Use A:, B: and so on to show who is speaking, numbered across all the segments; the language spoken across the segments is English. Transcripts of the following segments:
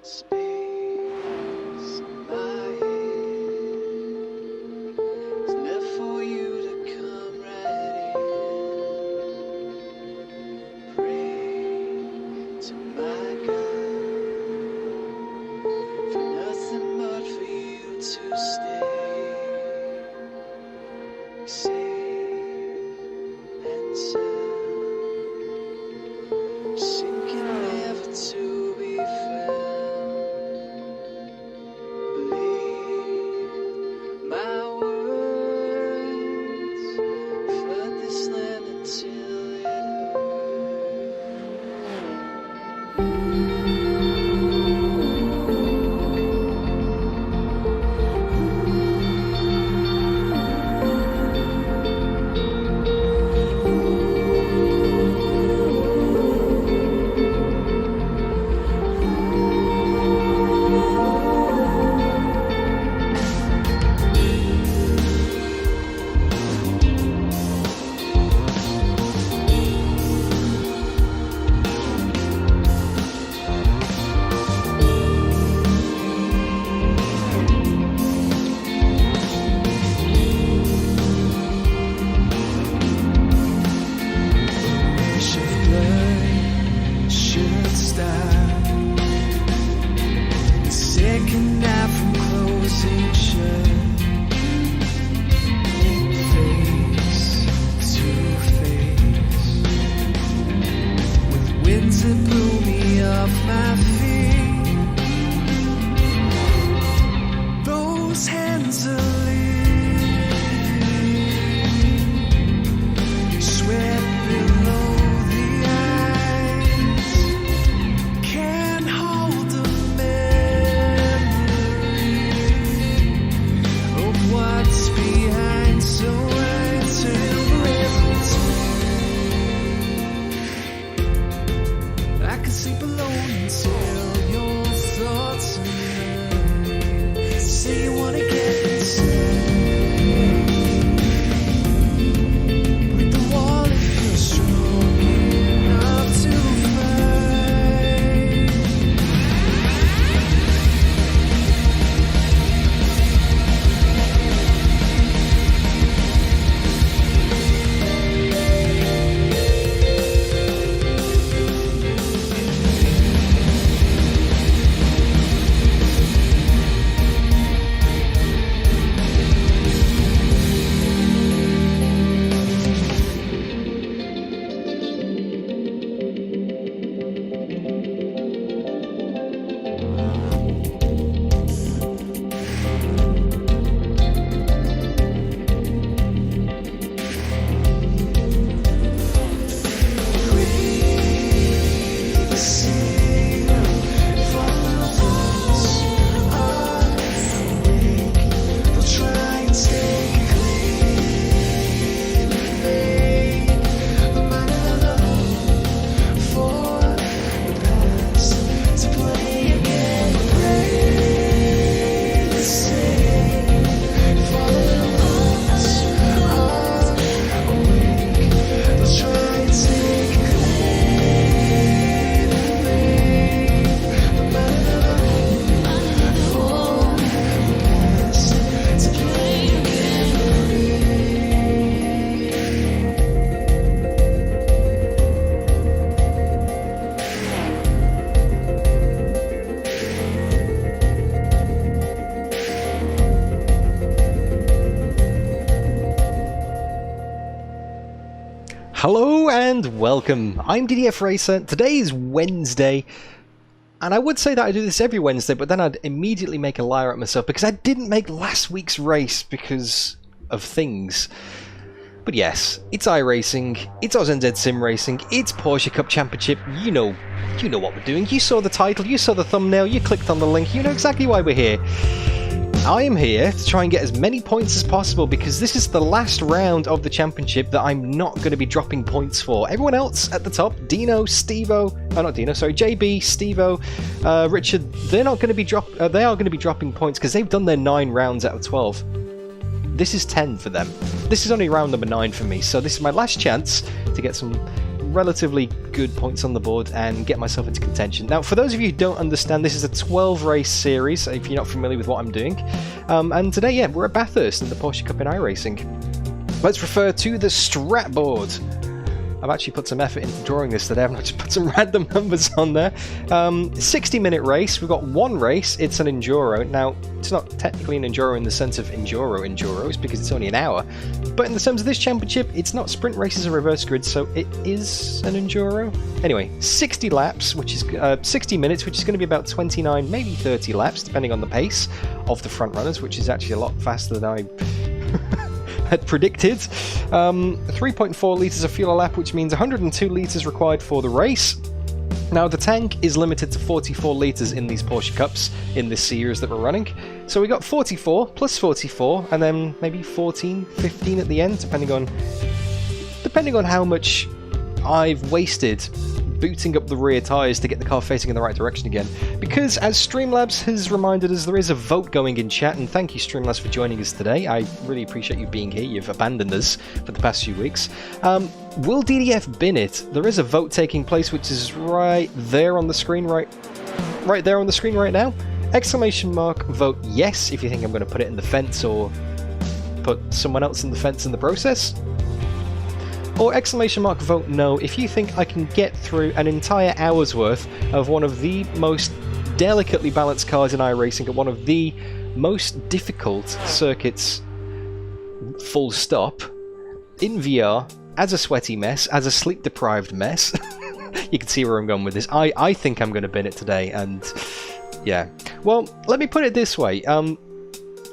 A: Space in my head is left for you to come right in. Pray to my God for nothing but for you to stay safe and sound, sinking never to be found. Believe my words, flood this land until it
B: Hello and welcome. I'm DDF Racer. Today is Wednesday, and I would say that I do this every Wednesday, but then I'd immediately make a liar at myself because I didn't make last week's race because of things. But yes, it's iRacing, it's AUSNZ SimRacing, it's Porsche Cup Championship. You know what we're doing. You saw the title, you saw the thumbnail, you clicked on the link, you know exactly why we're here. I am here to try and get as many points as possible because this is the last round of the championship that I'm not going to be dropping points for. Everyone else at the top, Dino, Stevo, not Dino, sorry, JB, Stevo, Richard, they're not going to be they are going to be dropping points because they've done their 9 rounds out of 12. This is 10 for them. This is only round number 9 for me, so this is my last chance to get some relatively good points on the board and get myself into contention. Now, for those of you who don't understand, this is a 12-race series, if you're not familiar with what I'm doing. And today, yeah, we're at Bathurst in the Porsche Cup in iRacing. Let's refer to the strat board. I've actually put some effort into drawing this today. I've not just put some random numbers on there. 60-minute race. We've got one race. It's an enduro. Now, it's not technically an enduro in the sense of enduros because it's only an hour. But in the terms of this championship, it's not sprint races or reverse grid, so it is an enduro. Anyway, 60 laps, which is 60 minutes, which is going to be about 29, maybe 30 laps, depending on the pace of the front runners, which is actually a lot faster than I had predicted. 3.4 litres of fuel a lap, which means 102 litres required for the race. Now, the tank is limited to 44 litres in these Porsche Cups in this series that we're running. So we got 44 plus 44, and then maybe 14, 15 at the end, depending on how much I've wasted booting up the rear tyres to get the car facing in the right direction again. Because, as Streamlabs has reminded us, there is a vote going in chat, and thank you, Streamlabs, for joining us today. I really appreciate you being here. You've abandoned us for the past few weeks. Will DDF bin it? There is a vote taking place, which is right there on the screen, right there on the screen right now. Exclamation mark vote yes if you think I'm going to put it in the fence or put someone else in the fence in the process. Or exclamation mark vote no if you think I can get through an entire hour's worth of one of the most delicately balanced cars in iRacing at one of the most difficult circuits, full stop, in VR, as a sweaty mess, as a sleep-deprived mess. You can see where I'm going with this. I think I'm going to bin it today, and yeah. Well, let me put it this way.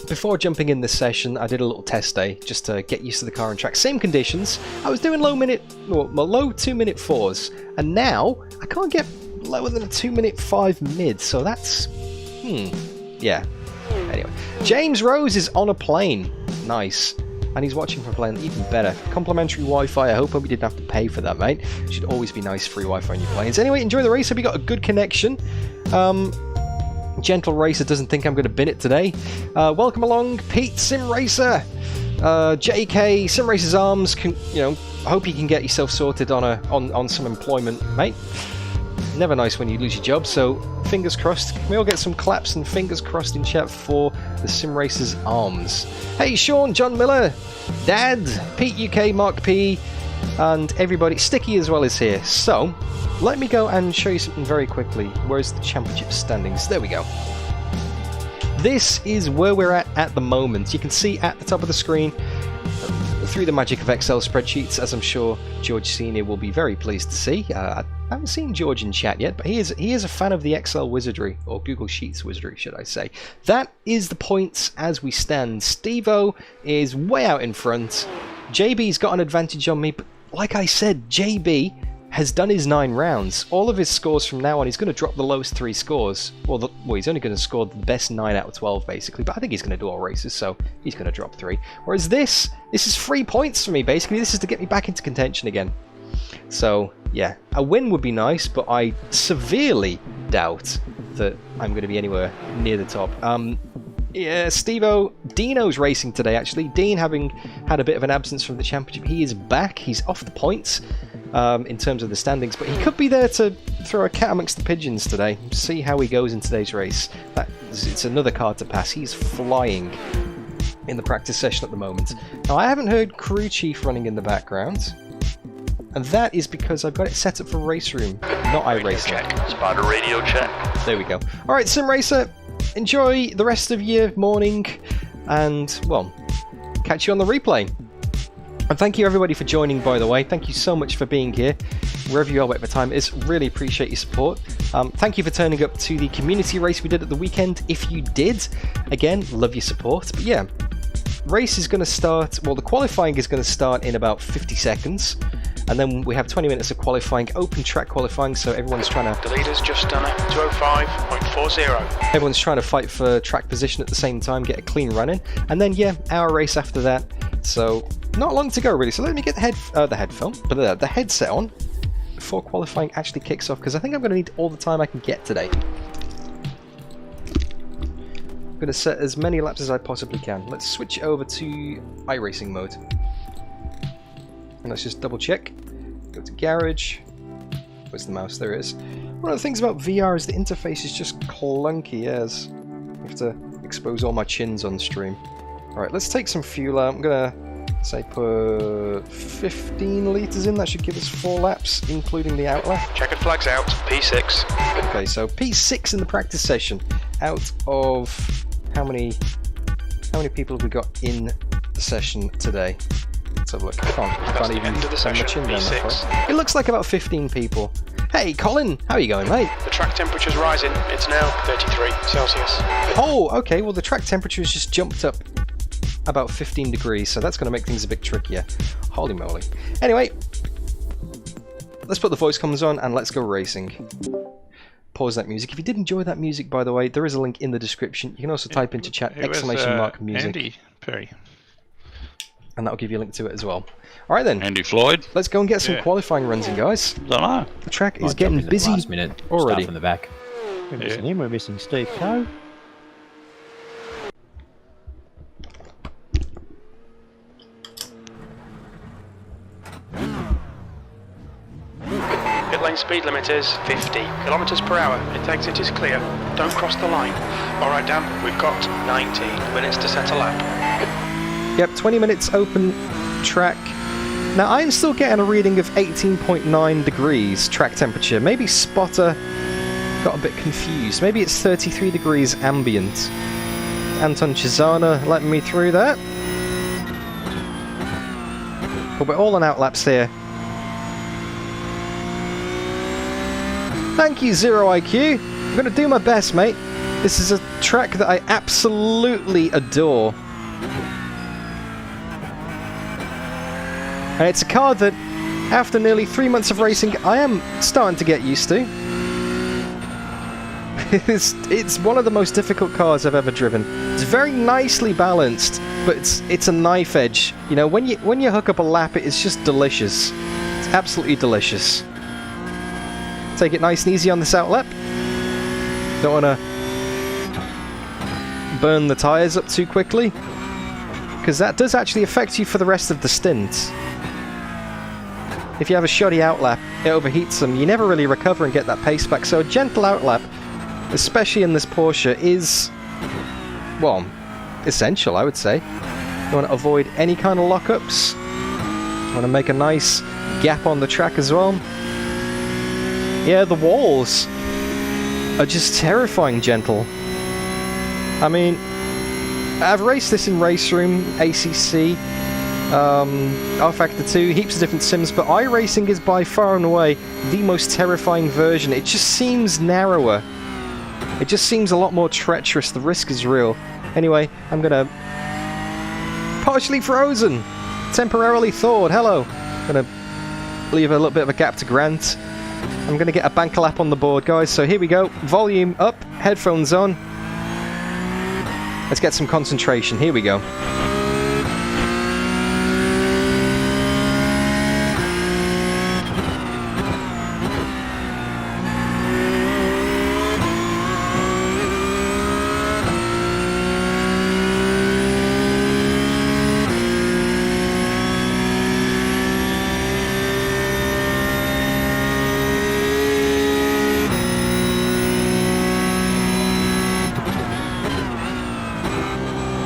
B: Before jumping in this session, I did a little test day just to get used to the car and track. Same conditions. I was doing low 2-minute 4s, and now I can't get lower than a 2-minute 5 mid. So that's yeah. Anyway, James Rose is on a plane. Nice. And he's watching from a plane, even better. Complimentary Wi-Fi. I hope we didn't have to pay for that, mate. Should always be nice free Wi-Fi on your planes. Anyway, enjoy the race. Hope you got a good connection. Gentle Racer doesn't think I'm going to bin it today. Welcome along, Pete SimRacer. JK SimRacer's arms. Hope you can get yourself sorted on some employment, mate. Never nice when you lose your job. So fingers crossed. Can we all get some claps and fingers crossed in chat for the SimRacer's arms? Hey, Sean, John Miller, Dad, Pete UK, Mark P, and everybody. Sticky as well is here. So let me go and show you something very quickly. Where's the championship standings? There we go. This is where we're at the moment. You can see at the top of the screen, through the magic of Excel spreadsheets, as I'm sure George Senior will be very pleased to see. I haven't seen George in chat yet, but he is a fan of the Excel wizardry, or Google Sheets wizardry, should I say. That is the points as we stand. Stevo is way out in front. JB's got an advantage on me, but like I said, JB has done his 9 rounds. All of his scores from now on, he's going to drop the lowest 3 scores. Well, he's only going to score the best 9 out of 12, basically, but I think he's going to do all races, so he's going to drop 3. Whereas this is 3 points for me, basically. This is to get me back into contention again. So, yeah, a win would be nice, but I severely doubt that I'm going to be anywhere near the top. Yeah, Stevo, Dino's racing today, actually. Dean, having had a bit of an absence from the championship, he is back. He's off the points in terms of the standings, but he could be there to throw a cat amongst the pigeons today. See how he goes in today's race. It's another car to pass. He's flying in the practice session at the moment. Now, I haven't heard Crew Chief running in the background, and that is because I've got it set up for Race Room, not iRacing.
C: Spotter radio check.
B: There we go. Alright, SimRacer, enjoy the rest of your morning, and, well, catch you on the replay. And thank you everybody for joining, by the way. Thank you so much for being here, wherever you are, whatever time it is. Really appreciate your support. Thank you for turning up to the community race we did at the weekend. If you did, again, love your support. But yeah, race is going to start, well, the qualifying is going to start in about 50 seconds. And then we have 20 minutes of qualifying, open track qualifying, so everyone's trying to...
C: The leader's just done a 205.40.
B: Everyone's trying to fight for track position at the same time, get a clean run in. And then, yeah, our race after that. So, not long to go, really. So let me get the headset on before qualifying actually kicks off, because I think I'm going to need all the time I can get today. I'm going to set as many laps as I possibly can. Let's switch over to iRacing mode. And let's just double check. Go to garage. Where's the mouse? There it is. One of the things about VR is the interface is just clunky as I have to expose all my chins on stream. Alright, let's take some fuel out. I'm gonna say put 15 litres in. That should give us 4 laps, including the outlet.
C: Checkered flags out, P6.
B: Okay, so P6 in the practice session. Out of how many people have we got in the session today? Let's have a look. I can't even
C: end of the
B: send my
C: session,
B: chin down that
C: P6.
B: far. It looks like about 15 people. Hey, Colin, how are you going, mate?
C: The track temperature's rising. It's now 33 Celsius.
B: Oh, okay. Well, the track temperature has just jumped up about 15 degrees, so that's going to make things a bit trickier. Holy moly. Anyway, let's put the voice comms on and let's go racing. Pause that music. If you did enjoy that music, by the way, there is a link in the description. You can also type into chat exclamation mark music.
D: Andy Perry.
B: And that'll give you a link to it as well. Alright then.
D: Andy Floyd.
B: Let's go and get some qualifying runs in, guys.
D: Don't know.
B: The track is
E: Might
B: getting
E: jump in
B: busy
E: at the last minute,
B: already.
E: Start from the back.
F: We're missing him, we're missing Steve Coe.
C: Pit lane speed limit is 50 kilometers per hour. Exit is clear. Don't cross the line. Alright, Dan, we've got 19 minutes to set a lap.
B: Yep, 20 minutes open track. Now I'm still getting a reading of 18.9 degrees track temperature. Maybe Spotter got a bit confused. Maybe it's 33 degrees ambient. Anton Chisana letting me through that. But we're all on outlaps here. Thank you, Zero IQ. I'm going to do my best, mate. This is a track that I absolutely adore. And it's a car that, after nearly 3 months of racing, I am starting to get used to. It's one of the most difficult cars I've ever driven. It's very nicely balanced, but it's a knife edge. You know, when you hook up a lap, it's just delicious. It's absolutely delicious. Take it nice and easy on this outlap. Don't want to burn the tyres up too quickly, because that does actually affect you for the rest of the stint. If you have a shoddy outlap, it overheats them. You never really recover and get that pace back. So a gentle outlap, especially in this Porsche, is, well, essential, I would say. You want to avoid any kind of lockups. You want to make a nice gap on the track as well. Yeah, the walls are just terrifying gentle. I mean, I've raced this in Race Room, ACC, R-Factor 2, heaps of different sims, but iRacing is by far and away the most terrifying version. It just seems narrower. It just seems a lot more treacherous. The risk is real. Anyway, I'm gonna... Partially frozen! Temporarily thawed, hello! I'm gonna leave a little bit of a gap to Grant. I'm gonna get a banker lap on the board, guys, so here we go. Volume up, headphones on. Let's get some concentration, here we go.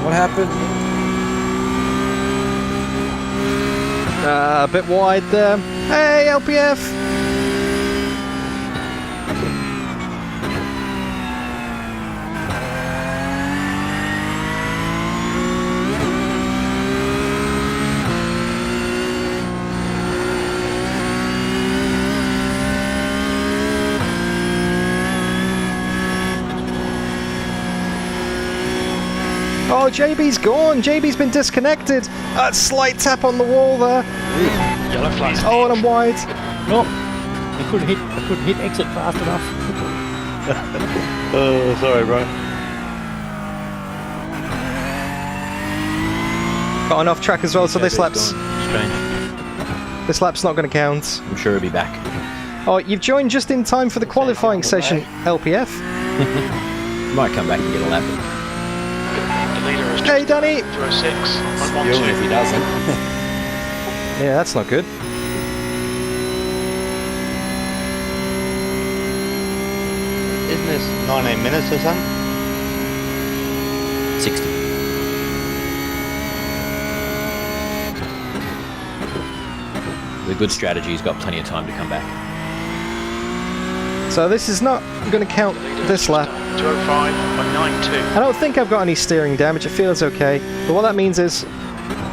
E: What happened?
B: A bit wide there. Hey, LPF! Oh, JB's gone. JB's been disconnected. A slight tap on the wall there.
C: Yellow flags.
B: Oh, and I'm wide.
F: No, I couldn't hit exit fast enough.
E: Oh, sorry, bro.
B: Got an off track as well, so this lap's
E: Strange.
B: not going to count.
E: I'm sure he'll be back.
B: Oh, you've joined just in time for the qualifying session, LPF.
E: Might come back and get a lap.
C: The leader is
B: Hey, Danny.
C: 206 on
E: Even if he doesn't.
B: Yeah, that's not good.
D: Isn't this 19 minutes or something?
E: 60. With good strategy, he's got plenty of time to come back.
B: So this is not going to count this lap.
C: 205 on 9.2.
B: I don't think I've got any steering damage, it feels okay. But what that means is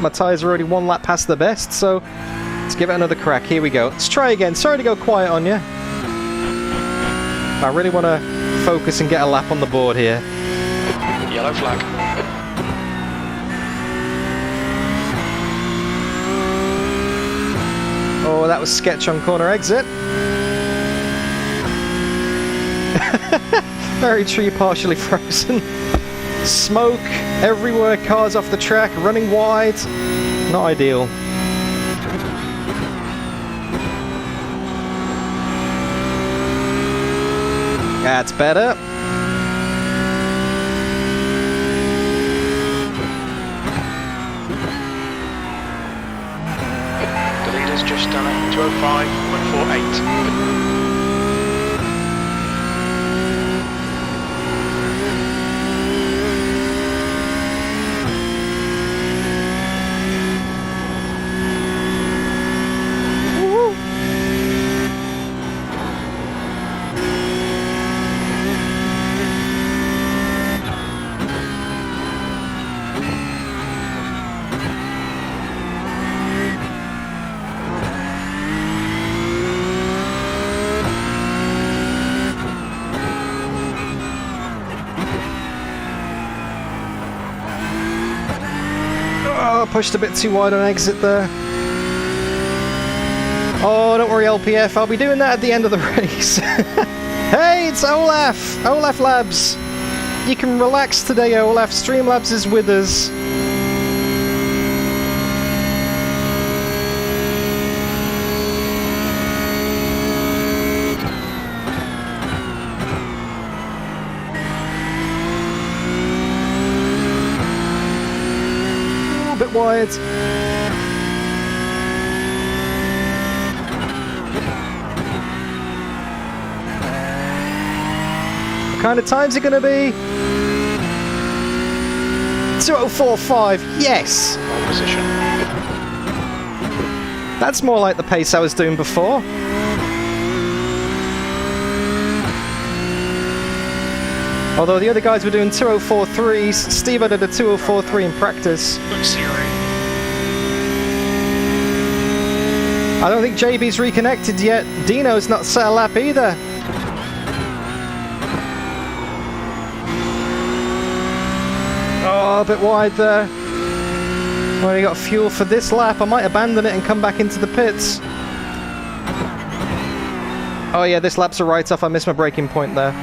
B: my tyres are already 1 lap past the best, so let's give it another crack. Here we go. Let's try again. Sorry to go quiet on you. I really want to focus and get a lap on the board here.
C: Yellow flag.
B: Oh, that was sketch on corner exit. Very tree partially frozen. Smoke everywhere, cars off the track, running wide. Not ideal. That's better.
C: The leader's just done it. 205.48.
B: Oh, pushed a bit too wide on exit there. Oh, don't worry, LPF. I'll be doing that at the end of the race. Hey, it's Olaf! Olaf Labs! You can relax today, Olaf. Streamlabs is with us. A bit wide. What kind of time's it going to be? 2045. Yes.
C: Pole position.
B: That's more like the pace I was doing before. Although the other guys were doing 2043s, Stevo did a 2043 in practice. I don't think JB's reconnected yet. Dino's not set a lap either. Oh, a bit wide there. Only got fuel for this lap. I might abandon it and come back into the pits. Oh yeah, this lap's a write-off. I missed my braking point there.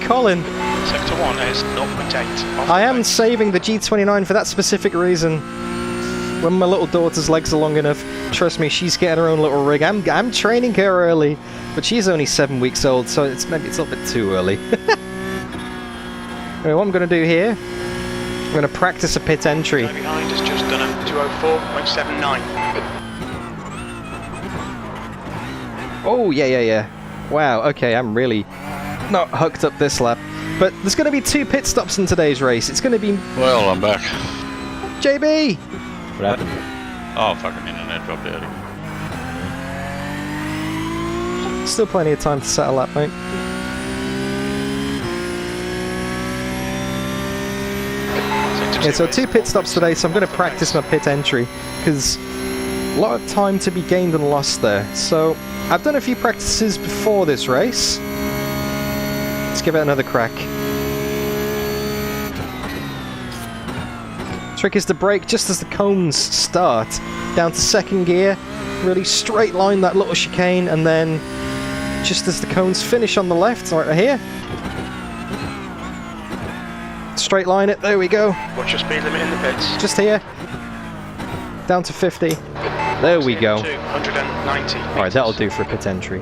B: Colin.
C: Sector 1 is 0.8.
B: I am saving the G29 for that specific reason. When my little daughter's legs are long enough, trust me, she's getting her own little rig. I'm training her early, but she's only 7 weeks old, so maybe it's a little bit too early. Anyway, what I'm going to do here, I'm going to practice a pit entry.
C: Guy behind has just done a 204.79.
B: Oh, yeah. Wow, okay, I'm really not hooked up this lap. But there's going to be 2 pit stops in today's race. It's going to be...
G: Well, I'm back.
B: JB!
E: What happened?
G: Oh, fucking internet dropped out again.
B: Still plenty of time to set a lap, mate. Yeah, so 2 pit stops today, so I'm going to practice my pit entry, because a lot of time to be gained and lost there. So I've done a few practices before this race. Let's give it another crack. Trick is to brake just as the cones start, down to 2nd gear, really straight line that little chicane, and then just as the cones finish on the left, right here, straight line it, there we go.
C: What's your speed limit in the pits?
B: Just here, down to 50, there we go.
C: 290.
B: Alright, that'll do for a pit entry.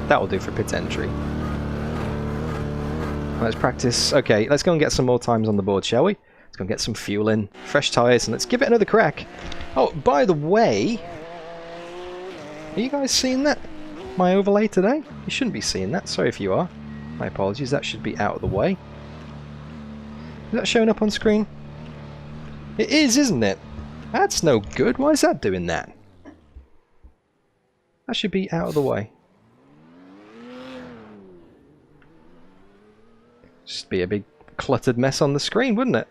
B: That'll do for pit entry. Let's practice. Okay, let's go and get some more times on the board, shall we? Let's go and get some fuel in, fresh tyres, and let's give it another crack. Oh, by the way, are you guys seeing that? my overlay today? You shouldn't be seeing that. Sorry if you are. My apologies. That should be out of the way. Is that showing up on screen? It is, isn't it? That's no good. Why is that doing that? That should be out of the way. Just be a big cluttered mess on the screen, wouldn't it?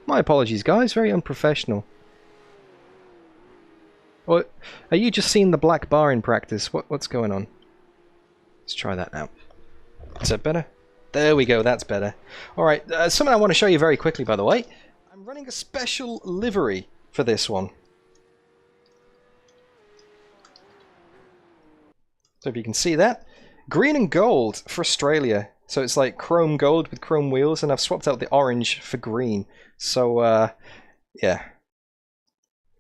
B: My apologies, guys. Very unprofessional. Or are you just seeing the black bar in practice? What's going on? Let's try that now. Is that better? There we go. That's better. All right. Something I want to show you very quickly, by the way. I'm running a special livery for this one. So if you can see that, green and gold for Australia. So it's like chrome gold with chrome wheels, and I've swapped out the orange for green. So yeah,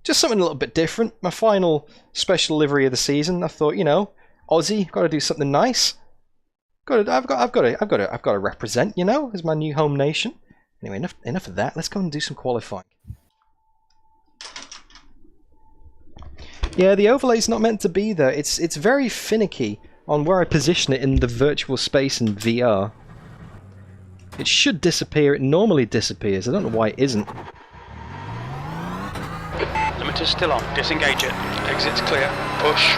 B: just something a little bit different. My final special livery of the season. I thought, you know, Aussie, got to do something nice. I've got to represent, you know, as my new home nation. Anyway, enough of that. Let's go and do some qualifying. Yeah, the overlay's not meant to be there. It's very finicky on where I position it in the virtual space in VR. It should disappear. It normally disappears. I don't know why it isn't.
C: Limiter's still on. Disengage it. Exit's clear. Push.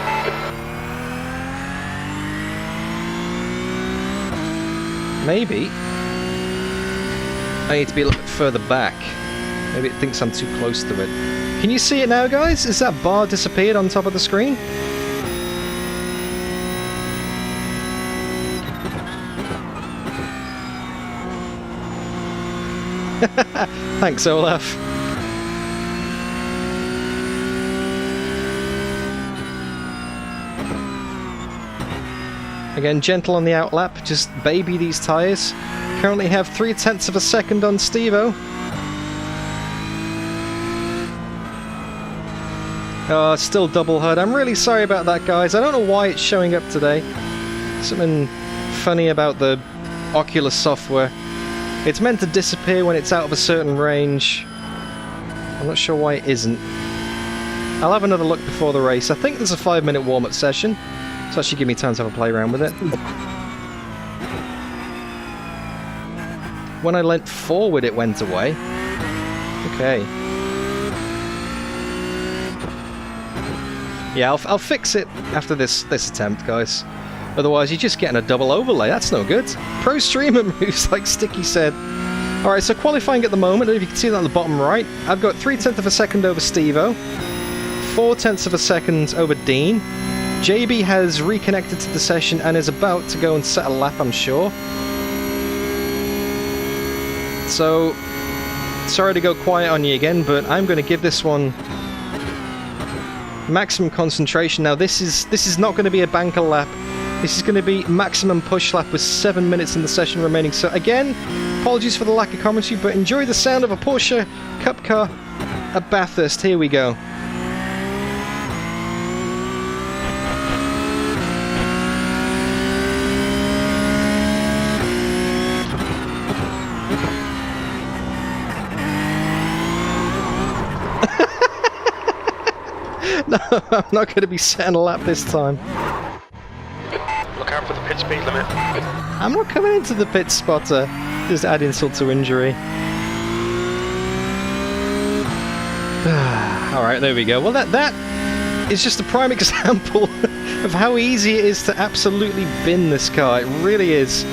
B: Maybe I need to be a little bit further back. Maybe it thinks I'm too close to it. Can you see it now, guys? Is that bar disappeared on top of the screen? Thanks, Olaf. Again, gentle on the outlap, just baby these tyres. Currently have 0.3 of a second on Stevo. Oh, still double HUD. I'm really sorry about that, guys. I don't know why it's showing up today. Something funny about the Oculus software. It's meant to disappear when it's out of a certain range. I'm not sure why it isn't. I'll have another look before the race. I think there's a 5-minute warm-up session, so that should give me time to have a play around with it. When I leant forward, it went away. Okay. Yeah, I'll fix it after this attempt, guys. Otherwise, you're just getting a double overlay. That's no good. Pro streamer moves, like Sticky said. Alright, so qualifying at the moment, if you can see that on the bottom right, I've got 0.3 of a second over Stevo, 0.4 of a second over Dean. JB has reconnected to the session and is about to go and set a lap, I'm sure. So, sorry to go quiet on you again, but I'm going to give this one maximum concentration. Now, this is not going to be a banker lap. This is going to be maximum push lap with 7 minutes in the session remaining. So again, apologies for the lack of commentary, but enjoy the sound of a Porsche Cup car at Bathurst. Here we go. No, I'm not going to be setting a lap this time.
C: Look out for the pit speed limit.
B: I'm not coming into the pit spotter. Just add insult to injury. Alright, there we go. Well, that is just a prime example of how easy it is to absolutely bin this car. It really is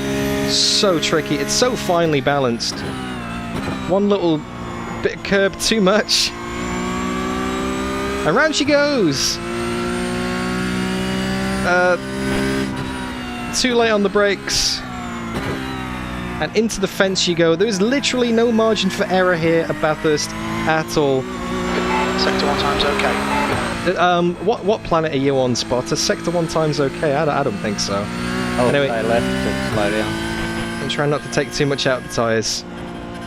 B: so tricky. It's so finely balanced. One little bit of curb too much. Around she goes! Too late on the brakes. And into the fence you go. There's literally no margin for error here at Bathurst at all.
C: Sector 1 time's okay.
B: What planet are you on, Spotter? Sector 1 time's okay? I don't think so.
D: Oh,
B: anyway,
D: I left to slow down.
B: I'm trying not to take too much out of the tyres.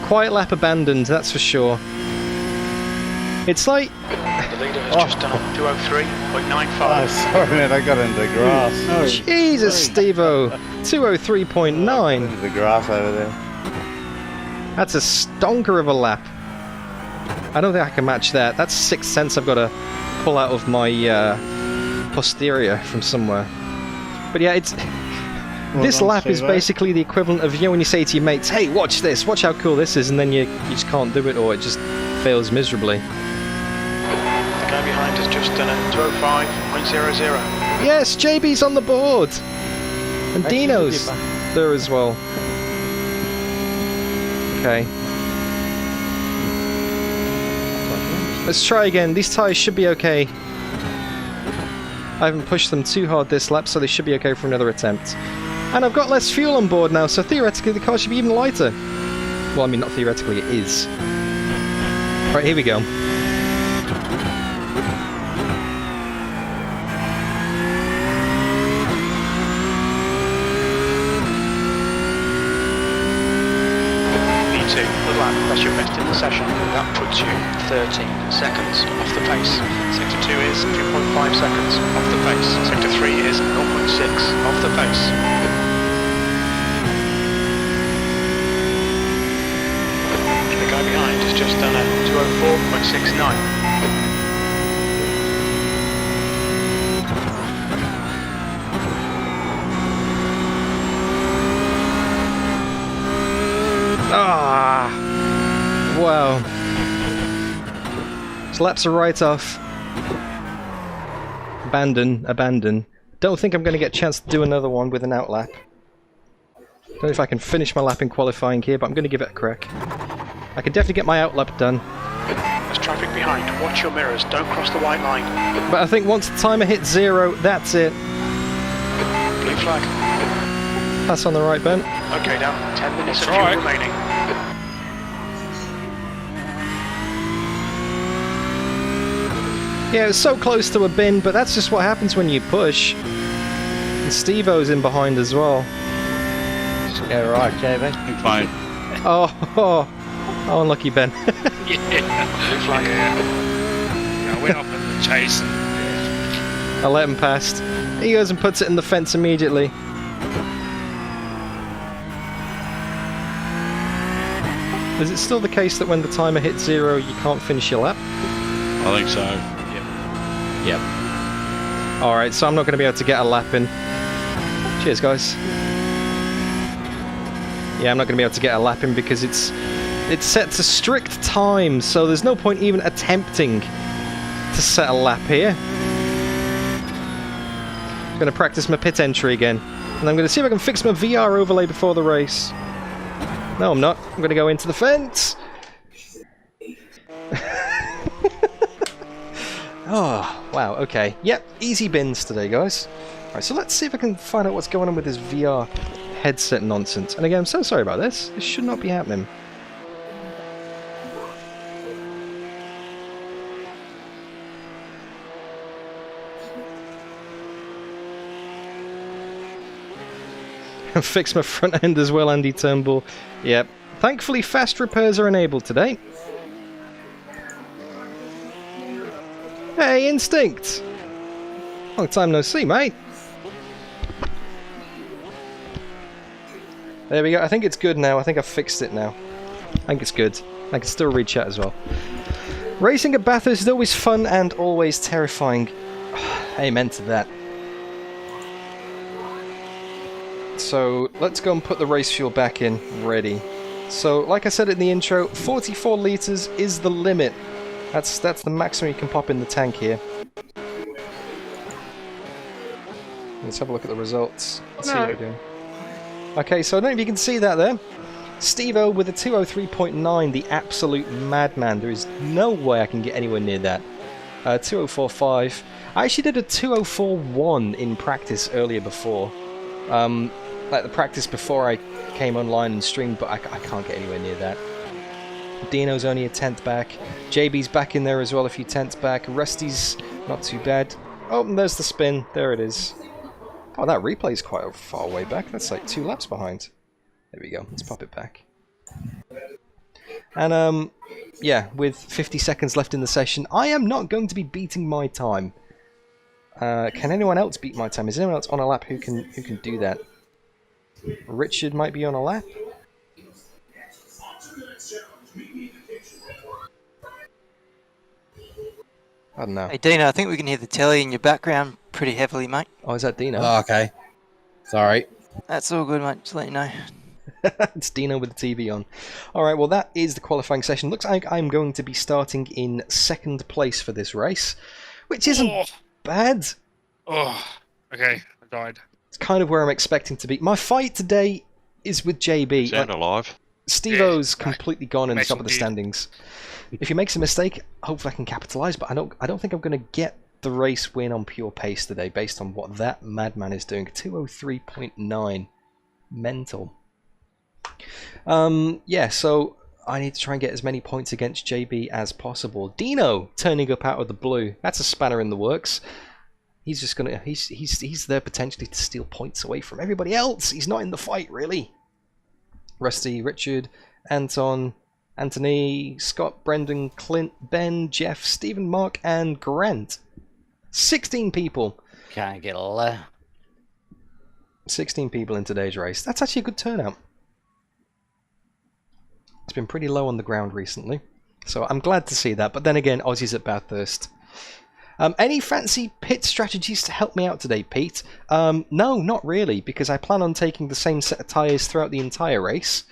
B: Quiet lap abandoned, that's for sure. It's like...
C: The leader has just done 203.95.
D: Oh, sorry, man, I got into the grass.
B: Jesus, Stevo! 203.9.
D: Into the grass over there.
B: That's a stonker of a lap. I don't think I can match that. That's 6 cents I've got to pull out of my posterior from somewhere. But yeah, it's this lap is basically the equivalent of, you know, when you say to your mates, "Hey, watch this, watch how cool this is," and then you just can't do it, or it just fails miserably.
C: The guy behind has just done a 205.00.
B: Yes, JB's on the board, and Dino's there as well. Okay. Let's try again. These tyres should be okay. I haven't pushed them too hard this lap, so they should be okay for another attempt. And I've got less fuel on board now, so theoretically the car should be even lighter. Well, I mean, not theoretically, it is. Right, here we go.
C: The lap, that's your best in the session. That puts you 13 seconds off the pace. Sector 2 is 2.5 seconds off the pace. Sector 3 is 0.6 off the pace. The guy behind has just done a 204.69.
B: Ah! Wow. This lap's a write-off. Abandon. Don't think I'm going to get a chance to do another one with an outlap. Don't know if I can finish my lap in qualifying here, but I'm going to give it a crack. I can definitely get my outlap done.
C: There's traffic behind. Watch your mirrors. Don't cross the white line.
B: But I think once the timer hits 0, that's it.
C: Blue flag.
B: Pass on the right, Ben.
C: Okay, down 10 minutes of fuel remaining.
B: Yeah, it was so close to a bin, but that's just what happens when you push. And Stevo's in behind as well.
D: Yeah, right, JB.
G: I'm fine.
B: Oh, unlucky Ben.
C: Blue flag.
G: I went off in the chase and
B: I let him past. He goes and puts it in the fence immediately. Is it still the case that when the timer hits 0, you can't finish your lap?
G: I think so.
E: Yep.
B: Alright, so I'm not going to be able to get a lap in. Cheers, guys. Yeah, I'm not going to be able to get a lap in because it's set to strict time, so there's no point even attempting to set a lap here. I'm going to practice my pit entry again. And I'm going to see if I can fix my VR overlay before the race. No, I'm not. I'm going to go into the fence. Oh, wow, okay. Yep, easy bins today, guys. Alright, so let's see if I can find out what's going on with this VR headset nonsense. And again, I'm so sorry about this. This should not be happening. Fix my front end as well, Andy Turnbull. Yep. Thankfully, fast repairs are enabled today. Hey, Instinct! Long time no see, mate. There we go. I think it's good now. I think I've fixed it now. I think it's good. I can still read chat as well. Racing at Bathurst is always fun and always terrifying. Amen to that. So let's go and put the race fuel back in, ready. So like I said in the intro, 44 litres is the limit. That's the maximum you can pop in the tank here. Let's have a look at the results. Let's see what we're doing. Okay, so I don't know if you can see that there. Stevo with a 203.9, the absolute madman. There is no way I can get anywhere near that. 204.5. I actually did a 204.1 in practice earlier before. Like the practice before I came online and streamed, but I can't get anywhere near that. Dino's only a tenth back. JB's back in there as well, a few tenths back. Rusty's not too bad. Oh, and there's the spin. There it is. Oh, that replay's quite a far way back. That's like 2 laps behind. There we go. Let's pop it back. And, yeah, with 50 seconds left in the session, I am not going to be beating my time. Can anyone else beat my time? Is anyone else on a lap who can do that? Richard might be on a lap. I don't know.
H: Hey Dino, I think we can hear the telly in your background pretty heavily, mate.
B: Oh, is that Dino?
E: Oh, okay. Sorry.
H: That's all good, mate. Just let you know.
B: It's Dino with the TV on. Alright, well that is the qualifying session. Looks like I'm going to be starting in 2nd place for this race, which isn't bad.
G: Oh, okay. I died.
B: It's kind of where I'm expecting to be. My fight today is with JB.
G: Sound alive.
B: Stevo's
G: Yeah,
B: completely gone in the
G: makes
B: top of the
G: him
B: standings. If he makes a mistake, hopefully I can capitalise, but I don't think I'm going to get the race win on pure pace today based on what that madman is doing. 203.9. Mental. Yeah, so I need to try and get as many points against JB as possible. Dino turning up out of the blue. That's a spanner in the works. He's just gonna he's there potentially to steal points away from everybody else. He's not in the fight really. Rusty, Richard, Anton, Anthony, Scott, Brendan, Clint, Ben, Jeff, Stephen, Mark, and Grant. 16 people.
D: Can't get a left.
B: 16 people in today's race. That's actually a good turnout. It's been pretty low on the ground recently, so I'm glad to see that. But then again, Aussies at Bathurst. Any fancy pit strategies to help me out today, Pete? No, not really, because I plan on taking the same set of tyres throughout the entire race.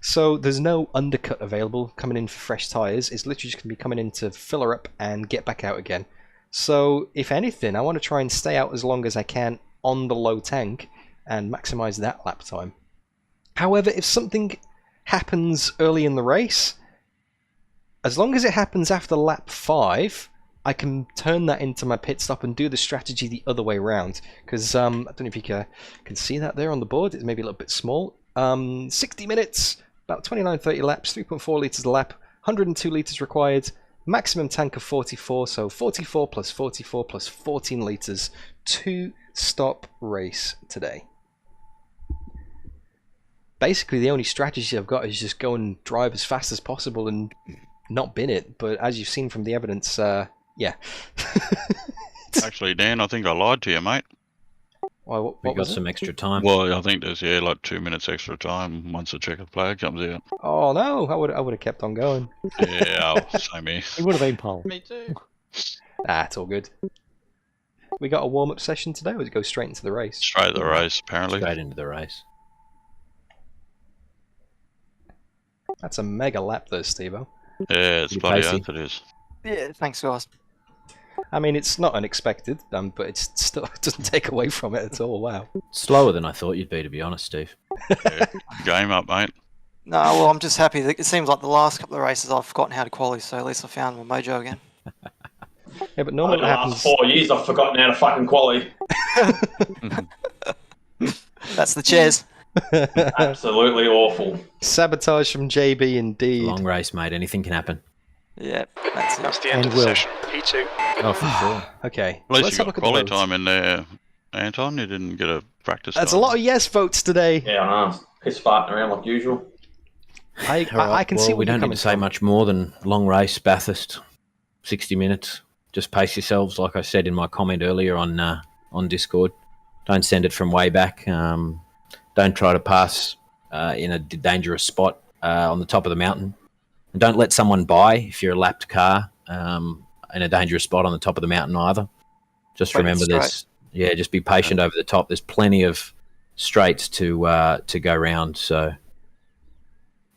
B: So there's no undercut available coming in for fresh tyres. It's literally just going to be coming in to fill her up and get back out again. So if anything, I want to try and stay out as long as I can on the low tank and maximise that lap time. However, if something happens early in the race, as long as it happens after lap 5, I can turn that into my pit stop and do the strategy the other way around. Because I don't know if you can see that there on the board. It's maybe a little bit small. 60 minutes, about 29-30 laps, 3.4 litres a lap, 102 litres required, maximum tank of 44, so 44 plus 44 plus 14 litres, 2-stop race today. Basically, the only strategy I've got is just go and drive as fast as possible and not bin it. But as you've seen from the evidence, yeah.
G: Actually, Dan, I think I lied to you, mate.
B: Why, what
E: We got
B: was it?
E: some extra time.
G: Well, I think there's, like 2 minutes extra time once the checkered flag comes out.
B: Oh no, I would have kept on going.
G: Yeah, same here.
F: He would have been pole.
D: Me too.
B: It's all good. We got a warm-up session today, or did it go straight into the race?
G: Straight to the race, apparently.
E: Straight into the race.
B: That's a mega lap though, Stevo.
G: Yeah, it's
E: Pretty
G: bloody
E: pacey.
G: oath it is.
H: Yeah, thanks, guys.
B: I mean, it's not unexpected, but it's still, it doesn't take away from it at all. Wow.
E: Slower than I thought you'd be, to be honest, Steve.
G: Yeah. Game up, mate.
H: No, well, I'm just happy. That it seems like the last couple of races I've forgotten how to qualify, so at least I found my mojo again.
B: Yeah, but normally
I: the
B: what
I: last
B: happens...
I: 4 years I've forgotten how to fucking quality.
H: That's the chairs.
I: Absolutely awful.
B: Sabotage from JB indeed.
E: Long race, mate. Anything can happen.
H: Yeah, that's
C: That's
H: it.
C: the end
F: And
C: of the
F: will.
C: session. P2.
E: Oh, for sure.
B: Okay,
G: At least
B: let's
G: you
B: have a
G: got
B: look at the
G: quality
B: votes.
G: time in there, Anton. You didn't get a practice
B: That's a
G: time.
B: lot of yes votes today.
I: Yeah, I know. Piss farting around like usual.
B: I can
E: well,
B: see
E: we
B: where
E: don't
B: you're
E: need
B: coming
E: to say
B: from.
E: much more than long race, Bathurst, 60 minutes. Just pace yourselves, like I said in my comment earlier on Discord. Don't send it from way back. Don't try to pass in a dangerous spot on the top of the mountain. And don't let someone by if you're a lapped car in a dangerous spot on the top of the mountain either. Just
H: Wait,
E: remember
H: straight.
E: this. Yeah, just be patient over the top. There's plenty of straights to go round. So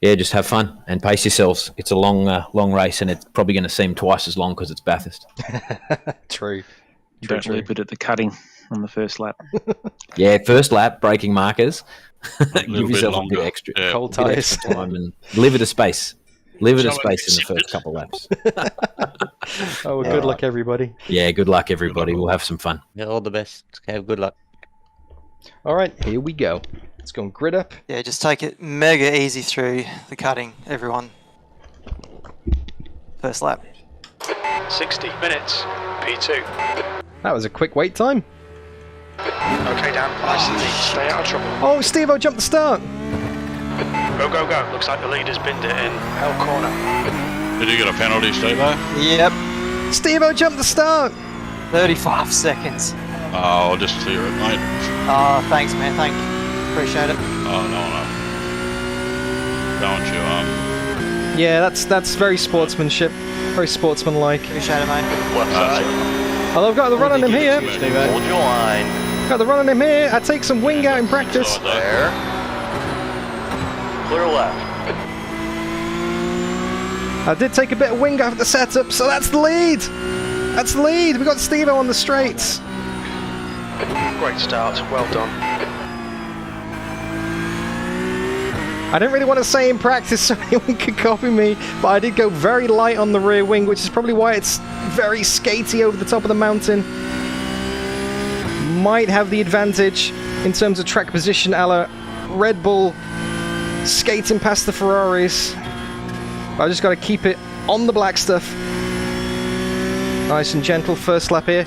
E: yeah, just have fun and pace yourselves. It's a long race, and it's probably going to seem twice as long because it's Bathurst.
B: True.
J: Don't leave it at the cutting on the first lap.
E: Yeah, first lap, braking markers.
G: little
E: Give
G: bit
E: yourself a
G: longer.
E: bit extra,
G: Yeah.
B: Cold
E: bit
B: tyres.
E: extra time and leave it a space. Leave it a
G: Shall
E: space in the
G: we-
E: first couple laps.
B: Oh, well, good luck, everybody.
E: Yeah, good luck, everybody. We'll have some fun.
D: Yeah, all the best. Have good luck.
B: All right, here we go. Let's go and grid up.
H: Yeah, just take it mega easy through the cutting, everyone. First lap.
C: 60 minutes. P2.
B: That was a quick wait time.
C: Okay, Dan. Nice and neat. Stay out of trouble.
B: Oh, Steve-O jumped the start.
C: Go, go, go. Looks like the leader's binned it in Hell Corner.
G: Did you get a penalty, Steve?
H: Yep,
B: Steve-O jumped the start.
H: 35 seconds.
G: Oh, I'll just clear it, mate.
H: Oh, thanks, man. Thank you. Appreciate it.
G: Oh, no. Don't you,
B: Yeah, that's very sportsmanship. Very sportsmanlike.
H: Appreciate it, mate.
C: Left side.
B: Oh, I've got the run on him here.
C: Hold your line.
B: Got the run on him here. I take some wing out in practice.
A: There. Clear left.
B: I did take a bit of wing out of the setup, so that's the lead. That's the lead. We got Stevo on the straights.
C: Great start, well done.
B: I didn't really want to say in practice so anyone could copy me, but I did go very light on the rear wing, which is probably why it's very skatey over the top of the mountain. Might have the advantage in terms of track position a la Red Bull skating past the Ferraris. I just got to keep it on the black stuff. Nice and gentle first lap here.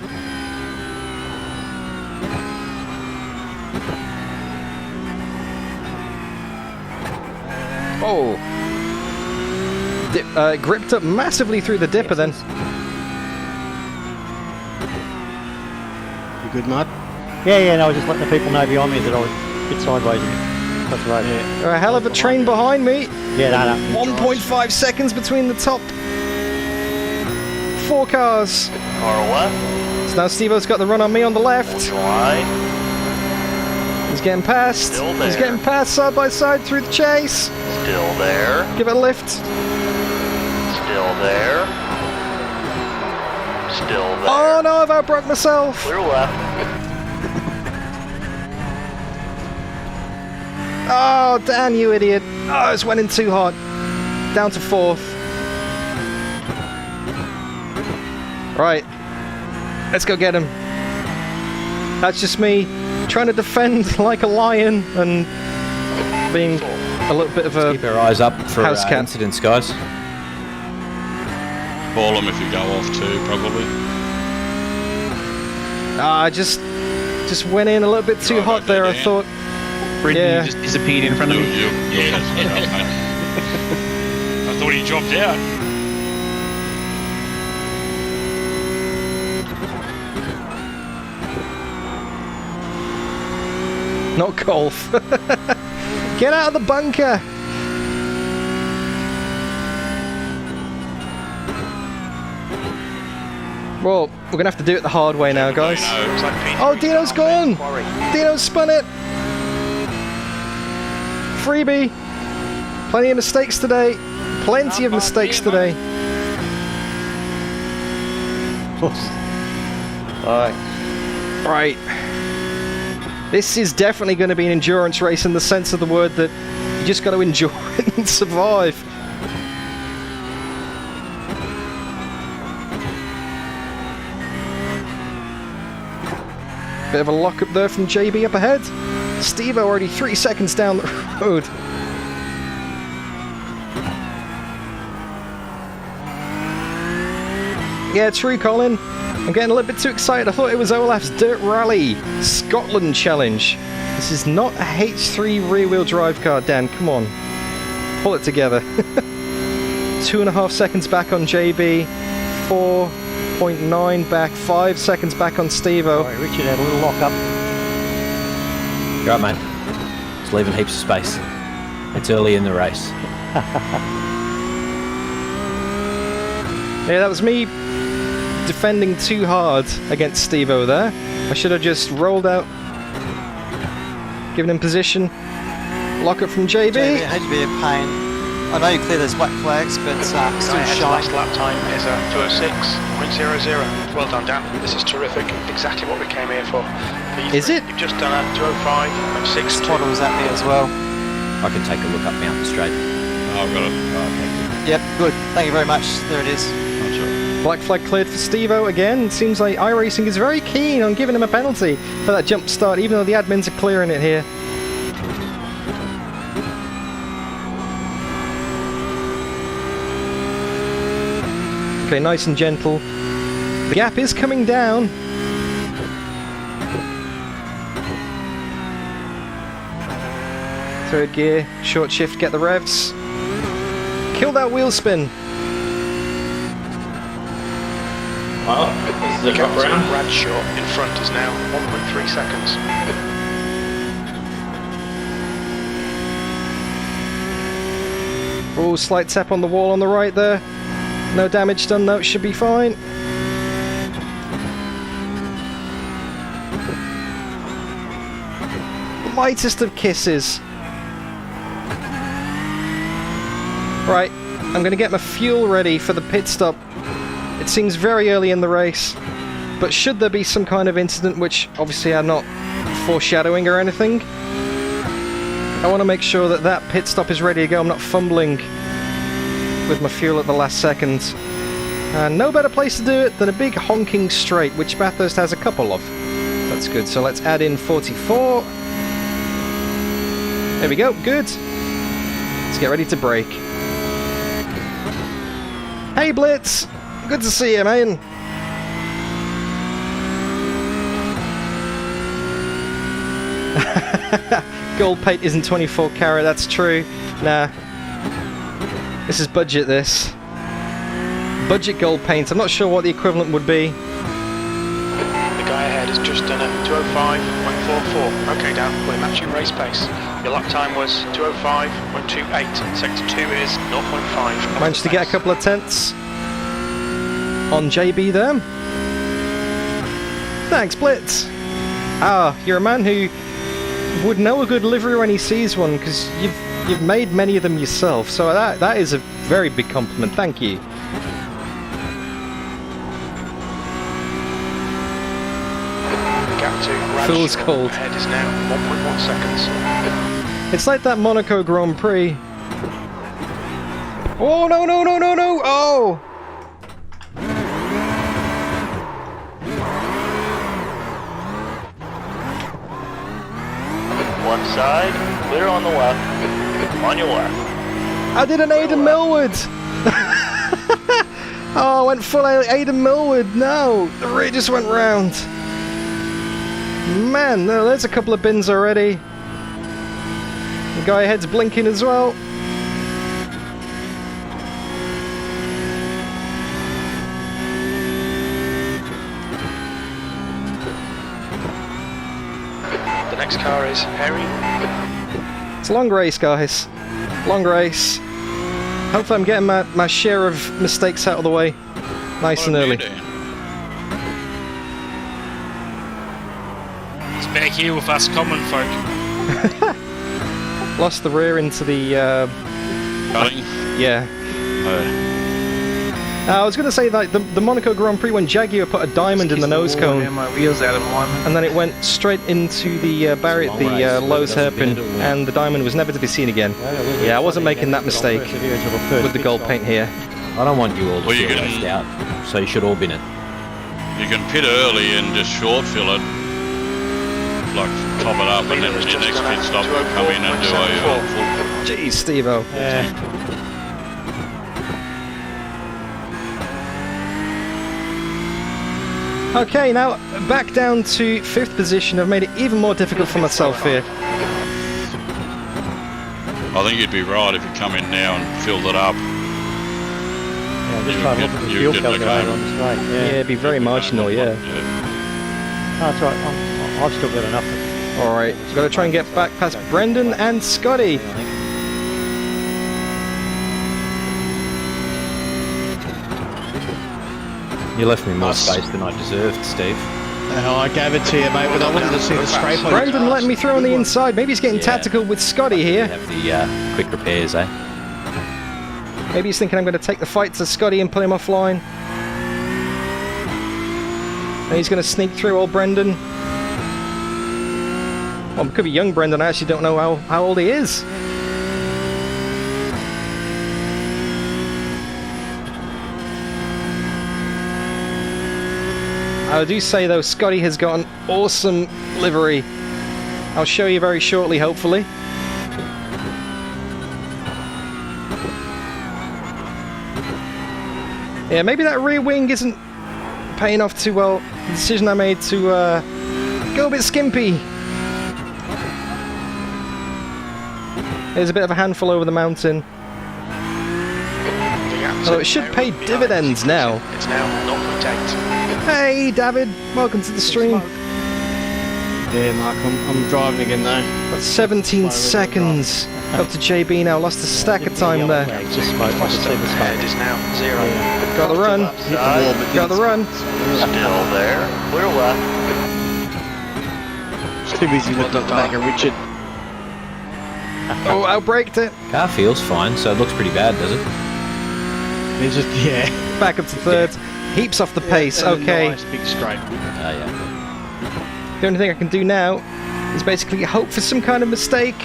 B: Oh! Gripped up massively through the dipper then.
F: You good, Mud? Yeah, no, I was just letting the people know behind me that I was a bit sideways. That's right here.
B: A hell of a train behind me.
F: Yeah, no.
B: 1.5 seconds between the top 4 cars.
A: Car left.
B: So now Stevo's got the run on me on the left.
A: Wide.
B: He's getting past.
A: Still there.
B: He's getting past side by side through the chase.
A: Still there.
B: Give it a lift.
A: Still there. Still there.
B: Oh no, I've outbroke myself.
A: Clear left.
B: Oh, Dan, you idiot. Oh, I just went in too hot. Down to 4th. Right. Let's go get him. That's just me trying to defend like a lion and being a little bit of a
E: Keep our eyes up for
B: house cat.
E: incidents, guys.
G: Call them if you go off too, probably.
B: I just went in a little bit too hot there. I thought,
J: Brendan,
B: yeah.
J: you just disappeared in front of me.
G: Yeah, that's fair enough, mate. I thought he dropped out.
B: Not golf. Get out of the bunker. Well, we're gonna have to do it the hard way now, guys. Oh, Dino's gone. Dino's spun it. Freebie. Plenty of mistakes today. Plenty of mistakes today. Right. This is definitely going to be an endurance race in the sense of the word that you just got to endure it and survive. Bit of a lock up there from JB up ahead. Stevo already 3 seconds down the road. Yeah, true, Colin. I'm getting a little bit too excited. I thought it was Olaf's Dirt Rally Scotland Challenge. This is not a H3 rear-wheel drive car, Dan. Come on. Pull it together. 2.5 seconds back on JB. 4.9 back. 5 seconds back on Stevo.
F: Right, Richard had a little lock up.
E: You're right, mate. It's leaving heaps of space. It's early in the race.
B: Yeah, that was me defending too hard against Stevo there. I should have just rolled out, given him position. Lock up from JB.
H: JB, I hate to be a pain. I know you clear those black flags, but still
C: Last
H: shy.
C: lap time is a 2:06.00. Well done, Dan. This is terrific. Exactly what we came here for.
B: Is it?
C: You've just done a 2:05.62.
H: Toddle was at me as well.
E: I can take a look up Mountain Straight.
G: Oh, I've got it.
H: Yep, good. Thank you very much. There it is.
G: That's right.
B: Black flag cleared for Stevo again. It seems like iRacing is very keen on giving him a penalty for that jump start, even though the admins are clearing it here. Okay, nice and gentle. The gap is coming down. Third gear, short shift, get the revs. Kill that wheel spin.
I: Well, this is a cup round.
C: Bradshaw in front is now 1.3 seconds.
B: Oh, slight tap on the wall on the right there. No damage done, no, it should be fine. Lightest of kisses. Right, I'm going to get my fuel ready for the pit stop. It seems very early in the race, but should there be some kind of incident, which obviously I'm not foreshadowing or anything, I want to make sure that that pit stop is ready to go. I'm not fumbling with my fuel at the last second. And no better place to do it than a big honking straight, which Bathurst has a couple of. That's good. So let's add in 44. There we go. Good. Let's get ready to brake. Hey, Blitz. Good to see you, man. Gold paint isn't 24 karat, that's true. Nah. This is budget, this. Budget gold paint. I'm not sure what the equivalent would be.
C: The guy ahead has just done a 205.44. Okay, Dan, we're matching race pace. Your lap time was 205.28. Sector 2 is 0.5.
B: Managed to get a couple of tenths on JB there. Thanks, Blitz. Ah, you're a man who would know a good livery when he sees one, because you've made many of them yourself. So that is a very big compliment. Thank you. Fool's Gold.
C: Head is now 1.1 seconds.
B: It's like that Monaco Grand Prix. Oh no no no no no! Oh!
K: One side, clear on the left. On your left.
B: I did an Aidan Millwood! Oh, I went full Aidan Millwood. No! The rear just went round. Man, no, there's a couple of bins already. The guy ahead's blinking as well.
C: The next car is Harry.
B: It's a long race, guys. Long race. Hopefully I'm getting my share of mistakes out of the way nice and early.
L: It's back here with us common folk.
B: Lost the rear into the...
G: Cutting?
B: Yeah. I was going to say that the Monaco Grand Prix, when Jaguar put a diamond in the nose cone,
J: My wheels out of alignment.
B: and then it went straight into the barrier, the Lowe's hairpin, and the diamond was never to be seen again. Yeah, I wasn't making that mistake with the gold paint here.
E: I don't want you all to
G: Well, you
E: feel
G: can-
E: left out, so you should all bin it.
G: You can pit early and just short fill it. Like top it up, and then your next pit stop will come in and do a full.
B: Jeez, Stevo.
F: Yeah.
B: Okay, now back down to 5th position. I've made it even more difficult for myself here.
G: I think you'd be right if you come in now and filled it up.
F: Yeah, I'm just
G: You
F: trying to
G: get-
F: look at the
G: you
F: fuel
G: get the
F: calculator
G: car.
F: on the straight.
B: Yeah,
F: Yeah.
B: it'd be very marginal, yeah.
F: No, that's right. I've still got enough.
B: Alright, so got to try and get back past Brendan and Scotty.
E: You left me more space than I deserved, Steve.
J: Oh, I gave it to you, mate, but I wanted to see the scrape on
B: Brendan letting me through on the inside. Maybe he's getting
E: Yeah.
B: tactical with Scotty here.
E: Have the quick repairs, eh?
B: Maybe he's thinking I'm going to take the fight to Scotty and put him offline. And he's going to sneak through old Brendan. Well, it could be young Brendan. I actually don't know how old he is. I do say though, Scotty has got an awesome livery. I'll show you very shortly, hopefully. Yeah, maybe that rear wing isn't paying off too well. The decision I made to go a bit skimpy. There's a bit of a handful over the mountain. So it should pay dividends now.
C: It's now 0.8.
B: Hey, David, welcome to the stream.
J: Yeah, Mark, I'm driving again though.
B: That's 17 seconds up to JB now. Lost a stack of time there.
F: Just smoke. I can see the
C: Head
F: smoke.
C: is now 0.
B: Got the run. Got the run.
K: Still there. Clear left.
J: Too busy looking at the back of Richard.
B: Oh, outbraked it.
E: Car feels fine, so it looks pretty bad, does it?
J: It's just, yeah.
B: Back up to third. Heaps off the pace. Okay.
J: Nice big scrape.
E: Yeah.
B: The only thing I can do now is basically hope for some kind of mistake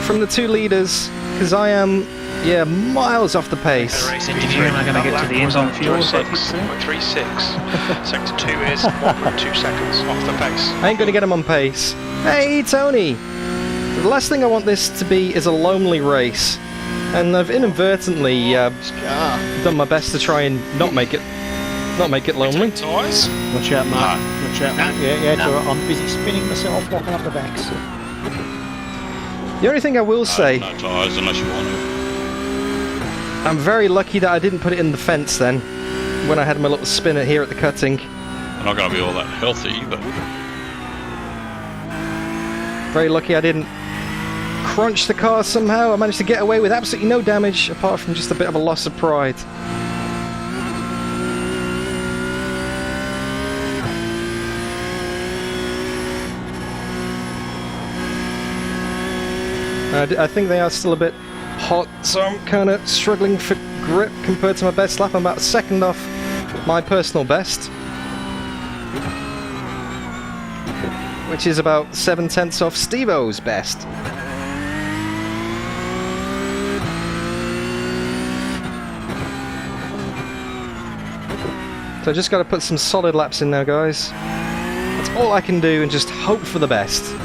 B: from the two leaders, because I am, miles off the pace.
C: Race interview, am I going to get to the end on fuel? 3.36. Sector 2 is 1.2 seconds off the pace.
B: I ain't going to get him on pace. Hey, Tony! The last thing I want this to be is a lonely race. And I've inadvertently done my best to try and not make it lonely.
L: Tyres?
J: Watch out, Mark. Watch out, Mark.
F: Yeah, it's all right. I'm busy spinning myself, walking up the backs.
B: The only thing I will say,
G: No tyres unless you want to.
B: I'm very lucky that I didn't put it in the fence then, when I had my little spinner here at the cutting.
G: I'm not going to be all that healthy, but
B: Very lucky I didn't crunch the car somehow. I managed to get away with absolutely no damage, apart from just a bit of a loss of pride. I think they are still a bit hot, so I'm kind of struggling for grip compared to my best lap. I'm about a second off my personal best, which is about 7/10 off Stevo's best. So I just got to put some solid laps in now, guys. That's all I can do, and just hope for the best.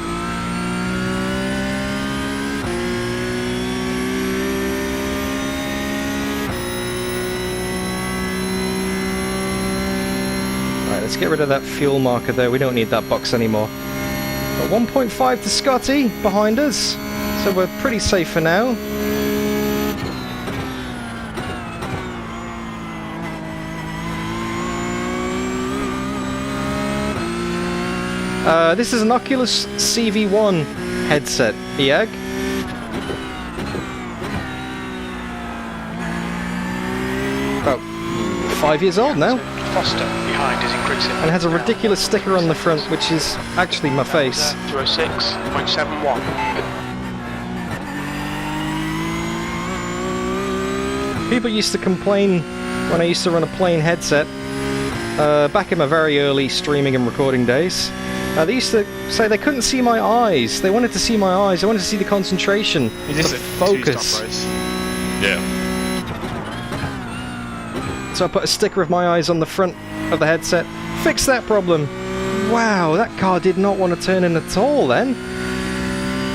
B: Let's get rid of that fuel marker there. We don't need that box anymore. Got 1.5 to Scotty behind us, so we're pretty safe for now. This is an Oculus CV1 headset, EAG. About 5 years old now.
C: Foster behind is increasing.
B: And it has a ridiculous sticker on the front, which is actually my face.
C: 206.71.
B: People used to complain when I used to run a plain headset, back in my very early streaming and recording days. They used to say they couldn't see my eyes. They wanted to see my eyes. They wanted to see the concentration, the focus.
G: yeah.
B: So I put a sticker of my eyes on the front of the headset. Fix that problem. Wow, that car did not want to turn in at all then.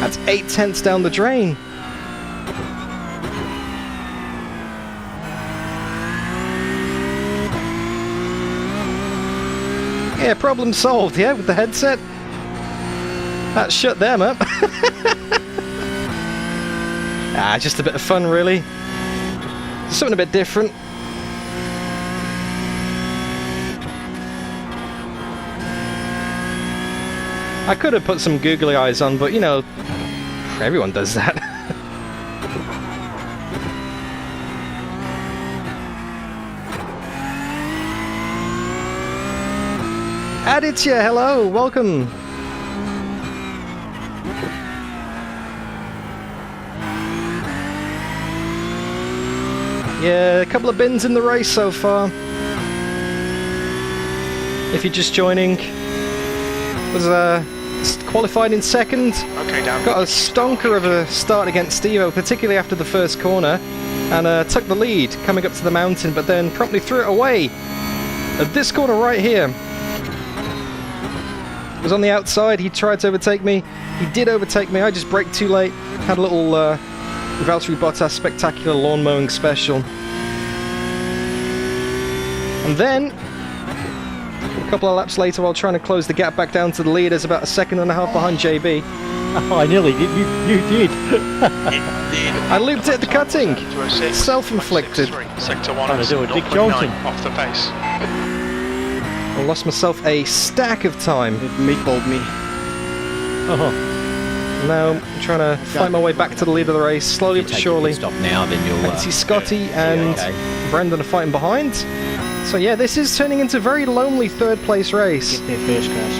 B: That's 8/10 down the drain. Yeah, problem solved, yeah, with the headset. That shut them up. Just a bit of fun, really. Something a bit different. I could have put some googly eyes on, but you know, everyone does that. Aditya, hello, welcome. Yeah, a couple of bins in the race so far. If you're just joining, was qualified in second.
C: Okay, down.
B: Got a stonker of a start against Stevo, particularly after the first corner, and took the lead coming up to the mountain, but then promptly threw it away at this corner right here. Was on the outside. He tried to overtake me. He did overtake me. I just braked too late. Had a little Valtteri Bottas spectacular lawn mowing special. And then a couple of laps later, while trying to close the gap back down to the leaders, about a second and a half behind JB.
F: Oh, I nearly did. You did.
B: I looped it at the cutting. Self-inflicted.
C: Sector 1
F: Trying to do a Dick
C: 0.9
F: Johnson.
C: off the pace.
B: I lost myself a stack of time.
J: It meatballed me.
F: Oh,
B: Now I'm trying to fight my way back to the lead of the race, slowly but surely.
E: Stop now, then you'll.
B: I can see Scotty and Brendan are fighting behind. So yeah, this is turning into a very lonely third place race.
J: Get there first, guys.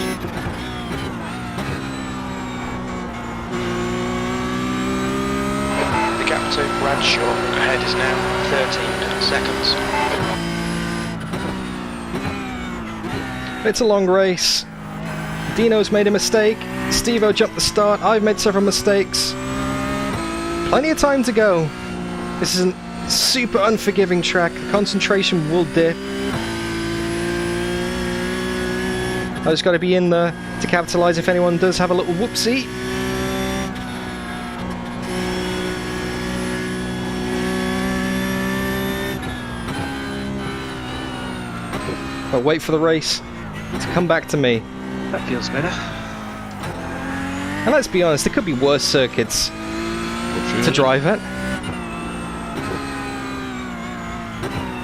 C: to Bradshaw. Ahead is now 13 seconds.
B: It's a long race. Dino's made a mistake. Stevo jumped the start. I've made several mistakes. Plenty of time to go. This is a super unforgiving track. The concentration will dip. I just got to be in there to capitalise if anyone does have a little whoopsie. I'll wait for the race to come back to me.
C: That feels better.
B: And let's be honest, there could be worse circuits to drive at.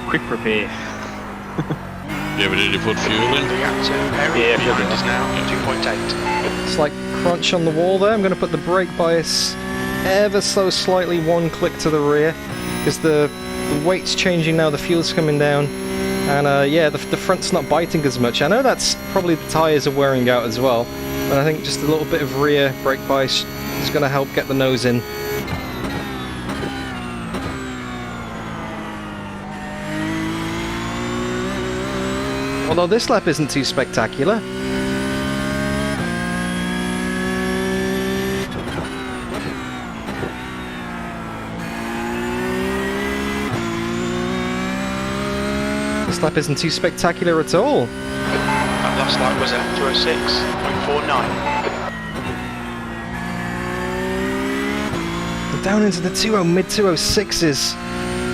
I: Quick repair.
G: Yeah, but did you put fuel in?
C: Yeah, behind is now 2.8.
B: It's like crunch on the wall there. I'm going to put the brake bias ever so slightly one click to the rear because the weight's changing now, the fuel's coming down. And yeah, the front's not biting as much. I know that's probably the tyres are wearing out as well, but I think just a little bit of rear brake bias is going to help get the nose in. Although this lap isn't too spectacular. This lap isn't too spectacular at all.
C: That last lap was at 206.49.
B: Down into the mid 206s.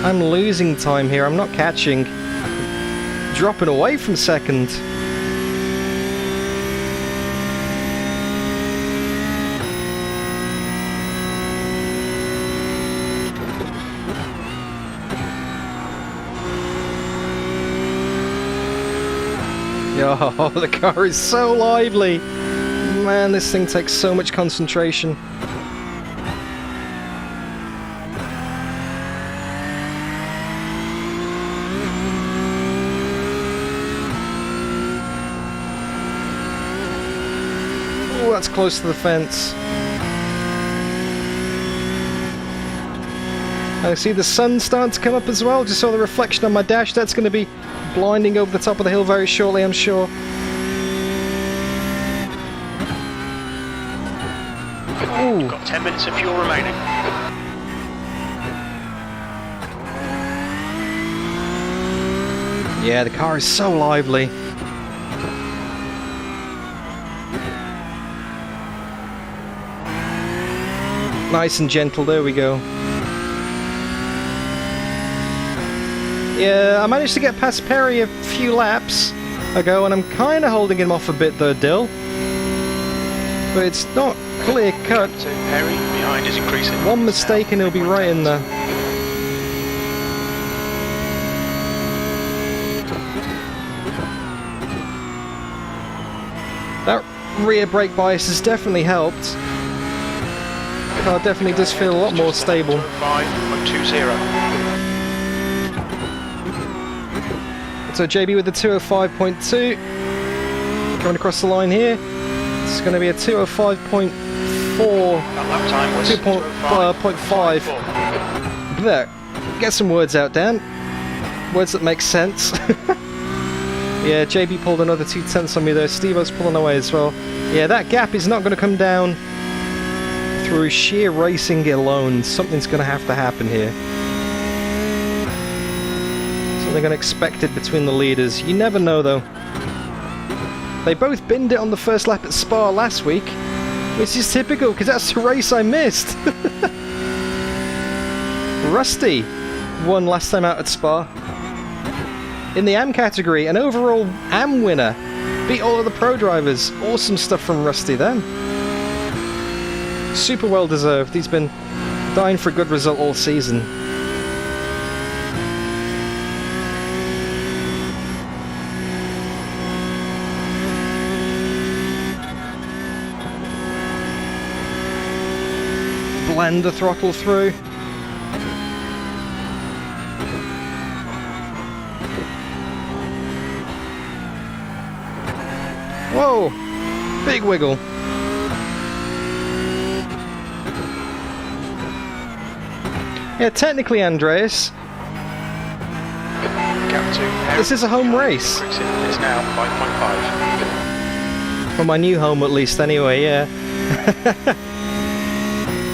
B: I'm losing time here. I'm not catching. Dropping away from second. Oh, the car is so lively. Man, this thing takes so much concentration. Oh, that's close to the fence. I see the sun starting to come up as well. Just saw the reflection on my dash. That's going to be blinding over the top of the hill very shortly, I'm sure. Ooh.
C: You've got 10 minutes of fuel remaining.
B: Yeah, the car is so lively. Nice and gentle, there we go. Yeah, I managed to get past Perry a few laps ago, and I'm kind of holding him off a bit though, Dill. But it's not clear cut.
C: So Perry behind is increasing.
B: One mistake and he'll be right in there. That rear brake bias has definitely helped. The car definitely does feel a lot more stable.
C: 5.20.
B: So JB with the 205.2 coming across the line here. It's going to be a 205.4.
C: That lap time was
B: 2.5. There, get some words out, Dan. Words that make sense. Yeah, JB pulled another 2/10 on me there. Stevo's pulling away as well. Yeah, that gap is not going to come down through sheer racing alone. Something's going to have to happen here. Something unexpected between the leaders. You never know, though. They both binned it on the first lap at Spa last week, which is typical because that's the race I missed. Rusty won last time out at Spa in the AM category, an overall AM winner. Beat all of the pro drivers. Awesome stuff from Rusty then. Super well deserved. He's been dying for a good result all season. Blend the throttle through. Whoa! Big wiggle. Yeah, technically, Andreas,
C: Gap 2, Harry.
B: this is a home race.
C: Increasing. It's now 5.5.
B: For my new home, at least, anyway, yeah.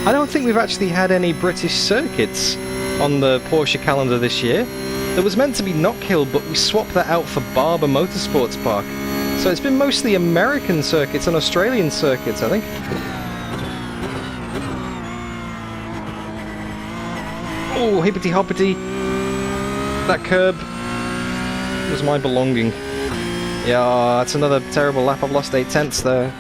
B: I don't think we've actually had any British circuits on the Porsche calendar this year. There was meant to be Knockhill, but we swapped that out for Barber Motorsports Park. So it's been mostly American circuits and Australian circuits, I think. Oh, hippity hoppity. That curb was my belonging. Yeah, that's another terrible lap. I've lost 8/10 there.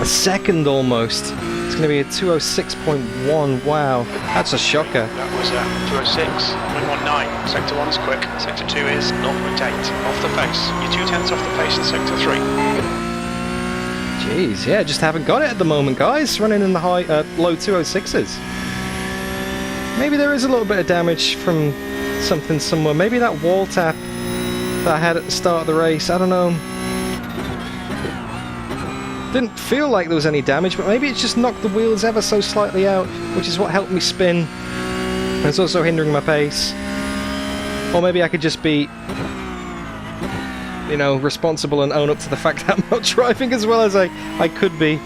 B: A second almost. It's going to be a 206.1. Wow, that's a shocker.
C: That was 206, 119. Sector 1 is quick. Sector 2 is 0.8 off the pace. You're 2/10 off the pace in Sector 3.
B: Jeez, yeah, just haven't got it at the moment, guys. Running in the low 206s. Maybe there is a little bit of damage from something somewhere. Maybe that wall tap that I had at the start of the race. I don't know. Didn't feel like there was any damage, but maybe it's just knocked the wheels ever so slightly out, which is what helped me spin. And it's also hindering my pace. Or maybe I could just be, you know, responsible and own up to the fact that I'm not driving as well as I could be.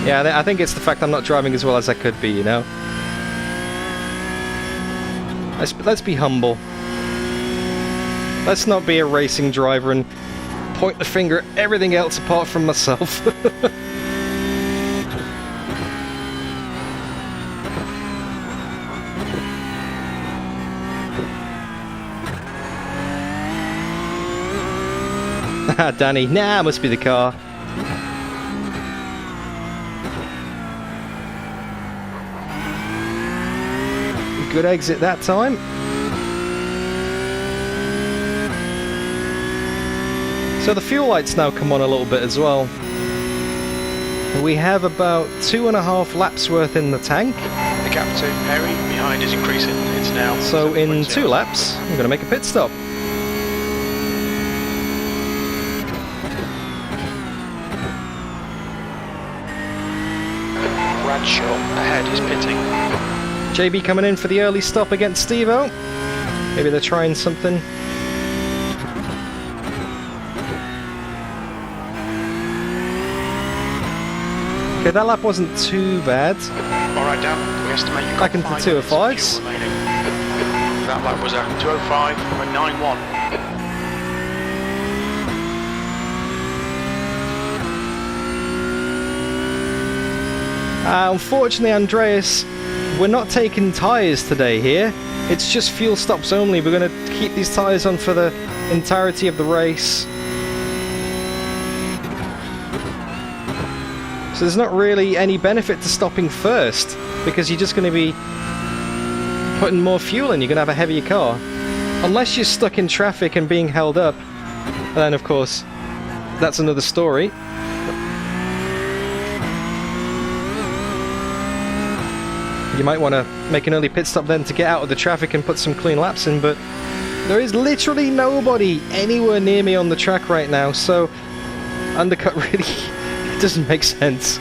B: Yeah, I think it's the fact I'm not driving as well as I could be, you know. Let's be humble. Let's not be a racing driver and point the finger at everything else apart from myself. Danny, nah, must be the car. Good exit that time. So the fuel lights now come on a little bit as well. We have about 2.5 laps worth in the tank.
C: The gap to Perry behind is increasing. It's now.
B: So in 2 laps, I'm going to make a pit stop.
C: Bradshaw ahead is pitting.
B: JB coming in for the early stop against Stevo. Maybe they're trying something. Okay, that lap wasn't too bad.
C: Alright, Dan, we estimate you got
B: Back into 205s.
C: That lap was at 205.91.
B: Unfortunately, Andreas, we're not taking tyres today here. It's just fuel stops only. We're going to keep these tyres on for the entirety of the race. So there's not really any benefit to stopping first, because you're just going to be putting more fuel in. You're going to have a heavier car. Unless you're stuck in traffic and being held up. And then, of course, that's another story. You might want to make an early pit stop then to get out of the traffic and put some clean laps in, but there is literally nobody anywhere near me on the track right now, so undercut really doesn't make sense.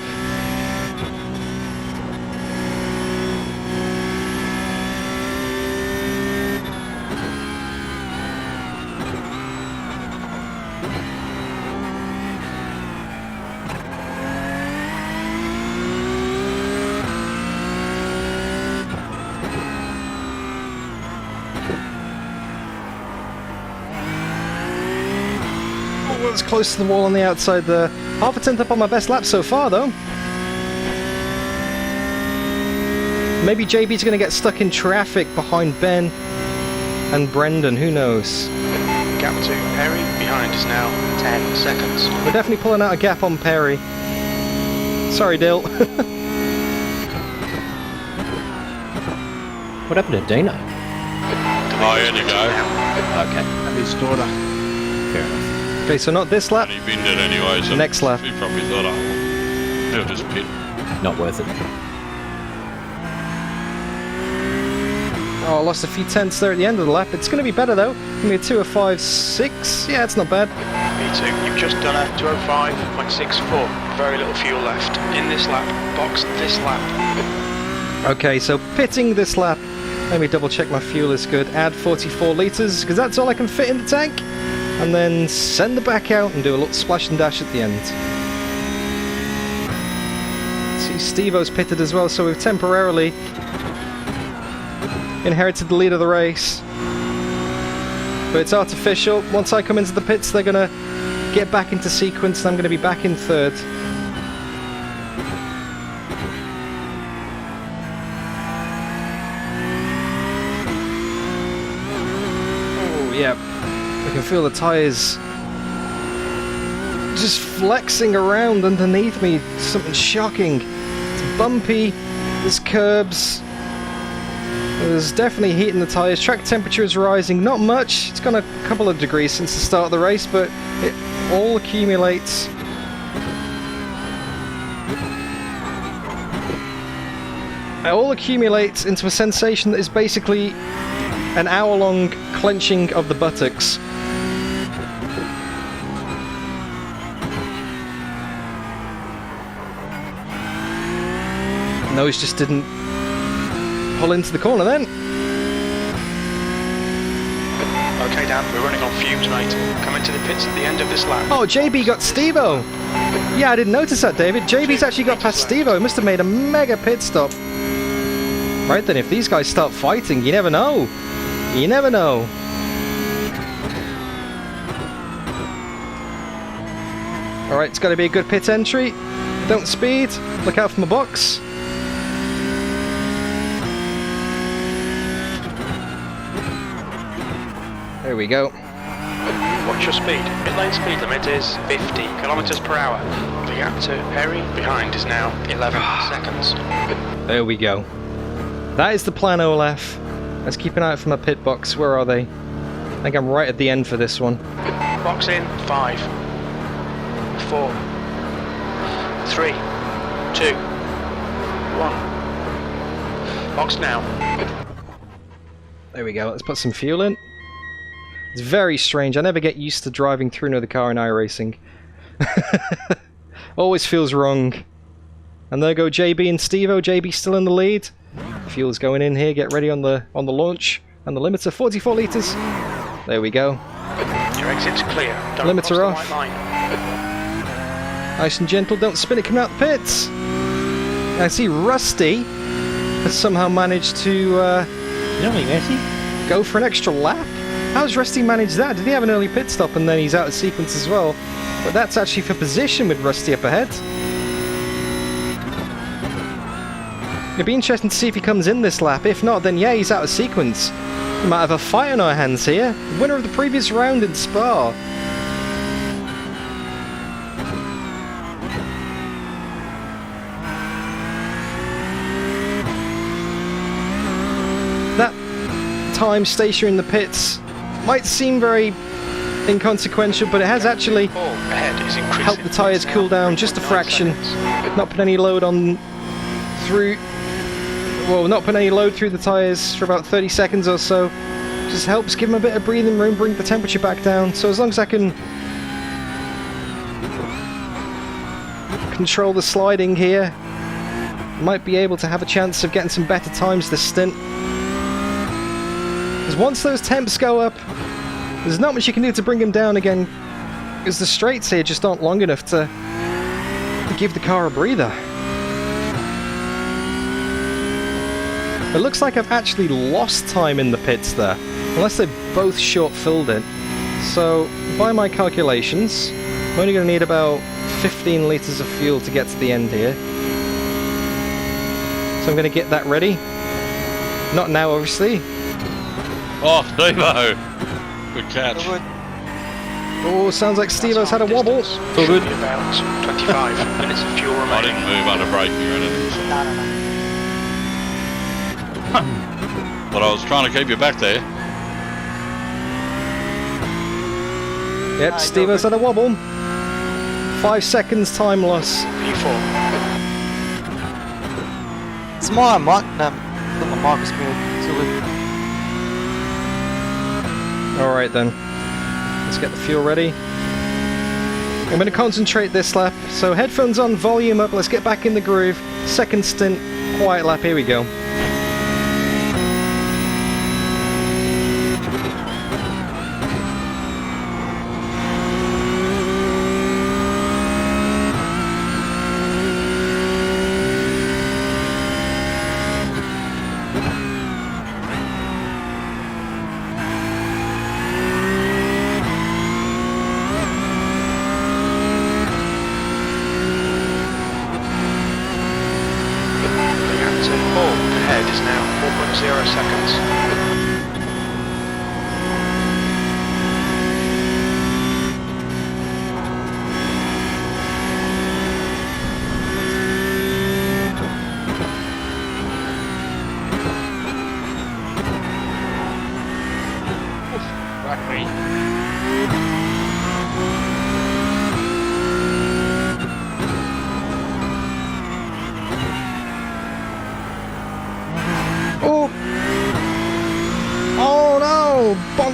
B: It's close to the wall on the outside there. 0.5 up on my best lap so far, though. Maybe JB's going to get stuck in traffic behind Ben and Brendan, who knows?
C: Gap to Perry behind is now 10 seconds.
B: We're definitely pulling out a gap on Perry. Sorry, Dill.
E: What happened to Dino?
G: Oh, here you go.
E: Okay.
J: His daughter.
E: Fair enough.
B: Okay, so not this lap.
G: He binned it anyway, so
B: Next lap.
G: he probably thought, oh, he'll just pit.
E: Not worth it.
B: Oh, I lost a few tenths there at the end of the lap. It's going to be better though. Give me a 2:05.6. Yeah, it's not bad.
C: Me too. You've just done a 2:05.64. Very little fuel left. In this lap. Box this lap.
B: Okay, so pitting this lap. Let me double check my fuel is good. Add 44 litres, because that's all I can fit in the tank. And then send the back out and do a little splash and dash at the end. See, Stevo's pitted as well, so we've temporarily inherited the lead of the race. But it's artificial. Once I come into the pits, they're going to get back into sequence, and I'm going to be back in third. Oh, yeah. I can feel the tyres just flexing around underneath me. Something shocking. It's bumpy. There's curbs. There's definitely heat in the tyres. Track temperature is rising. Not much. It's gone a couple of degrees since the start of the race, but it all accumulates. It all accumulates into a sensation that is basically an hour-long clenching of the buttocks. Nose just didn't pull into the corner then.
C: Okay, Dan, we're running on fumes, mate. Come into the pits at the end of this lap.
B: Oh, JB got Stevo. Yeah, I didn't notice that, David. JB's actually got past Stevo. He must have made a mega pit stop. Right then, if these guys start fighting, you never know. You never know. Alright, it's got to be a good pit entry. Don't speed. Look out for my box. There we go.
C: Watch your speed. Pit lane speed limit is 50 kilometers per hour. The gap to Perry behind is now 11 seconds.
B: There we go. That is the plan, Olaf. Let's keep an eye out for my pit box. Where are they? I think I'm right at the end for this one.
C: Box in. 5, 4, 3, 2, 1. Box now.
B: There we go. Let's put some fuel in. It's very strange. I never get used to driving through another car in iRacing. Always feels wrong. And there go JB and Stevo. JB still in the lead. Fuel's going in here. Get ready on the launch. And the limiter, 44 litres. There we go.
C: Your exit's clear. Don't
B: Limiter off.
C: cross the white line.
B: Nice and gentle. Don't spin it coming out the pits. I see Rusty has somehow managed to go for an extra lap. How's Rusty managed that? Did he have an early pit stop and then he's out of sequence as well? But that's actually for position with Rusty up ahead. It'd be interesting to see if he comes in this lap. If not, then yeah, he's out of sequence. We might have a fight on our hands here. Winner of the previous round in Spa. That time stationary in the pits might seem very inconsequential, but it has actually helped the tyres cool down just a fraction. Not put any load on through. Well, not put any load through the tyres for about 30 seconds or so. Just helps give them a bit of breathing room, bring the temperature back down. So as long as I can control the sliding here, might be able to have a chance of getting some better times this stint. Because once those temps go up, there's not much you can do to bring them down again, because the straights here just aren't long enough to give the car a breather. It looks like I've actually lost time in the pits there, unless they've both short-filled it. So, by my calculations, I'm only going to need about 15 litres of fuel to get to the end here. So I'm going to get that ready. Not now, obviously.
G: Oh, Stevo! Good catch.
B: Oh, sounds like Stevo's had a wobble.
C: It's all good. About 25 minutes of fuel remaining.
G: I didn't move under braking or anything. So.
H: No.
G: But I was trying to keep you back there.
B: Yep, Stevo's had a wobble. 5 seconds time loss.
C: P4.
H: It's my mic. No, my mic is muted.
B: Alright then. Let's get the fuel ready. I'm going to concentrate this lap. So headphones on, volume up, let's get back in the groove. Second stint, quiet lap, here we go.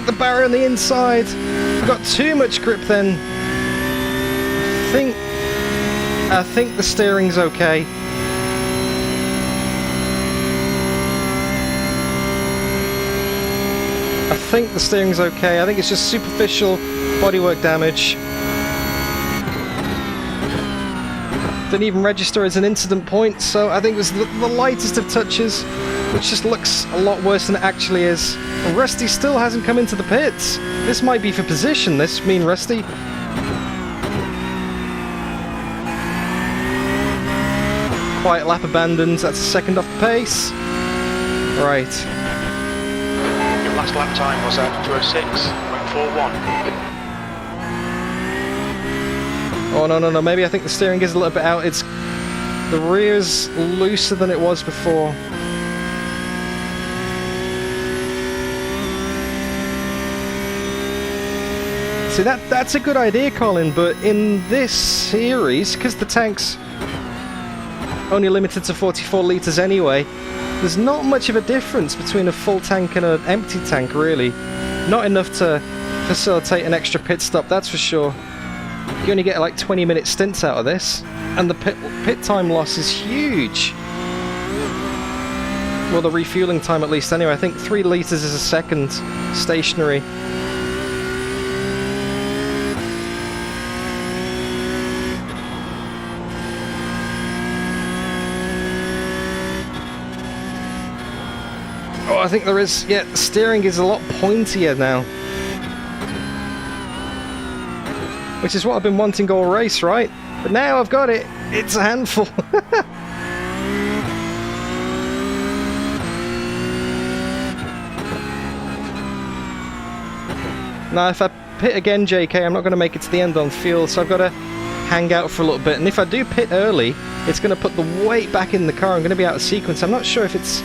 B: The barrier on the inside. I've got too much grip then. I think the steering's okay. I think the steering's okay. I think it's just superficial bodywork damage. Didn't even register as an incident point, so I think it was the lightest of touches, which just looks a lot worse than it actually is. And Rusty still hasn't come into the pits. This might be for position, this, me and Rusty. Quiet lap abandoned, that's a second off the pace. Right.
C: Your last lap time was at 2:06.41.
B: Oh no, maybe I think the steering is a little bit out. The rear's looser than it was before. See, that's a good idea, Colin, but in this series, because the tank's only limited to 44 litres anyway, there's not much of a difference between a full tank and an empty tank, really. Not enough to facilitate an extra pit stop, that's for sure. You only get like 20-minute stints out of this, and the pit time loss is huge. Well, the refueling time at least anyway. I think 3 litres is a second stationary. Oh, I think there is. Yeah, the steering is a lot pointier now. Which is what I've been wanting all race, right? But now I've got it. It's a handful. Now, if I pit again, JK, I'm not going to make it to the end on fuel, so I've got to hang out for a little bit. And if I do pit early, it's going to put the weight back in the car. I'm going to be out of sequence. I'm not sure if it's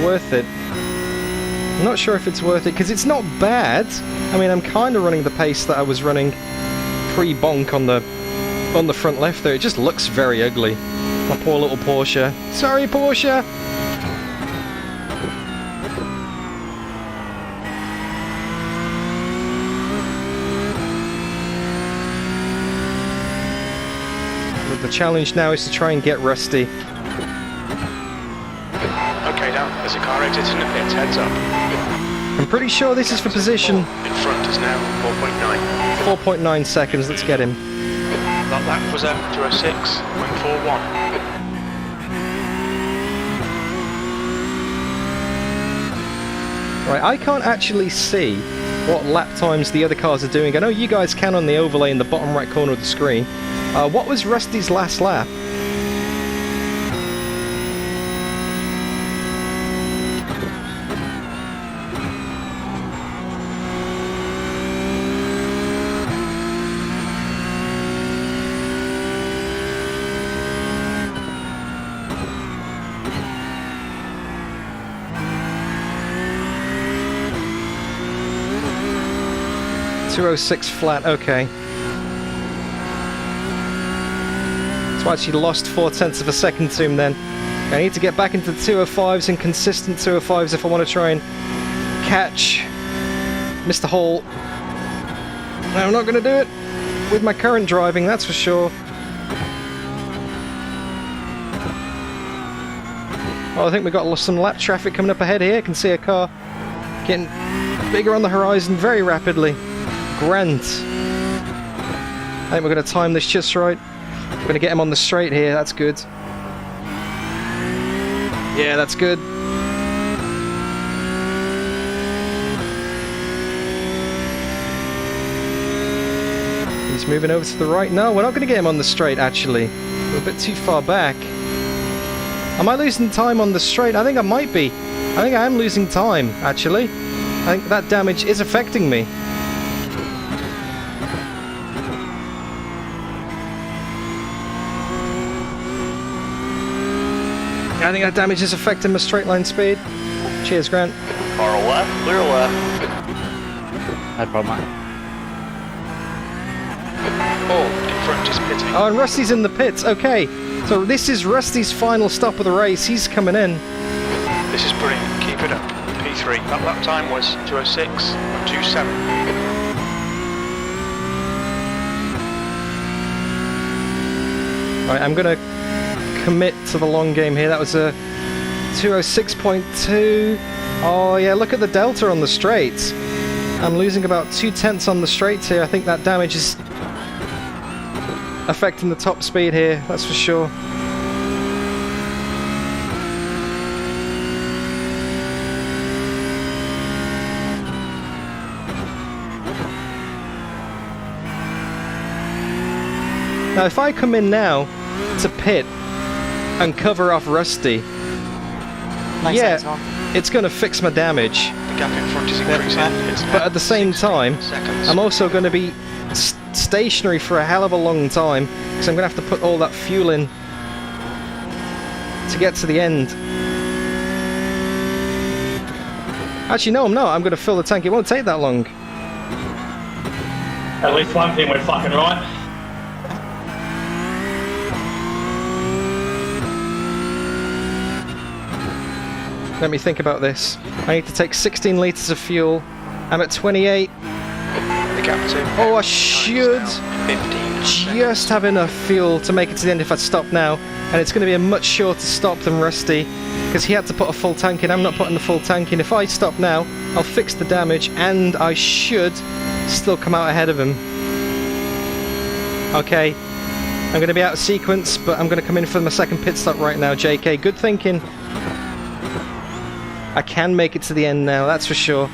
B: worth it. I'm not sure if it's worth it, because it's not bad. I mean, I'm kind of running the pace that I was running pre-bonk on the front left there. It just looks very ugly. My poor little Porsche. Sorry, Porsche! But the challenge now is to try and get Rusty.
C: Okay, down. There's a car exiting the pits. Heads up.
B: I'm pretty sure this is for position.
C: In front is now 4.9.
B: 4.9 seconds, let's get him.
C: That lap was at 2:06.41.
B: Right, I can't actually see what lap times the other cars are doing. I know you guys can on the overlay in the bottom right corner of the screen. What was Rusty's last lap? .206 flat, okay. So I actually lost 0.4 of a second to him then. I need to get back into the 205s and consistent 205s if I want to try and catch Missed the hole. No, I'm not going to do it with my current driving, that's for sure. Oh, I think we've got some lap traffic coming up ahead here. I can see a car getting bigger on the horizon very rapidly. Grant. I think we're going to time this just right. We're going to get him on the straight here, that's good. Yeah, that's good. He's moving over to the right. No, we're not going to get him on the straight, actually. We're a bit too far back. Am I losing time on the straight? I think I might be. I think I am losing time, actually. I think that damage is affecting me. I think that damage is affecting my straight line speed. Cheers, Grant.
K: Car left, clear left.
D: No problem, mate.
C: Oh, in front is pitting.
B: Oh, and Rusty's in the pits. Okay, so this is Rusty's final stop of the race. He's coming in.
C: This is brilliant. Keep it up. P3. That lap time was 2:06.27.
B: Right, I'm gonna commit to the long game here. That was a 2:06.2. Oh yeah, look at the delta on the straights. I'm losing about 0.2 on the straights here. I think that damage is affecting the top speed here, that's for sure. Now if I come in now to pit and cover off Rusty, yeah, it's going to fix my damage.
C: The gap in front is increasing.
B: But at the same time, I'm also going to be stationary for a hell of a long time because I'm going to have to put all that fuel in to get to the end. Actually, no, I'm not. I'm going to fill the tank. It won't take that long.
I: At least one thing we're fucking right.
B: Let me think about this. I need to take 16 litres of fuel. I'm at 28.
C: The gap to
B: Oh, I should
C: 15
B: just have enough fuel to make it to the end if I stop now. And it's going to be a much shorter stop than Rusty because he had to put a full tank in. I'm not putting the full tank in. If I stop now, I'll fix the damage and I should still come out ahead of him. Okay, I'm going to be out of sequence, but I'm going to come in for my second pit stop right now, JK. Good thinking. I can make it to the end now, that's for sure.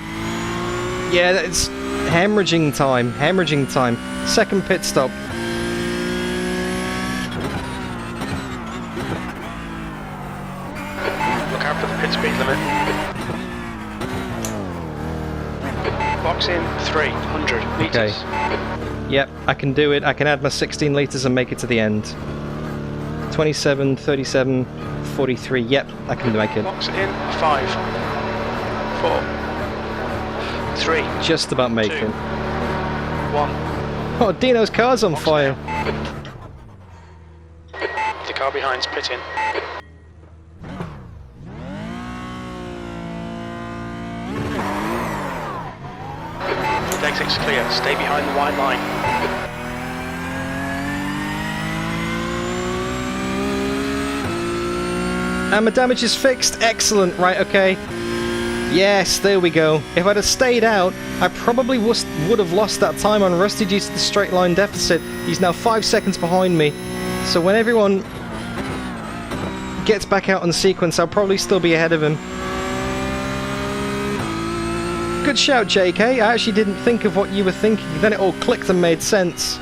B: Yeah, it's hemorrhaging time, hemorrhaging time. Second pit stop.
C: Look out for the pit speed limit. Box in 300 meters.
B: Okay. Yep, I can do it. I can add my 16 litres and make it to the end. 27, 37, 43. Yep, I can make it.
C: Box in 5, 4, 3.
B: Just about make
C: 2,
B: it.
C: 1.
B: Oh, Dino's car's on fire.
C: The car behind's pitting. The exit's clear. Stay behind the white line.
B: And my damage is fixed. Excellent. Right, okay. Yes, there we go. If I'd have stayed out, I probably would have lost that time on Rusty due to the straight line deficit. He's now 5 seconds behind me. So when everyone gets back out on sequence, I'll probably still be ahead of him. Good shout, JK. I actually didn't think of what you were thinking. Then it all clicked and made sense.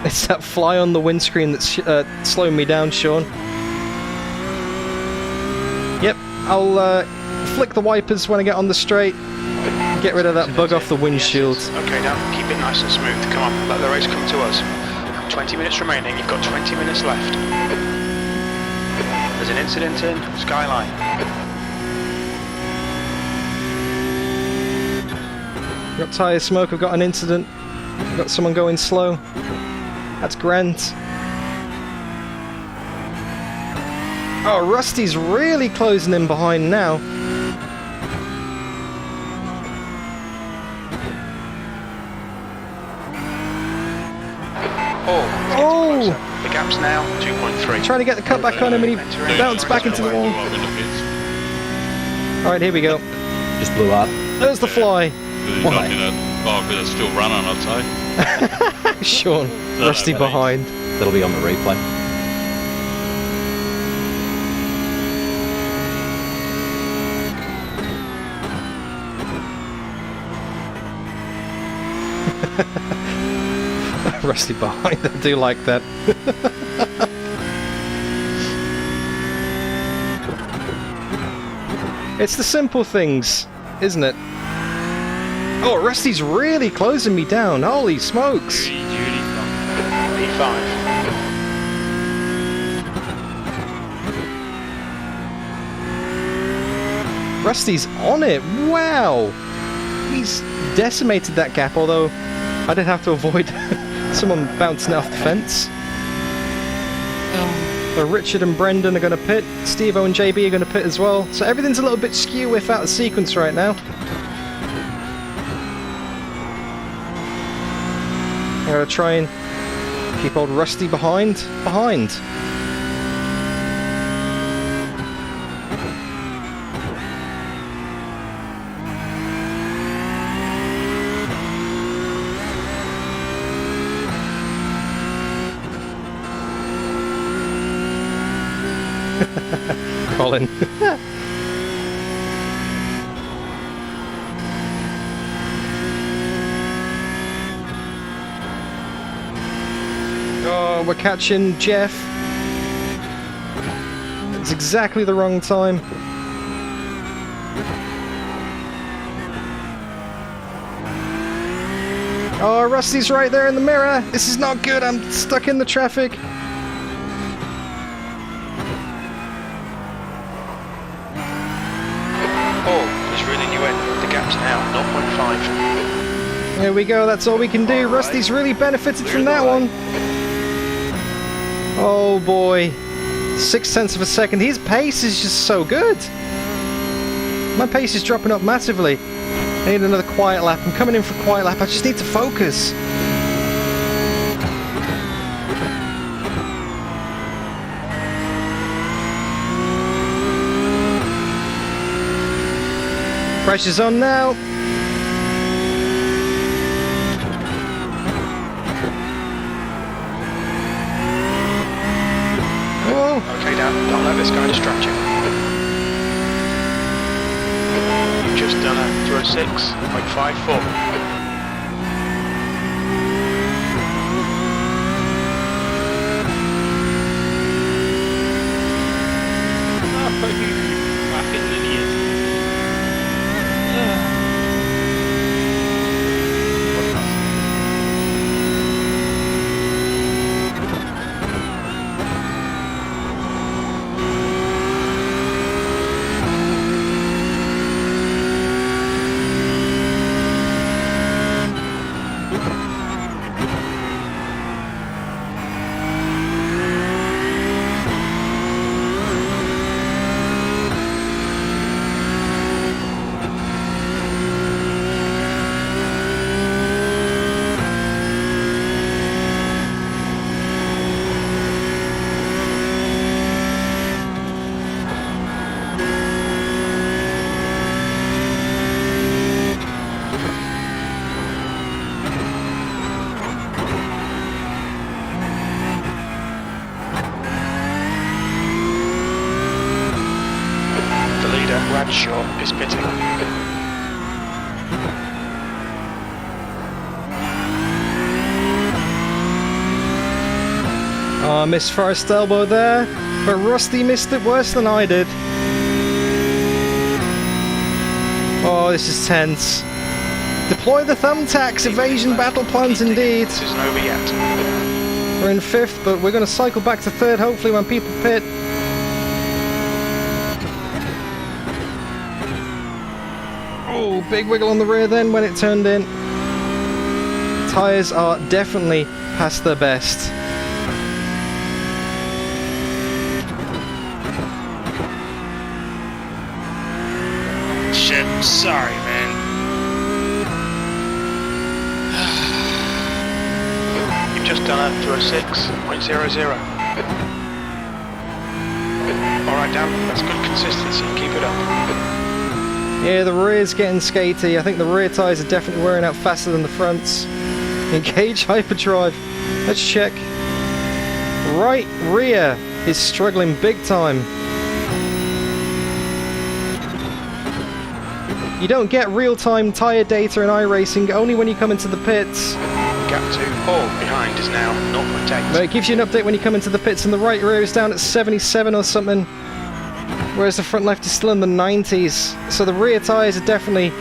B: It's that fly on the windscreen that's slowing me down, Sean. Yep, I'll flick the wipers when I get on the straight. Get rid of that bug off the windshield.
C: Okay, now keep it nice and smooth. Come on, let the race come to us. 20 minutes remaining. You've got 20 minutes left. There's an incident in Skyline.
B: Got tyre smoke. I've got an incident. Got someone going slow. That's Grant. Oh, Rusty's really closing in behind now.
C: Oh! The gap's now 2.3.
B: Trying to get the cut back on him and he bounced back into the wall. Alright, here we go.
E: Just blew up.
B: There's the fly.
G: Why? Because it's still running, I'd say.
B: Sean, Rusty behind.
E: That'll be on the replay.
B: Rusty behind, I do like that. It's the simple things, isn't it? Oh, Rusty's really closing me down. Holy smokes.
C: P5.
B: Rusty's on it. Wow. He's decimated that gap, although I did have to avoid someone bouncing off the fence. So Richard and Brendan are going to pit. Stevo and JB are going to pit as well. So everything's a little bit skew if out of sequence right now. I'm going to try and keep old Rusty behind. Colin. Oh, we're catching Jeff. It's exactly the wrong time. Oh, Rusty's right there in the mirror. This is not good. I'm stuck in the traffic. There we go, that's all we can do. Rusty's really benefited from that one. Oh boy. 0.6 of a second. His pace is just so good. My pace is dropping up massively. I need another quiet lap. I'm coming in for a quiet lap. I just need to focus. Pressure's on now.
C: Okay, Dan, don't let this guy distract you. You've just done a 06.54. Bradshaw is pitting.
B: Oh, I missed first elbow there, but Rusty missed it worse than I did. Oh, this is tense. Deploy the thumbtacks, evasion battle plans indeed.
C: This isn't over yet.
B: We're in 5th, but we're going to cycle back to 3rd, hopefully when people pit. Oh, big wiggle on the rear then when it turned in. Tyres are definitely past their best.
L: Shit, sorry, man.
C: You've just done a 206.00. Alright, Dan, that's good consistency. Keep it up.
B: Yeah, the rear's getting skaty. I think the rear tyres are definitely wearing out faster than the fronts. Engage hyperdrive. Let's check. Right rear is struggling big time. You don't get real-time tyre data in iRacing, only when you come into the pits.
C: Gap 2, Paul behind is now 0.8.
B: But it gives you an update when you come into the pits, and the right rear is down at 77 or something, whereas the front left is still in the 90s. So the rear tyres are definitely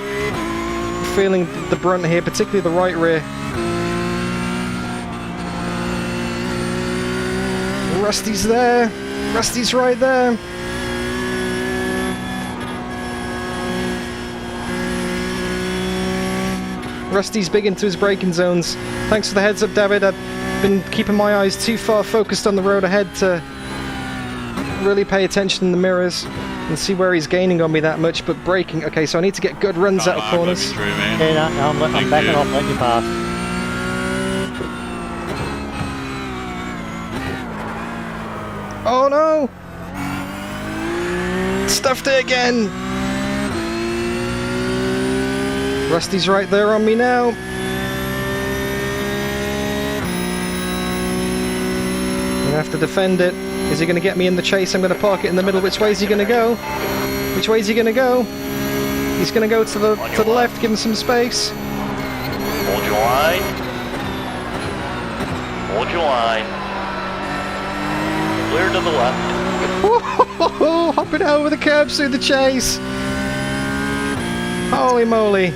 B: feeling the brunt here, particularly the right rear. Rusty's there. Rusty's right there. Rusty's big into his braking zones. Thanks for the heads up, David. I've been keeping my eyes too far focused on the road ahead to really pay attention in the mirrors and see where he's gaining on me that much, but braking. Okay, so I need to get good runs out of corners.
J: Yeah, no, I'm backing off, letting you pass.
B: Oh no! Stuffed it again! Rusty's right there on me now. I'm gonna have to defend it. Is he gonna get me in the chase? I'm gonna park it in the middle. Which way is he gonna go? Which way is he gonna go? He's gonna go to the left, give him some space.
K: Hold your line. Hold your line. Clear to the left.
B: Whoa, hopping over the curbs through the chase. Holy moly.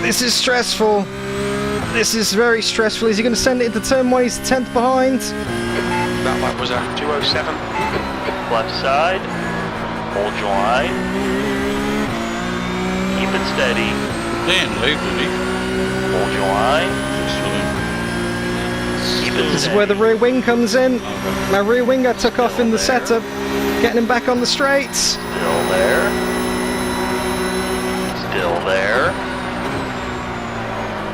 B: This is stressful. This is very stressful. Is he going to send it into turn 1? He's 10th behind.
C: That lap was a 207.
K: Left side. Hold your line. Keep it steady.
G: Dan leave, did he?
K: Hold your line. Keep it
B: This is
K: steady.
B: where the rear wing comes in. My rear wing I took off in the setup. Getting him back on the straights.
K: Still there. Still there.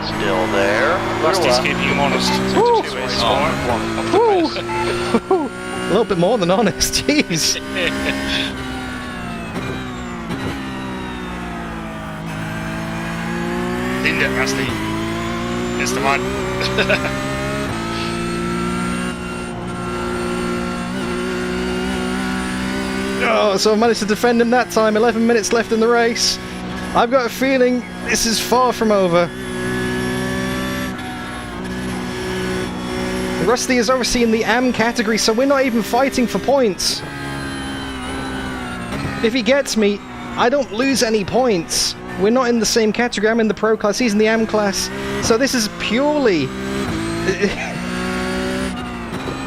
K: Still there.
L: Rusty's keeping you honest.
B: Woo.
L: Woo.
B: A little bit more than honest, jeez.
L: Leaned it, Rusty. It's the one.
B: Oh, so I managed to defend him that time. 11 minutes left in the race. I've got a feeling this is far from over. Rusty is obviously in the AM category, so we're not even fighting for points. If he gets me, I don't lose any points. We're not in the same category. I'm in the Pro class, he's in the AM class. So this is purely...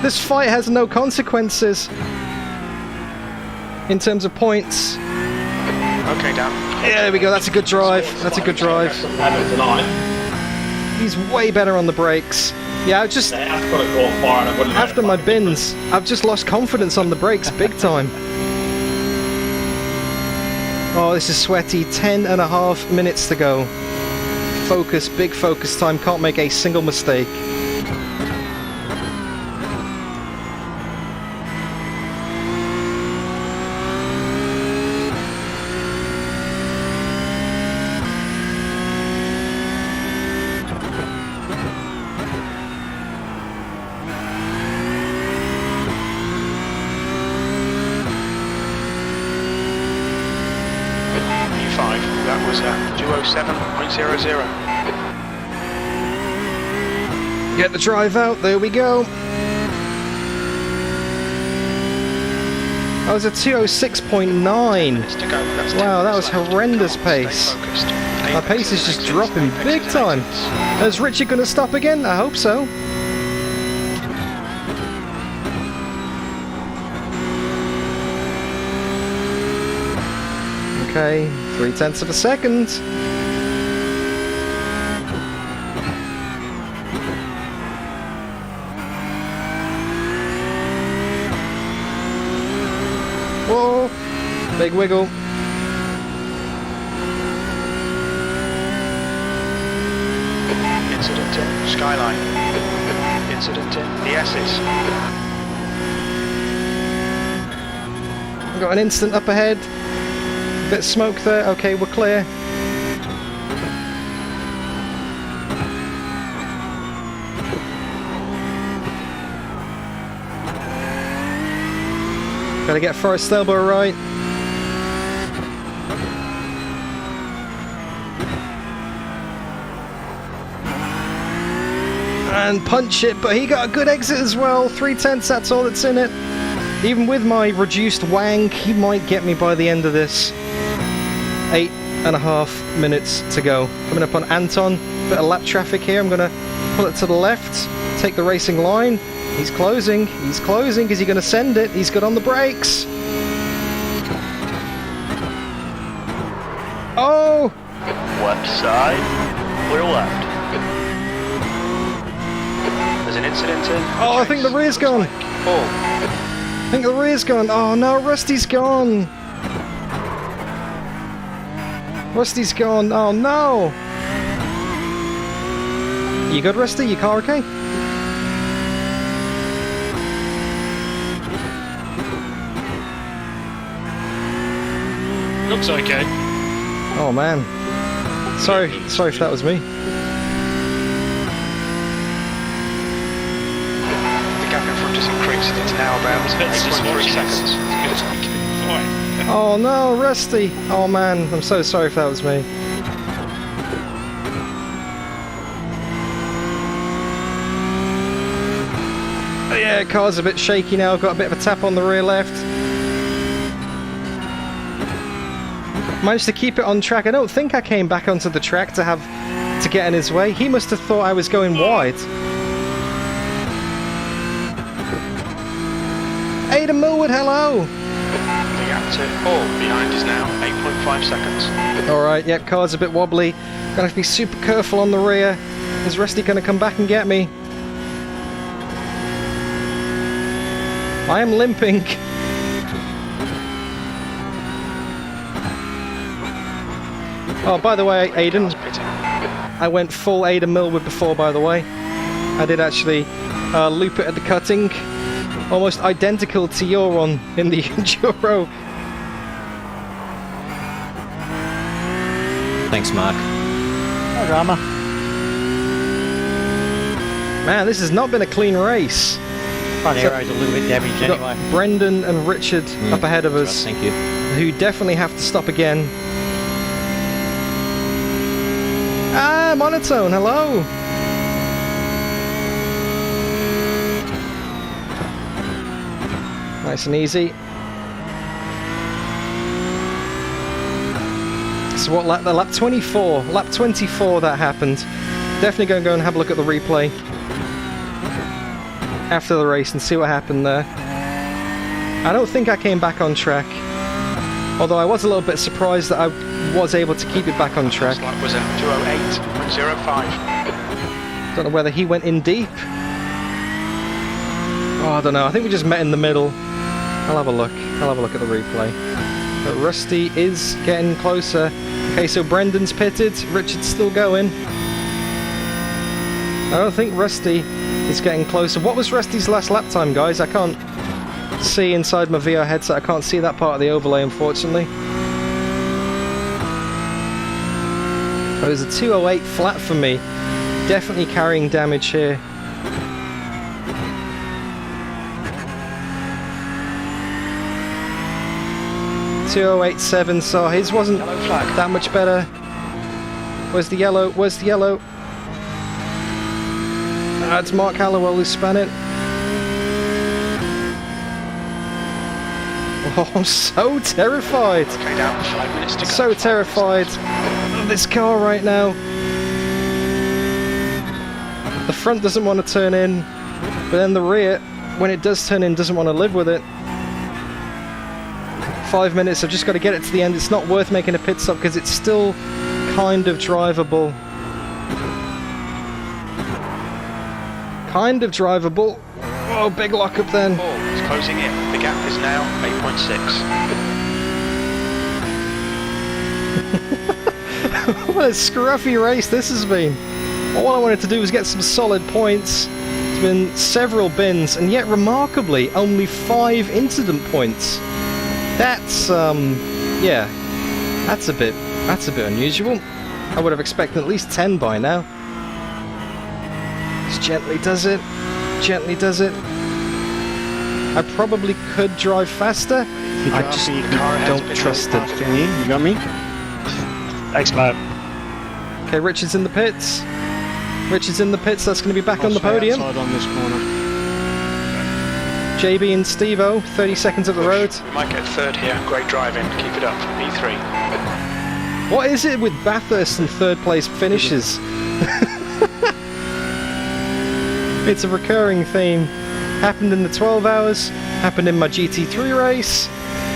B: this fight has no consequences in terms of points.
C: Okay, Dan.
B: Yeah, there we go. That's a good drive. That's a good drive. He's way better on the brakes. Yeah, I just... after my bins, I've just lost confidence on the brakes big time. Oh, this is sweaty. 10.5 minutes to go. Focus, big focus time. Can't make a single mistake.
C: That was a 207.00.
B: Get the drive out, there we go. That was a 206.9. Wow, that was horrendous pace. My pace is just dropping big time. Is Richard going to stop again? I hope so. Okay, 0.3 of a second. Whoa, big wiggle.
C: skyline. Incident in the S's.
B: Got an instant up ahead. Bit of smoke there. Okay, we're clear. Gotta get Forest elbow right. And punch it, but he got a good exit as well. 3/10, that's all that's in it. Even with my reduced wang, he might get me by the end of this. 8.5 minutes to go. Coming up on Anton. Bit of lap traffic here. I'm gonna pull it to the left. Take the racing line. He's closing. He's closing. Is he going to send it? He's good on the brakes. Oh!
K: Left side, clear left.
C: There's an incident in.
B: Oh, I think the rear's gone. I think the rear's gone. Oh no, Rusty's gone. Rusty's gone. Oh no. You good, Rusty? Your car okay?
L: Looks okay.
B: Oh man. Sorry if that was me.
C: The gap in front has increased. It's now about 8.3 seconds.
L: Fine.
B: Oh no, Rusty. Oh man, I'm so sorry if that was me. Oh, yeah, car's a bit shaky now. Got a bit of a tap on the rear left. Managed to keep it on track. I don't think I came back onto the track to get in his way. He must have thought I was going wide. Aidan Millwood, hello!
C: The gap to Paul behind is now 8.5 seconds.
B: Alright, yep, car's a bit wobbly. Gonna have to be super careful on the rear. Is Rusty gonna come back and get me? I am limping. Oh, by the way, Aidan, I went full Aidan Millwood before, by the way. I did actually loop it at the cutting. Almost identical to your one in the Enduro.
E: Thanks, Mark.
F: No drama.
B: Man, this has not been a clean race.
F: Front aero's a little bit damaged
B: We've got
F: anyway.
B: Brendan and Richard up ahead of us.
E: Thank you.
B: Who definitely have to stop again. Ah, Monotone, hello! Nice and easy. So what lap? Lap 24. Lap 24 that happened. Definitely going to go and have a look at the replay after the race and see what happened there. I don't think I came back on track. Although I was a little bit surprised that I was able to keep it back on track.
C: Lap was at 2:08.05.
B: Don't know whether he went in deep. Oh, I don't know. I think we just met in the middle. I'll have a look. I'll have a look at the replay. But Rusty is getting closer. Okay, so Brendan's pitted. Richard's still going. I don't think Rusty is getting closer. What was Rusty's last lap time, guys? I can't see inside my VR headset. I can't see that part of the overlay, unfortunately. It was a 2:08 flat for me. Definitely carrying damage here. .208.7, so his wasn't that much better. Where's the yellow? Where's the yellow? It's Mark Hallowell who span it. Oh, I'm so terrified.
C: Okay, down 5 minutes to go.
B: So terrified of this car right now. The front doesn't want to turn in, but then the rear, when it does turn in, doesn't want to live with it. 5 minutes, I've just got to get it to the end. It's not worth making a pit stop because it's still kind of drivable. Kind of drivable. Oh, big lockup then.
C: It's closing in. The gap is now 8.6.
B: What a scruffy race this has been. All I wanted to do was get some solid points. It's been several bins, and yet remarkably, only 5 incident points. That's yeah, that's a bit unusual. I would have expected at least 10 by now. Just gently does it. Gently does it. I probably could drive faster. I just don't trust it.
J: You got me?
D: Thanks, mate.
B: Okay, Richard's in the pits. Richard's in the pits. That's going to be back on the podium.
J: Outside on this corner.
B: JB and Stevo, 30 seconds up the road.
C: We might get third here. Great driving. Keep it up. E3.
B: What is it with Bathurst and third place finishes? It's a recurring theme. Happened in the 12 hours, happened in my GT3 race,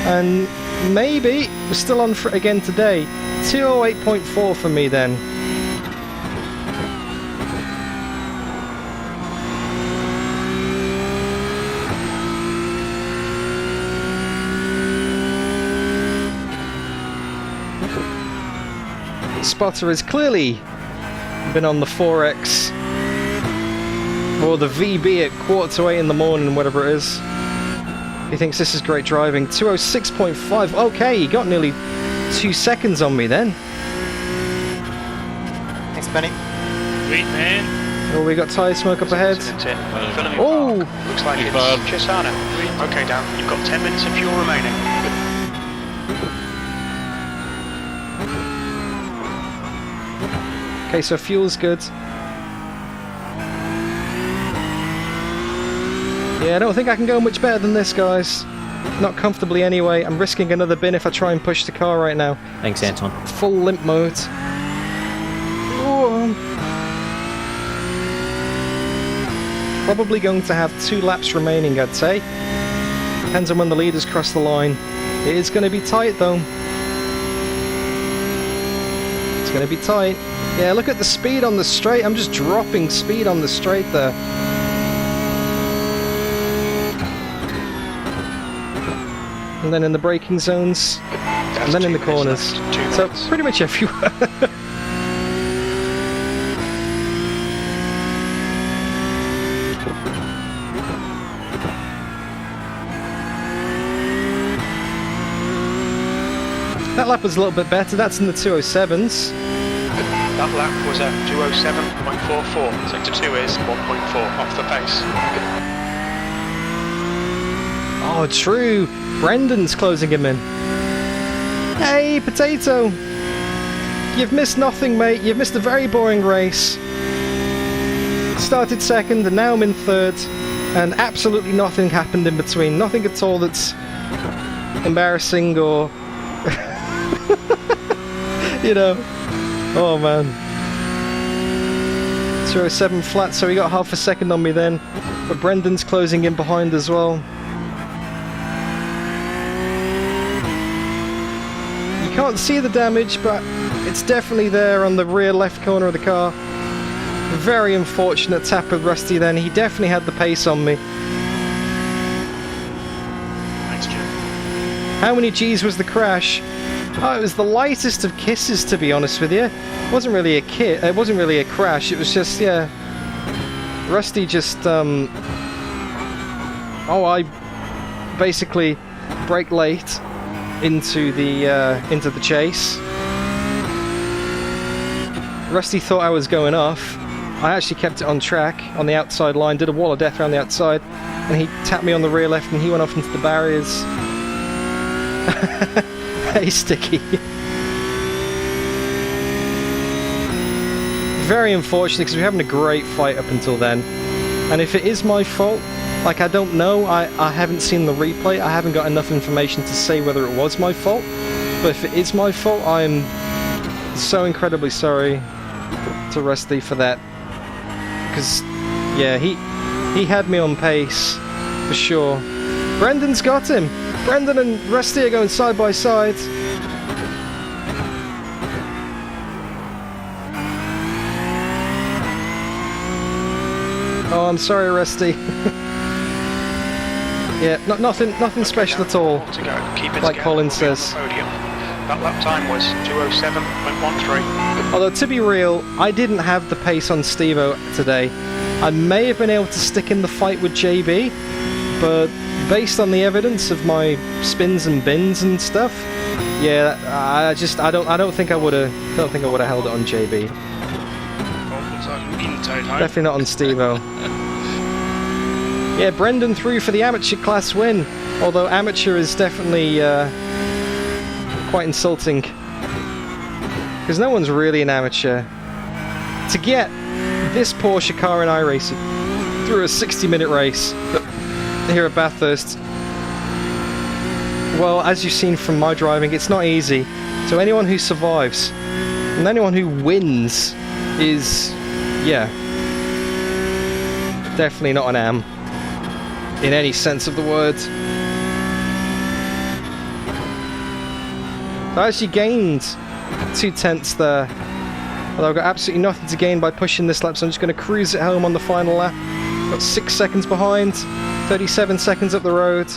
B: and maybe we're still on for it again today. 208.4 for me then. Spotter has clearly been on the 4X or the VB at 7:45 in the morning, whatever it is. He thinks this is great driving. 206.5. Okay, he got nearly 2 seconds on me then.
H: Thanks, Benny.
L: Sweet, man.
B: Oh, we got tyre smoke up ahead.
C: Oh! Looks like it's Chisana. Okay, Dan, you've got 10 minutes of fuel remaining.
B: Okay, so fuel's good. Yeah, I don't think I can go much better than this, guys. Not comfortably anyway. I'm risking another bin if I try and push the car right now.
E: Thanks, Anton.
B: Full limp mode. Oh. Probably going to have 2 laps remaining, I'd say. Depends on when the leaders cross the line. It is going to be tight, though. It's going to be tight. Yeah, look at the speed on the straight. I'm just dropping speed on the straight there. And then in the braking zones, and then in the corners. So pretty much everywhere. That lap was a little bit better. That's in the 207s.
C: That lap was at 207.44. Sector 2 is 1.4 off the pace.
B: Oh, true. Brendan's closing him in. Hey, Potato. You've missed nothing, mate. You've missed a very boring race. Started second, and now I'm in third. And absolutely nothing happened in between. Nothing at all that's embarrassing or... you know. Oh, man. 207 flat, so he got half a second on me then. But Brendan's closing in behind as well. You can't see the damage, but it's definitely there on the rear left corner of the car. Very unfortunate tap with Rusty then. He definitely had the pace on me.
C: Thanks, Jim.
B: How many G's was the crash? Oh, it was the lightest of kisses, to be honest with you. It wasn't really a it wasn't really a crash. It was just, yeah. Rusty just, oh, I basically brake late into the chase. Rusty thought I was going off. I actually kept it on track on the outside line, did a wall of death around the outside, and he tapped me on the rear left and he went off into the barriers. Hey, Sticky. Very unfortunate because we were having a great fight up until then. And if it is my fault, like, I don't know, I haven't seen the replay, I haven't got enough information to say whether it was my fault. But if it is my fault, I'm so incredibly sorry to Rusty for that. Because, yeah, he had me on pace, for sure. Brendan's got him! Brendan and Rusty are going side by side. Oh, I'm sorry, Rusty. Yeah, nothing special at all.
C: To go. Keep it
B: like
C: together.
B: Colin
C: We'll be on
B: says.
C: the podium. That lap time was 2:07.13.
B: Although, to be real, I didn't have the pace on Stevo today. I may have been able to stick in the fight with JB, but based on the evidence of my spins and bins and stuff, yeah, I don't think I would have held it on JB. Definitely not on Stevo. Yeah, Brendan through for the amateur class win, although amateur is definitely quite insulting, because no one's really an amateur. To get this Porsche car in iRacing through a 60-minute race here at Bathurst, well, as you've seen from my driving, it's not easy. So anyone who survives and anyone who wins is, yeah, definitely not an am in any sense of the word. I actually gained 2/10 there, although I've got absolutely nothing to gain by pushing this lap, so I'm just going to cruise it home on the final lap. Got 6 seconds behind, 37 seconds up the road.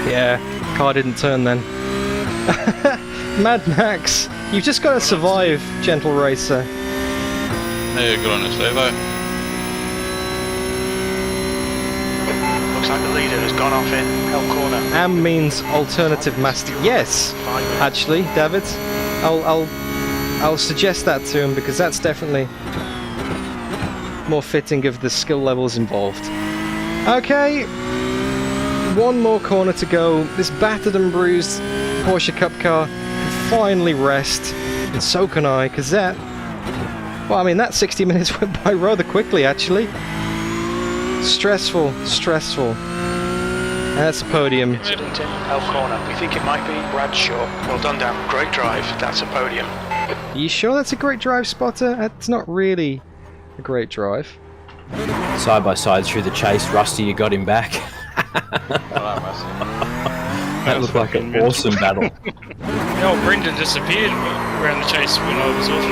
B: Yeah, car didn't turn then. Mad Max, you've just got to survive, gentle racer.
G: Yeah, good on us, Stevo.
C: Looks like the leader has gone off in L corner.
B: Am means alternative master. Yes, actually, David, I'll suggest that to him, because that's definitely more fitting of the skill levels involved. Okay, one more corner to go. This battered and bruised Porsche Cup car can finally rest, and so can I, because that, well, I mean, that 60 minutes went by rather quickly, actually. Stressful. And that's a podium.
C: Incident in L corner. We think it might be Bradshaw. Well done, Dan. Great drive. That's a podium.
B: Are you sure that's a great drive, Spotter? That's not really a great drive.
E: Side by side through the chase, Rusty, you got him back. That looked like an awesome battle.
L: Brendan disappeared around the chase when I was off.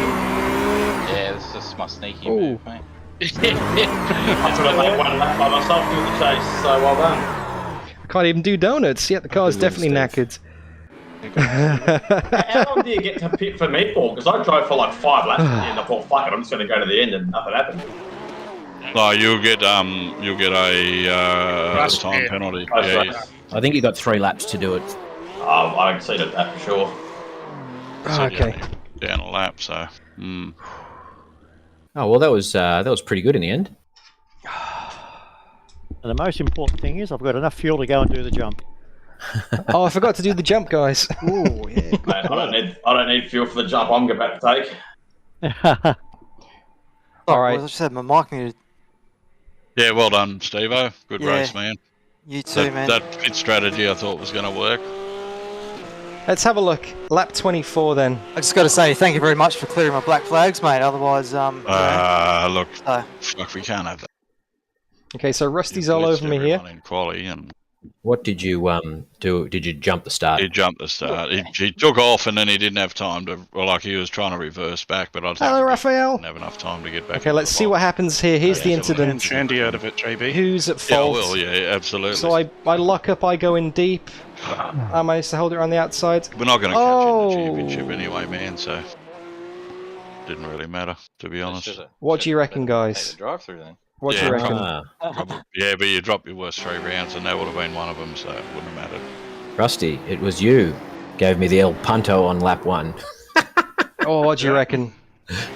J: Yeah, this is just my sneaky
I: move,
J: mate.
I: I sort of made one lap by myself through the chase, so well done.
B: I can't even do donuts, yet the car's definitely knackered.
I: How long do you get to pit for me for? Because I drove for like 5 laps at the end. I thought, fuck it, I'm just going to go to the end, and nothing happened.
G: No, you'll get a time penalty. Yeah.
E: I think you got 3 laps to do it.
I: I exceeded that for sure.
B: Okay.
G: Down a lap, so.
E: Oh well, that was pretty good in the end.
F: And the most important thing is I've got enough fuel to go and do the jump.
B: Oh, I forgot to do the jump, guys.
F: Ooh, yeah.
I: Mate, I don't need fuel for the jump I'm about to take.
B: All right.
H: I just had my mic muted.
G: Yeah, well done, Stevo. Good race, man.
H: You too, man.
G: That pit strategy I thought was going to work.
B: Let's have a look. Lap 24 then.
H: I just got to say thank you very much for clearing my black flags, mate. Otherwise,
G: look, fuck, we can't have that.
B: Okay, so Rusty's all over me here.
G: In quali and
E: what did you do? Did you jump the start?
G: He jumped the start. He took off and then he didn't have time to. Well, like he was trying to reverse back, but I think
B: hello, Raphael.
G: Didn't have enough time to get back.
B: Okay, let's see what happens here. Here's the incident.
L: Shandy out of it, JB.
B: Who's at fault?
G: Yeah, well, yeah, absolutely.
B: So I lock up, I go in deep. I managed to hold it on the outside.
G: We're not going to catch in the championship anyway, man. So didn't really matter, to be honest.
B: What do you reckon, guys?
J: Drive through then.
B: What do you reckon?
G: Probably, yeah, but you dropped your worst 3 rounds, and that would have been one of them, so it wouldn't have mattered.
E: Rusty, it was you gave me the El Punto on lap 1.
B: Oh, what do you reckon?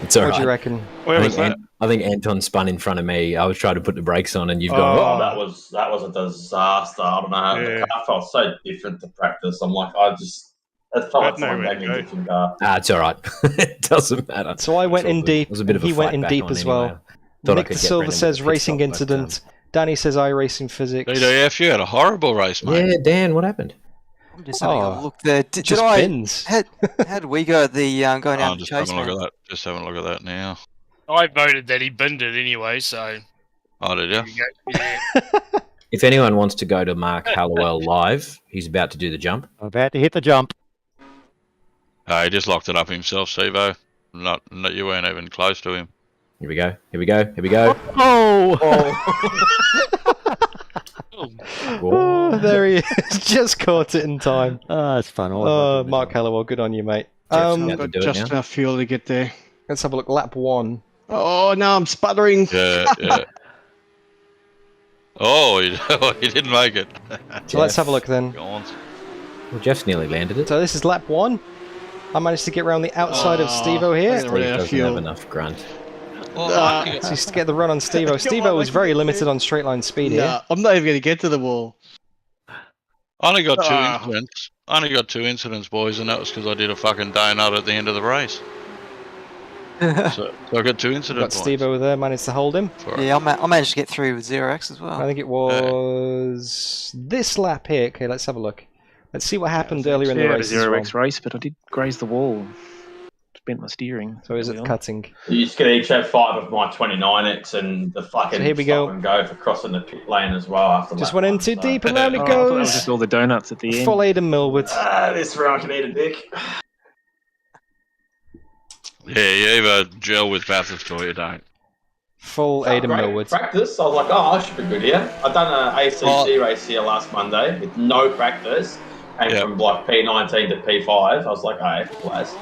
E: It's all right.
B: What do you reckon?
L: Where was that?
E: I think Anton spun in front of me. I was trying to put the brakes on, and you've gone.
I: Oh, that was a disaster. I don't know how the car felt so different to practice. I'm like, it felt like someone gave me a different car.
E: It's all right. It doesn't matter.
B: So I went in deep.
E: It was a bit of a
B: he went
E: fight
B: in
E: back
B: deep
E: on
B: as
E: anyway.
B: well.
E: Thought
B: Nick the Silver says racing incident. Danny says iRacing physics.
G: DDF, you had a horrible race, mate.
E: Yeah, Dan, what happened?
H: I'm just having a look there. Did
B: just
H: I?
B: bins.
H: How did we go at the going down the
G: Just
H: chase?
G: having a look at that. Just having a look at that now.
L: I voted that he binned it anyway, so.
G: Oh, did you?
L: Yeah.
E: If anyone wants to go to Mark Hallowell live, he's about to do the jump.
F: I'm about to hit the jump.
G: He just locked it up himself, Stevo. Not you weren't even close to him.
E: Here we go. Here we go. Here we go.
F: Oh!
B: Oh, there he is. Just caught it in time.
F: It's fun.
B: Oh, Mark Hallowell, good on you, mate.
J: I've got just enough fuel to get there.
B: Let's have a look. Lap 1.
J: Oh, no, I'm sputtering.
G: Yeah. Oh, he didn't make it.
B: So let's have a look then.
E: Well, Jeff's nearly landed it.
B: So this is lap 1. I managed to get around the outside of Stevo here.
E: Steve doesn't have enough grunt.
B: So just to get the run on Stevo. Stevo was very limited on straight line speed here.
J: I'm not even going to get to the wall.
G: I only got 2 incidents. I only got 2 incidents, boys, and that was because I did a fucking donut at the end of the race. So I got 2 incidents.
B: Got Stevo there, managed to hold him.
H: Yeah, I managed to get through with 0x as well.
B: I think it was this lap here. Okay, let's have a look. Let's see what happened earlier in the race.
M: Yeah, it was a 0x race, but I did graze the wall. Bent my steering.
B: So is it cutting?
I: You just get each have 5 of my 29X and the fucking
B: so here we go.
I: stop and go for crossing the pit lane as well after
B: just
I: lap
B: went in
I: 1,
B: too
I: so.
B: deep and round it
M: I thought that was
B: goes.
M: just all the donuts at the end.
B: Full Aidan Millwood.
I: This round I can eat a dick.
G: Yeah, you either gel with Bathurst or you don't.
B: Full Aidan Millwood.
I: Practice. I was like, oh, I should be good here. I've done an ACC race here last Monday with no practice. Came from like P19 to P5. I was like, hey, bless.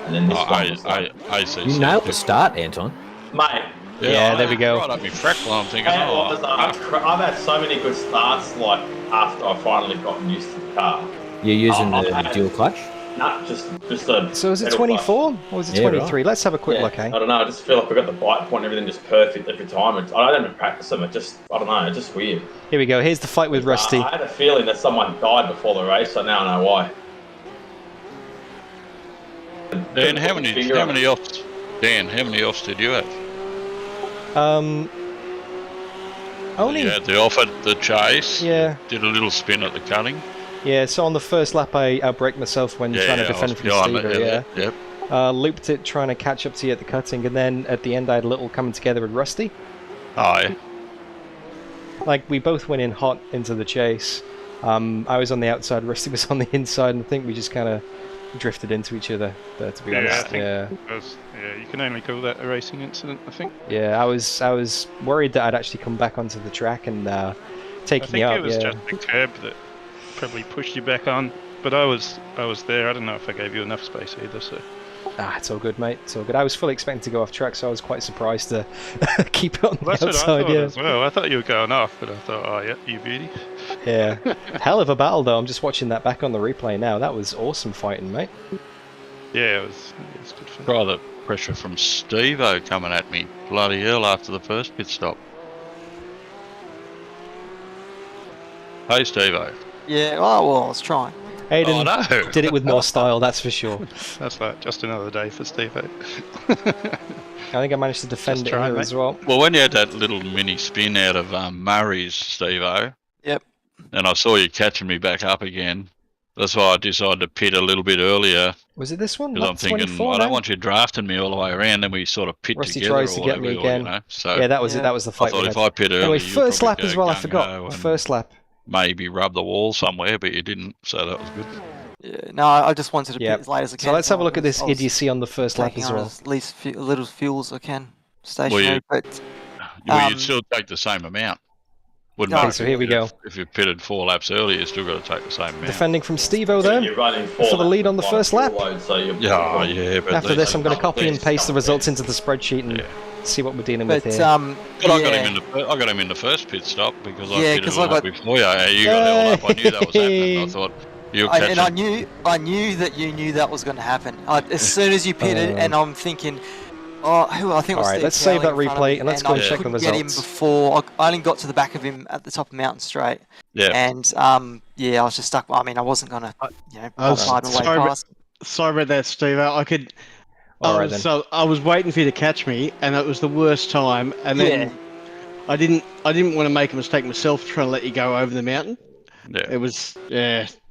I: And then this one was like,
E: You nailed the start, Anton.
I: mate.
B: Yeah, there we go.
G: Right up my freckle, I'm thinking,
I: I've had so many good starts like after I finally gotten used to the car.
E: You're using the dual clutch?
I: Nah, just a.
B: So is it 24 or is it 23? Right. Let's have a quick look, eh?
I: I don't know. I just feel like I got the bite point and everything just perfect every time. I don't even practice them. It just, I don't know. It's just weird.
B: Here we go. Here's the fight with Rusty.
I: I had a feeling that someone died before the race, so now I know why.
G: Dan, how many offs? Dan, how many offs did you have?
B: Only.
G: You had the off at the chase.
B: Yeah.
G: Did a little spin at the cutting.
B: Yeah, so on the first lap I outbraked myself when trying to defend from Stevo,
G: Yep.
B: Looped it trying to catch up to you at the cutting, and then at the end I had a little coming together with Rusty.
G: Oh, yeah.
B: Like, we both went in hot into the chase. I was on the outside, Rusty was on the inside, and I think we just kind of drifted into each other there, to be honest.
L: I think you can only call that a racing incident, I think.
B: Yeah, I was worried that I'd actually come back onto the track and take me out.
L: I think it was just the curb that probably pushed you back on, but I was there. I don't know if I gave you enough space either. So
B: it's all good, mate. It's all good. I was fully expecting to go off track, so I was quite surprised to keep it on the
L: that's
B: outside.
L: What I thought as well. I thought you were going off, but I thought, oh yeah, you beauty.
B: Yeah, hell of a battle though. I'm just watching that back on the replay now. That was awesome fighting, mate.
L: Yeah, it was good fun.
G: Try the pressure from Stevo coming at me. Bloody hell! After the first pit stop. Hey, Stevo.
H: Yeah, well, I was trying.
B: Aidan did it with more style, that's for sure.
L: That's like just another day for Stevo.
B: I think I managed to defend it here as well.
G: Well, when you had that little mini spin out of Murray's, Stevo.
H: Yep.
G: And I saw you catching me back up again. That's why I decided to pit a little bit earlier.
B: Was it this one?
G: Because I'm thinking, I don't want you drafting me all the way around, then we sort of pit
B: Rusty
G: together.
B: Tries to get me again.
G: You know? So
B: yeah, that was it. That was the fight.
G: I thought if I pit early,
B: anyway, first lap as well. I forgot. The first lap.
G: Maybe rub the wall somewhere, but you didn't, so that was good.
H: Yeah, no, I just wanted to pit as late as I can.
B: So let's have a look at this idiocy on the first lap as well.
H: As least little fuel as I can, stationary.
G: You'd still take the same amount. Wouldn't matter.
B: So here we go.
G: If you pitted 4 laps earlier, you still got to take the same amount.
B: Defending from Stevo then for the lead on the first lap.
G: But
B: after this, I'm going to copy and paste the results into the spreadsheet and see what we're dealing with here.
G: But I got him in the first pit stop because I pitted all up before you. You got held up. I knew that was happening. I thought you'll catch
H: and I knew that you knew that was going to happen. As soon as you pitted, and I'm thinking, I think it was
B: Alright, let's save that replay and let's go and check the results.
H: Get him before I only got to the back of him at the top of Mountain Straight.
G: Yeah.
H: And I was just stuck. I mean, I wasn't gonna, slide my way past.
J: Sorry about that, Steve. I was waiting for you to catch me, and it was the worst time. And then I didn't want to make a mistake myself trying to let you go over the mountain.
G: Yeah.
J: It was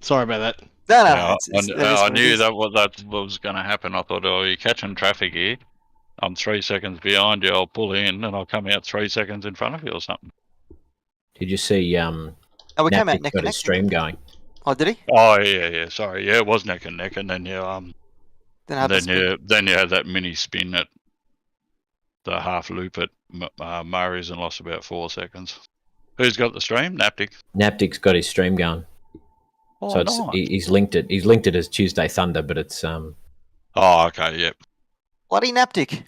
J: sorry about that.
G: I knew that was going to happen. I thought, you're catching traffic here. I'm 3 seconds behind you. I'll pull in and I'll come out 3 seconds in front of you or something.
E: Did you see?
H: We came out neck and neck.
E: Stream going.
H: Oh, did he?
G: Oh yeah. Sorry, it was neck and neck, and then you then you had that mini spin at the half loop at Murray's and lost about 4 seconds. Who's got the stream? Naptic.
E: Naptic's got his stream going.
G: Oh,
E: So it's,
G: nice.
E: he's linked it. He's linked it as Tuesday Thunder, but it's
G: Oh, okay, yep.
H: Bloody Naptic.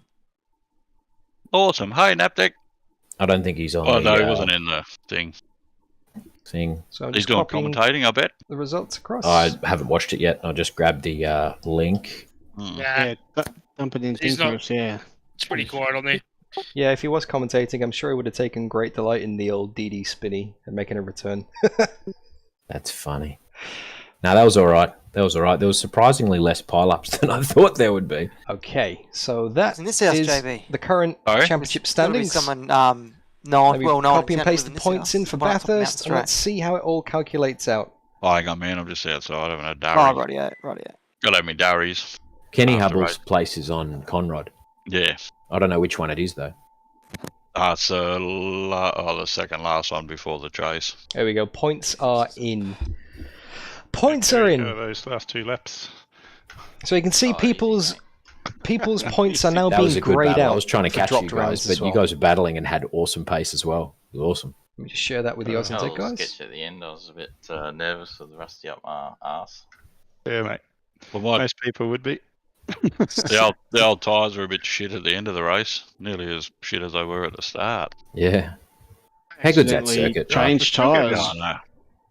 G: Awesome. Hey, Naptic.
E: I don't think he's on.
G: Oh,
E: the,
G: no, he wasn't in the thing.
B: So I'm
G: He's
B: just
G: doing
B: copying
G: commentating, I bet.
B: the results across.
E: I haven't watched it yet. I just grabbed the link.
J: Yeah, dump it in
N: He's not-
J: for us, yeah.
N: It's pretty quiet on there.
B: Yeah, if he was commentating, I'm sure he would have taken great delight in the old DD Spinny and making a return.
E: That's funny. No, that was all right. That was all right. There was surprisingly less pile-ups than I thought there would be.
B: Okay, so that
H: in this house,
B: is
H: JB.
B: the current championship
H: There's gotta be
B: standings.
H: someone
B: Let me
H: well known.
B: copy and paste the points in for Bathurst, and let's see how it all calculates out.
G: Oh, hang on, man. I'm just outside having a
H: Oh,
G: dairy.
H: rightio.
G: Gotta have me dairies.
E: Kenny
G: After
E: Hubble's
G: race.
E: place is on Conrad.
G: Yeah.
E: I don't know which one it is, though.
G: It's the second last one before the chase.
B: There we go. Points are in. Points are in.
L: Those last 2 laps.
B: So you can see people's points are now
E: That was
B: being
E: a good
B: grayed
E: battle.
B: out.
E: I was trying to
B: for
E: catch you
B: dropped rounds
E: guys, but
B: as well.
E: you guys were battling and had awesome pace as well. It was awesome.
B: Let me just share that with the AUSNZ guys.
K: Sketch at the end. I was a bit nervous with the rusty up my arse.
L: Yeah, mate.
G: Well,
L: Most people would be.
G: the old tyres were a bit shit at the end of the race. Nearly as shit as they were at the start.
E: Yeah. How good's that
J: Accidentally
E: circuit?
J: Changed tyres.
G: Oh, no.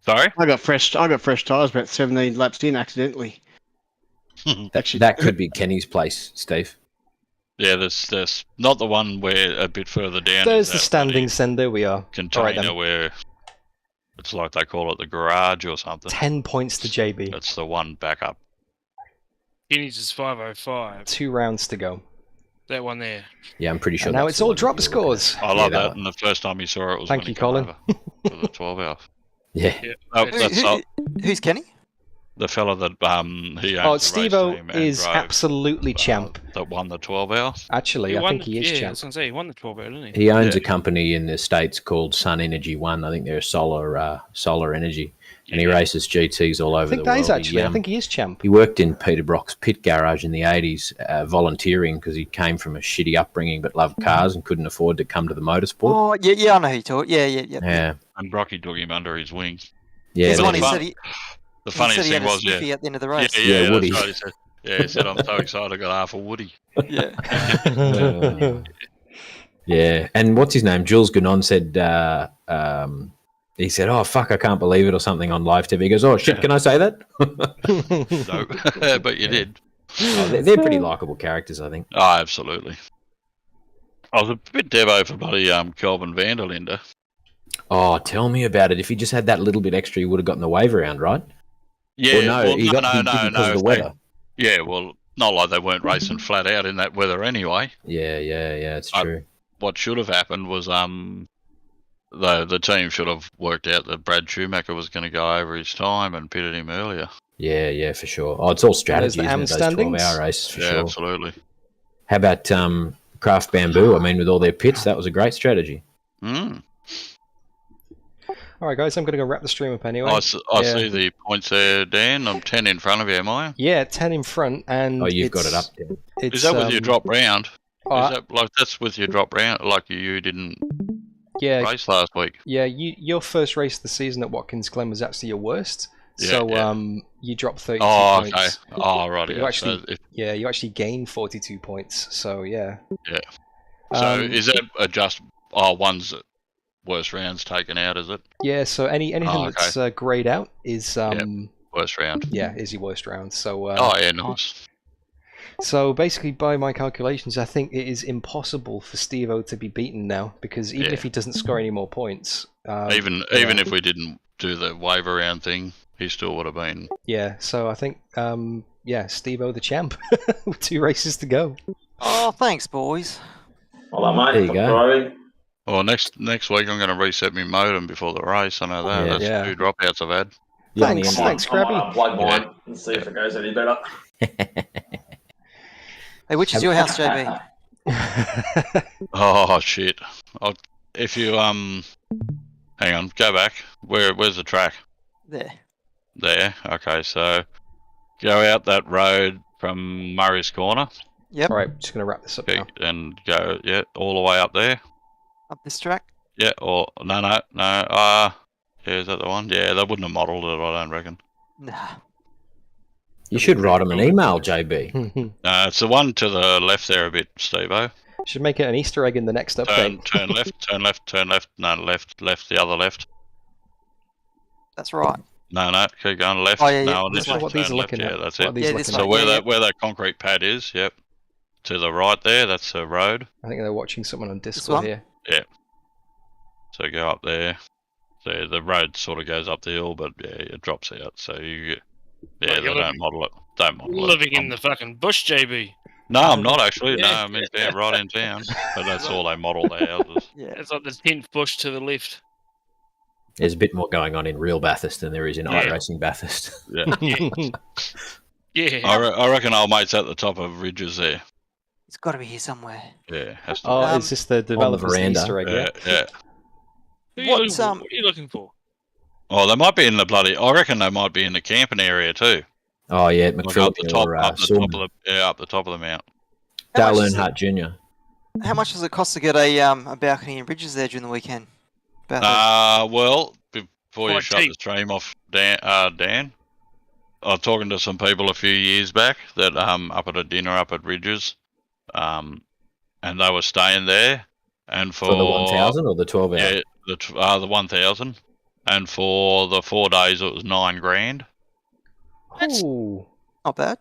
G: Sorry?
J: I got fresh tyres about 17 laps in accidentally.
E: That could be Kenny's place, Steve.
G: Yeah, there's not the one where a bit further down.
B: There's
G: is
B: the
G: that
B: standings, then there we are.
G: container
B: Alright then.
G: where it's like they call it the garage or something.
B: 10 points to JB.
G: That's the one back up.
N: Guineas is 505.
B: 2 rounds to go.
N: That one there.
E: Yeah, I'm pretty sure.
B: And now
E: that's
B: it's
E: the
B: all
E: one
B: drop
E: that you're looking
B: scores.
G: I love
E: that
G: that.
E: one.
G: And the first time you saw it was
B: Thank
G: when
B: you,
G: he come
B: Colin.
G: over for the 12 hour.
E: Yeah.
G: Oh, that's
H: Who's Kenny?
G: the fella that he
B: Oh,
G: owns the race
B: Stevo
G: team and
B: is
G: drove,
B: absolutely champ.
G: that won the 12 hour.
B: Actually, I think he is
N: I
B: champ.
N: was going to say, he won the 12 hour, didn't he?
E: He owns a company in the States called Sun Energy One. I think they're solar energy. And he races GTs all over
B: I think
E: the
B: that
E: world.
B: is actually. I think he is champ.
E: He worked in Peter Brock's pit garage in the 80s, volunteering because he came from a shitty upbringing but loved cars and couldn't afford to come to the motorsport.
H: Oh, yeah, I know who you talk. Yeah.
E: Yeah.
G: And Brocky took him under his wing.
E: Yeah,
H: He's the one
E: that
H: who
E: is-
H: said
G: The
H: he
G: funniest
H: said he
G: thing
H: had a
G: was,
H: sniffy
G: yeah.
H: at the end of the race.
G: Yeah,
E: Woody.
G: that's right. He said, he said, I'm so excited I got half a Woody.
H: Yeah.
E: Yeah, and what's his name? Jules Gounon said, he said, "Oh fuck, I can't believe it," or something on live TV. He goes, "Oh shit, can I say that?"
G: No, but you did.
E: Oh, they're pretty likable characters, I think.
G: Oh, absolutely. I was a bit devo for bloody Kelvin Vanderlinde.
E: Oh, tell me about it. If he just had that little bit extra, he would have gotten the wave around, right?
G: Yeah,
E: Or no,
G: well,
E: he didn't because of the weather.
G: Yeah, well, not like they weren't racing flat out in that weather anyway.
E: Yeah, it's true.
G: What should have happened was the team should have worked out that Brad Schumacher was going to go over his time and pitted him earlier.
E: Yeah, for sure. Oh, it's all strategy,
B: the
E: isn't it? Those
B: standings.
E: 12-hour races, for
G: Yeah,
E: sure.
G: absolutely.
E: How about Craft Bamboo? I mean, with all their pits, that was a great strategy.
G: Mm.
B: All right, guys, I'm going to go wrap the stream up anyway.
G: I see the points there, Dan. I'm 10 in front of you, am I?
B: Yeah, 10 in front, and
E: Oh, you've got it up there.
G: Is that with your drop round?
B: Uh,
G: Is that like that's with your drop round? Like you didn't
B: yeah,
G: race last week?
B: yeah. Your first race of the season at Watkins Glen was actually your worst.
G: Yeah,
B: So
G: yeah.
B: you dropped 32
G: Oh,
B: points.
G: okay. Oh, right.
B: But
G: Yeah.
B: you actually,
G: So,
B: you actually gained 42 points. So yeah.
G: yeah. So is that just one's worst rounds taken out? Is it
B: Yeah. So anything
G: okay.
B: that's grayed out is
G: worst round?
B: yeah, is your worst round. So
G: Oh yeah, nice.
B: So basically, by my calculations, I think it is impossible for Stevo to be beaten now, because even if he doesn't score any more points,
G: Even if we didn't do the wave around thing, he still would have been.
B: yeah. So I think Stevo the champ with 2 races to go.
H: Oh, thanks, boys.
I: Well done, mate.
E: There you go.
G: Well, next week I'm going to reset my modem before the race. I know that.
E: Yeah.
G: That's 2 dropouts I've had.
B: Thanks, Grabby.
I: I'll plug mine and see if it goes any better.
H: Hey, which is your house, JB?
G: Oh shit! If you hang on, go back. Where's the track?
H: There.
G: There. Okay, so go out that road from Murray's Corner.
H: Yep.
B: All right, just gonna wrap this up now.
G: And go all the way up there.
H: Up this track?
G: Yeah, or no. Yeah, is that the one? Yeah, they wouldn't have modelled it, I don't reckon.
H: Nah.
E: You should write them an email, JB.
G: It's the one to the left there a bit, Stevo.
B: Should make it an Easter egg in the next update.
G: Turn left, turn left, turn left. No, left, the other left.
H: That's right.
G: No, keep going left.
H: Oh, yeah,
G: no,
H: this
G: turn
H: way.
B: What these are
G: left.
B: looking
G: Yeah,
B: at.
G: that's
B: What
G: it.
B: are these looking
G: So
B: at?
G: where that concrete pad is, yep. To the right there, that's the road.
B: I think they're watching someone on Discord here.
G: Yeah. So go up there. So the road sort of goes up the hill, but yeah, it drops out. So you, they don't model it. Don't model it.
N: Living in the fucking bush, JB.
G: No, I'm not actually.
N: Yeah.
G: No, I'm in town, right in town. But that's all they model their houses.
H: Yeah.
N: It's like the 10th bush to the left.
E: There's a bit more going on in real Bathurst than there is in
N: Yeah.
E: iRacing Bathurst.
G: Yeah.
N: Yeah.
G: I reckon old mate's at the top of ridges there.
H: It's got to be here somewhere.
G: Yeah, has to
B: Oh, is this the developer's
E: veranda.
B: Easter egg?
G: be. Yeah.
N: What are you looking for?
G: Oh, they might be in the bloody. I reckon they might be in the camping area too.
E: Oh, yeah,
G: Like up
E: McPhilly
G: the top,
E: or
G: up the
E: Saunders.
G: top of the, up the top of the mount.
E: Dale
H: much is
E: Earnhardt Jr.
H: How much does it cost to get a balcony and bridges there during the weekend?
G: Well, before you
N: Quite
G: shut
N: cheap.
G: the stream off, Dan, I was talking to some people a few years back that up at a dinner up at Ridges, and they were staying there, and
E: For the 1,000 or the 12 hour?
G: yeah, the 1,000, and for the 4 days it was $9,000,
B: Ooh.
H: Not bad.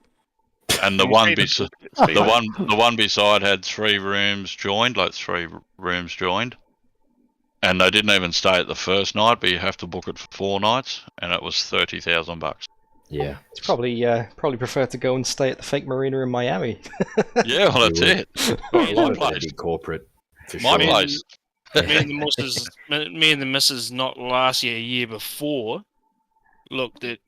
G: and the one the one beside had 3 rooms joined, and they didn't even stay at the first night, but you have to book it for 4 nights, and it was $30,000.
E: Yeah.
B: It's probably prefer to go and stay at the fake marina in Miami.
G: Yeah, well, that's it. My place.
E: Big corporate. For
G: My
E: sure.
G: place.
N: Me and the missus not last year before looked at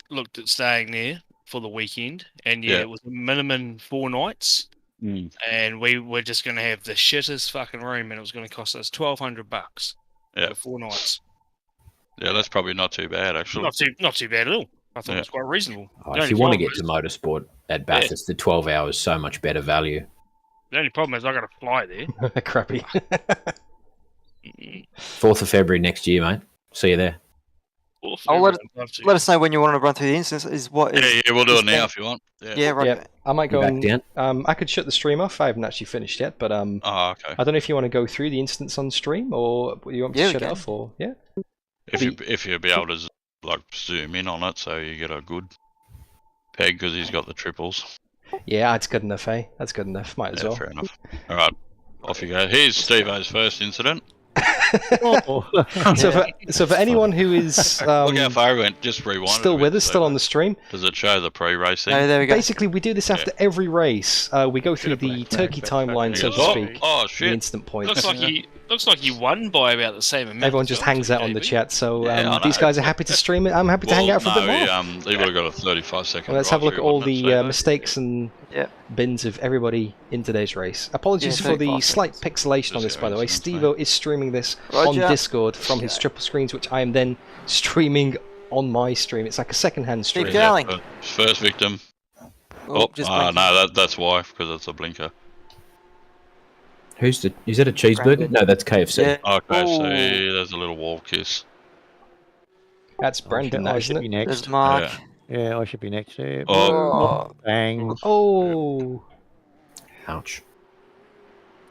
N: staying there for the weekend, and
G: Yeah.
N: it was a minimum 4 nights, and we were just going to have the shittest fucking room, and it was going to cost us $1,200
G: Yeah.
N: for 4 nights.
G: Yeah, that's probably not too bad, actually.
N: Not too bad at all. I thought
G: Yeah.
N: it was quite reasonable.
E: Oh,
N: The
E: if
N: only
E: you want to
N: problem
E: get to motorsport at Bathurst, the 12 hours so much better value.
N: The only problem is I got to fly there.
B: Crappy.
E: 4th of February next year, mate. See you there.
H: Oh, let us know when you want to run through the instance.
G: Yeah, we'll do it now if you want.
H: Yeah, right.
B: Yeah, I might go
E: back
B: and
E: down?
B: I could shut the stream off. I haven't actually finished yet, but
G: Oh, okay.
B: I don't know if you want to go through the instance on stream or you want me
H: Yeah,
B: to
H: we
B: shut it
H: can.
B: off or yeah.
G: If you'll be able to zoom in on it, so you get a good peg because he's got the triples.
B: Yeah, that's good enough, eh? That's good enough. Might as
G: Yeah,
B: well.
G: fair enough. All right, off you go. Here's Stevo's first incident.
B: So for anyone who is
G: Look how far he went. Just rewind.
B: still with us, still on the stream.
G: Does it show the pre-racing?
H: Oh, there we go.
B: Basically, we do this after every race. We go through the turkey timeline, so to speak.
G: Oh
B: The
G: shit!
B: instant points.
N: Looks like you won by about the same amount.
B: Everyone
N: as
B: just
N: yours,
B: hangs out on the
N: JB.
B: chat. So
G: Yeah, I
B: these
G: know.
B: guys are happy to stream it. I'm happy to hang out for a bit more.
G: He would have got a 35-second.
B: Well, let's have a look at all the
G: Stevo.
B: mistakes and bins of everybody in today's race. Apologies
H: Yeah,
B: for the
H: 35
B: slight pixelation on this, by the way. Stevo is streaming this on
H: Roger.
B: Discord from his triple screens, which I am then streaming on my stream. It's like a second-hand stream.
H: Keep going.
G: First victim.
H: Oh, just blinking.
G: No, that's why, because it's a blinker.
E: Is that a cheeseburger? No, that's KFC.
H: Yeah.
G: Okay,
H: Oh.
G: see, there's a little wall kiss.
B: That's Brandon,
F: I
B: isn't
F: should be
B: it?
F: next.
H: There's Mark.
F: Yeah, I should be next. Yeah.
G: Oh.
F: Bang.
B: Oh,
E: Ouch.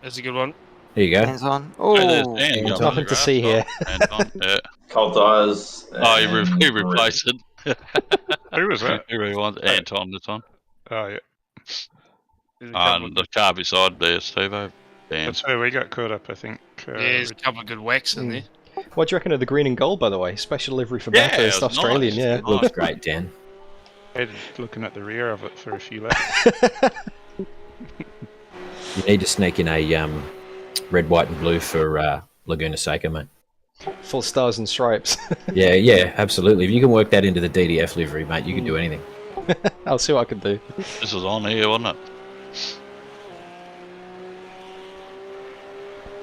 N: That's a good one.
E: There you go.
H: Hands on.
G: Hey,
H: Oh,
G: there's Anton
B: There's
G: on the
B: nothing to
G: grass,
B: see here.
G: Anton, yeah.
I: Cold tires.
G: Oh, he replaced it.
L: Who was that?
G: He rewinds. Anton, this one.
L: Oh, yeah.
N: There's a couple,
G: And the car beside there, Stevo. Dan.
L: That's where we got caught up, I think.
N: there's a couple of good whacks in there.
B: what do you reckon of the green and gold, by the way? Special livery for
G: Yeah,
B: Bathurst,
G: it was
B: Australian.
G: nice.
B: Yeah.
G: Nice.
E: Looks great, Dan.
L: Headed looking at the rear of it for a few laps.
E: You need to sneak in a red, white, and blue for Laguna Seca, mate.
B: Full stars and stripes.
E: Yeah, absolutely. If you can work that into the DDF livery, mate, you can do anything.
B: I'll see what I can do.
G: This was on here, wasn't it?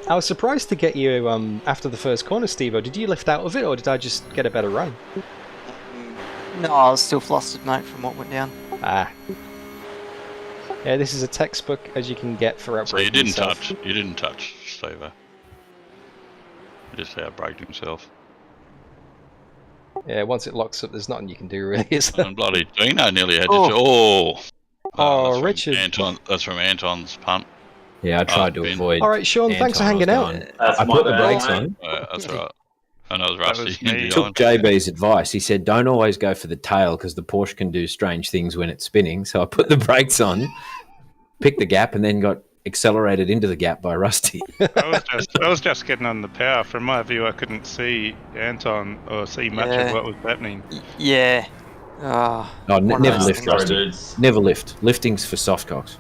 B: I was surprised to get you after the first corner, Stevo. Did you lift out of it, or did I just get a better run?
H: no, I was still flustered, mate, from what went down.
B: Ah. Yeah, this is a textbook as you can get for
G: So you
B: outbreaking
G: didn't
B: yourself.
G: touch. You didn't touch, Stevo. Just outbraked himself.
B: Yeah, once it locks up, there's nothing you can do really, is there?
G: And bloody Dino nearly had
B: Oh.
G: to. Oh,
B: Oh,
G: that's from
B: Richard.
G: Anton, that's from Anton's punt.
E: Yeah, I tried to
G: Spin.
E: avoid.
B: All right, Sean, thanks for
E: Anton.
B: hanging
E: I
B: out.
E: was going- I put the brakes on.
G: That's right. And that was Rusty.
E: He took JB's advice. He said, "Don't always go for the tail because the Porsche can do strange things when it's spinning." So I put the brakes on, picked the gap, and then got accelerated into the gap by Rusty.
L: I was just getting on the power. From my view, I couldn't see Anton or see much
H: Yeah.
L: of what was happening.
H: Yeah. Oh,
E: No, never lift,
I: Sorry,
E: Rusty.
I: dudes.
E: Never lift. Lifting's for softcocks.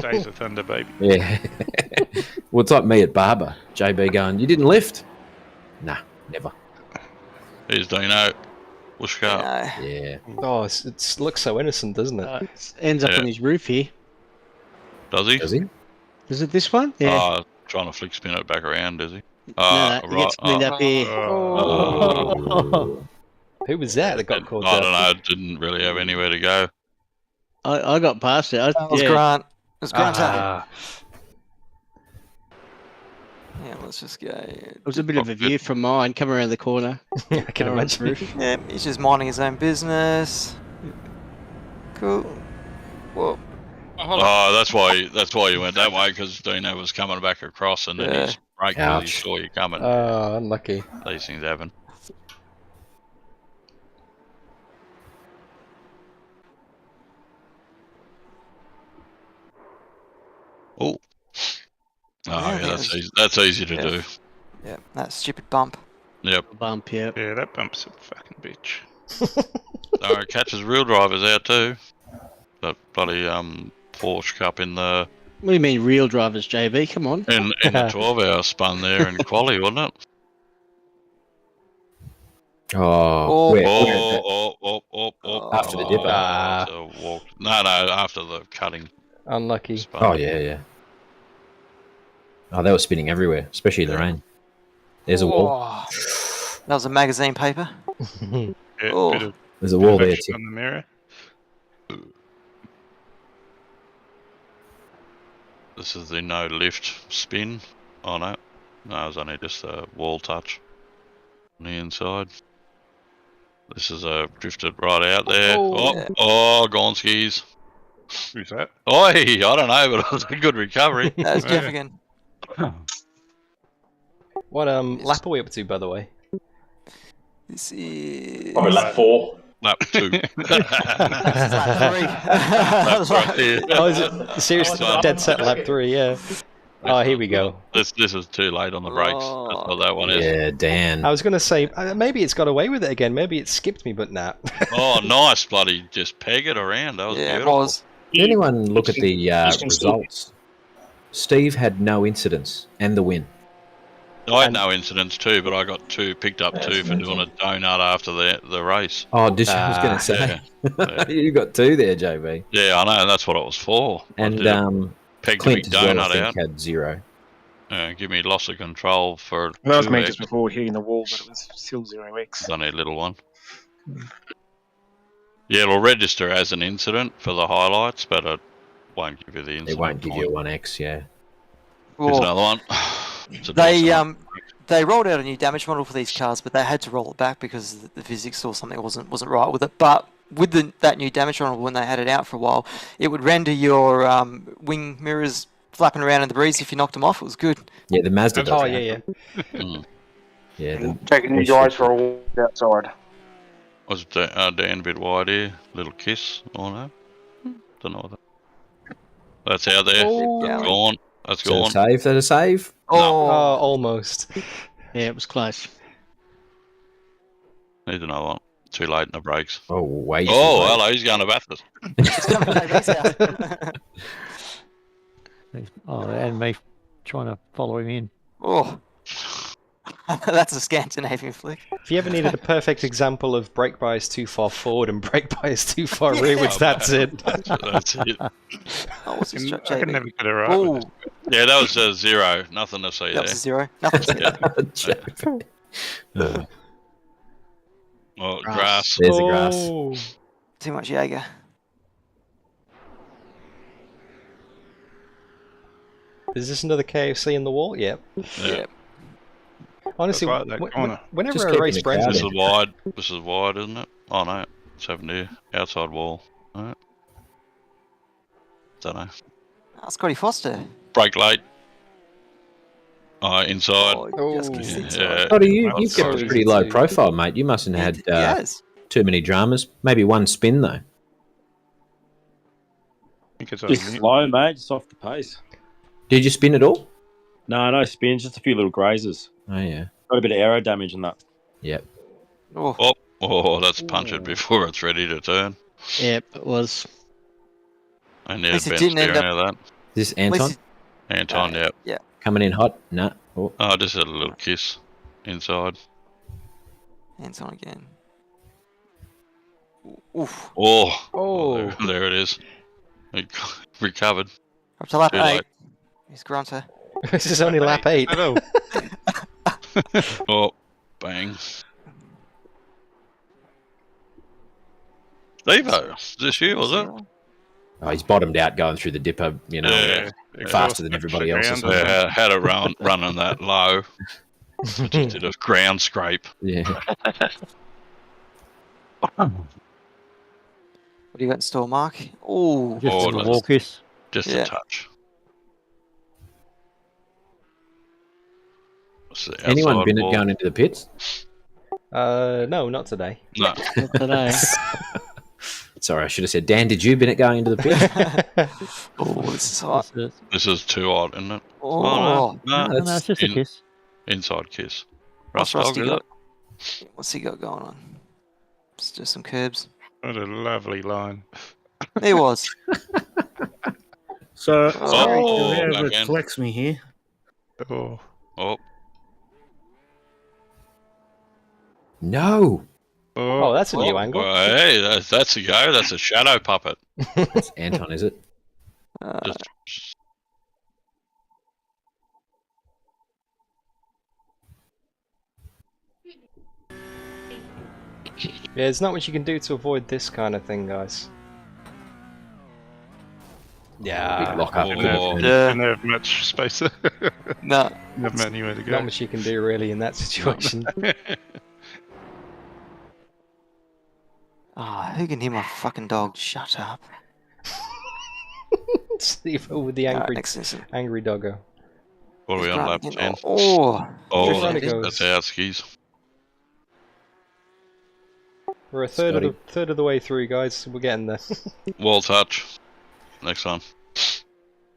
L: Days of Thunder, baby.
E: Yeah. Well, it's like me at Barber. JB going, "You didn't lift?" Nah, never.
G: Here's Dino. Whoosh up.
E: Yeah.
B: Oh, it looks so innocent, doesn't it?
J: Ends up
G: Yeah.
J: on his roof here.
G: Does he?
E: Does he?
J: Is it this one? Yeah.
G: Oh, trying to flick spin it back around, is he?
J: No, he gets cleaned up here.
B: Oh. Who was that got called
G: I
B: up?
G: don't know. Didn't really have anywhere to go.
J: I got past it.
H: that was Grant. It was Grant.
B: Ah.
H: Yeah, let's just go.
J: It was a bit of a view from mine, come around the corner.
B: I can
J: Go on
B: imagine.
J: roof.
H: Yeah, he's just minding his own business. Cool. Whoa.
G: Oh, that's why you went that way, because Dino was coming back across, and then his brake because he
E: Ouch.
G: saw you coming.
B: Oh, unlucky.
G: These things happen. Oh. Oh yeah, that's easy to do.
H: Yeah, that stupid bump.
G: Yep.
J: Bump, yeah.
L: Yeah, that bump's a fucking bitch.
G: No, it catches real drivers out too. That bloody Porsche Cup in the
J: What do you mean real drivers, JB? Come on.
G: in the 12-hour spun there in quali, wasn't it?
E: Oh,
G: After
E: the dipper.
G: No, after the cutting.
B: Unlucky.
G: Spun.
E: Oh, yeah. Oh, they were spinning everywhere, especially in the rain. There's a wall.
H: Oh, that was a magazine paper.
L: Yeah,
H: Oh.
L: bit of
E: There's a wall there,
L: action
E: too.
L: on the mirror.
G: This is the no lift spin. Oh no, no, it was only just a wall touch on the inside. This is drifted right out there. Oh, Gonskis.
L: Who's that?
G: Oi, I don't know, but it was a good recovery.
H: That was Jeff again.
B: What lap are we up to, by the way?
H: This is
I: Probably lap 4.
G: Lap 2.
H: lap 3.
B: Oh, is it seriously dead set lap 3? Yeah. Oh, here we go.
G: This is too late on the brakes. That's what that one is.
E: Yeah, Dan.
B: I was going to say, maybe it's got away with it again. Maybe it skipped me, but nah.
G: Oh, nice, bloody just peg it around. That was
H: Yeah, it
G: beautiful.
H: was.
E: Did anyone look at the results? Steve had no incidents and the win.
G: I had no incidents too, but I got picked up two for doing a donut after the race.
E: Oh, did you? I was going to say.
G: Yeah.
E: You got 2 there, JB.
G: Yeah, I know. That's what it was for.
E: And
G: pegged
E: Clint
G: a big
E: as well, I
G: donut
E: think,
G: out.
E: had 0.
G: Give me loss of control for.
M: That was me
G: 2x.
M: just before hitting the wall, but it was still 0x.
G: It's only a little one. Yeah, it'll register as an incident for the highlights, but it won't give you the incident.
E: It won't give you a
G: point.
E: 1x, yeah.
G: Here's
H: Well,
G: another one. It's a
H: they
G: decent one.
H: they rolled out a new damage model for these cars, but they had to roll it back because the physics or something wasn't right with it. But with that new damage model, when they had it out for a while, it would render your wing mirrors flapping around in the breeze if you knocked them off. It was good.
E: Yeah, the Mazda does
B: Oh,
E: that.
B: yeah.
E: Yeah, the,
M: Taking you guys for a walk outside.
G: Was Dan a bit wide here? Little kiss? Oh no. Don't know what that. That's out there.
B: Oh.
G: That's gone. That's
E: is that a
G: gone.
E: save? Is that a save?
B: Oh, almost.
J: Yeah, it was close.
G: Need another one. Too late in the brakes.
E: Oh, way. too
G: Oh,
E: late.
G: hello. He's going to Bathurst.
F: Oh, and me trying to follow him in.
H: Oh, that's a Scandinavian flick.
B: If you ever needed a perfect example of brake bias too far forward and brake bias too far rearwards, that's it.
G: That's it.
H: Oh, what's his
L: I
H: strap,
L: can
H: JB?
L: never get it right.
H: Oh,
L: with
G: Yeah, that was a 0. Nothing to see
H: that was a
G: there.
H: 0. Nothing to see.
G: Oh, grass.
E: There's the grass.
B: Oh.
H: Too much Jaeger.
B: Is this another KFC in the wall? Yep.
G: Yeah.
B: Honestly,
L: like that corner.
B: whenever
E: Just
B: I
E: keeping
B: race
E: it
B: Brandon,
G: This is wide. This is wide, isn't it? Oh no, it's over near outside wall. Alright. Don't know.
H: Oh, Scotty Foster.
G: Brake late. Inside.
H: Oh, just gets inside.
G: Yeah.
E: Scotty, you've
L: That's
E: kept a
L: good.
E: pretty low profile, mate. You mustn't have had
H: Yes.
E: too many dramas. Maybe one spin, though.
L: I think it's
O: Just
L: over there.
O: slow, mate. Just off the pace.
E: Did you spin at all?
O: No spins. Just a few little grazes.
E: Oh, yeah.
O: Got a bit of aero damage in that.
E: Yep.
G: Oh, that's punch it before it's ready to turn.
J: Yep, it was.
G: And yeah,
H: At least it
G: bent
H: didn't
G: steering
H: end
G: out of that.
E: Is this Anton?
G: Anton, yeah.
H: Yeah.
E: Coming in hot? Nah. Oh.
G: Oh, just had a little kiss inside.
H: Anton again. Oof.
G: Oh, there it is. It recovered.
H: Up to lap
G: Too
H: 8.
G: late.
H: He's Grunter.
B: this is only lap 8.
L: Hello.
G: Oh, bang. Stevo, is this you, was it?
E: Oh, he's bottomed out going through the dipper, you know,
G: Yeah.
E: faster than everybody else. Or something.
G: Yeah, had a running that low. Just did a ground scrape.
E: Yeah.
H: What do you got in store, Mark? Oh,
F: Just
G: Oh,
F: a
G: that's-
F: wall kiss.
G: Just
H: Yeah.
G: a touch. What's the
E: Anyone
G: outside
E: been it
G: wall?
E: going into the pits?
B: No, not today.
G: No.
J: Not today.
E: Sorry, I should have said, Dan, did you bin it going into the pit?
H: oh, this is hot.
G: This is too hot, isn't it?
H: Oh,
G: no.
F: No, it's just a kiss.
G: Inside kiss.
H: What's
G: Russ
H: Rusty
G: dog,
H: got? What's he got going on? Just some curbs.
L: What a lovely line.
H: He was.
M: So,
H: Oh,
M: sorry
G: oh,
M: to whoever
G: again.
M: flex me here.
L: Oh,
G: Oh,
E: No.
B: Oh, that's a new angle.
G: well, hey, that's a go. That's a shadow puppet.
E: It's Anton, is it?
G: Just
B: Yeah, there's not much you can do to avoid this kind of thing, guys. Yeah.
E: Big lock up.
G: Oh,
H: Yeah.
L: didn't have much space.
H: No.
L: Never anywhere to go.
B: Not much you can do really in that situation.
H: Oh, who can hear my fucking dog? Shut up.
B: Stevo with the
H: Alright,
B: angry,
H: next instant.
B: angry doggo.
G: what are we on lap 10?
H: Oh,
G: Oh,
B: There it goes.
G: that's our skis.
B: We're a third of the way through, guys. We're getting there.
G: Wall touch. Next one.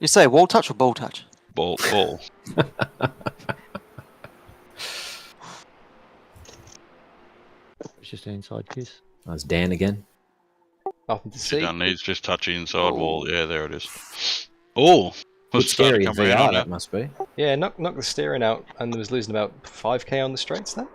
H: you say wall touch or ball touch?
G: Ball.
F: It's just an inside kiss.
E: That's Dan again.
B: Nothing to see.
G: Down needs just touching inside wall. Yeah, there it is. Oh,
E: Good scary in
G: coming in
E: VR,
G: on
E: that
G: it.
E: must be.
B: Yeah, knocked the steering out and was losing about 5k on the straights then.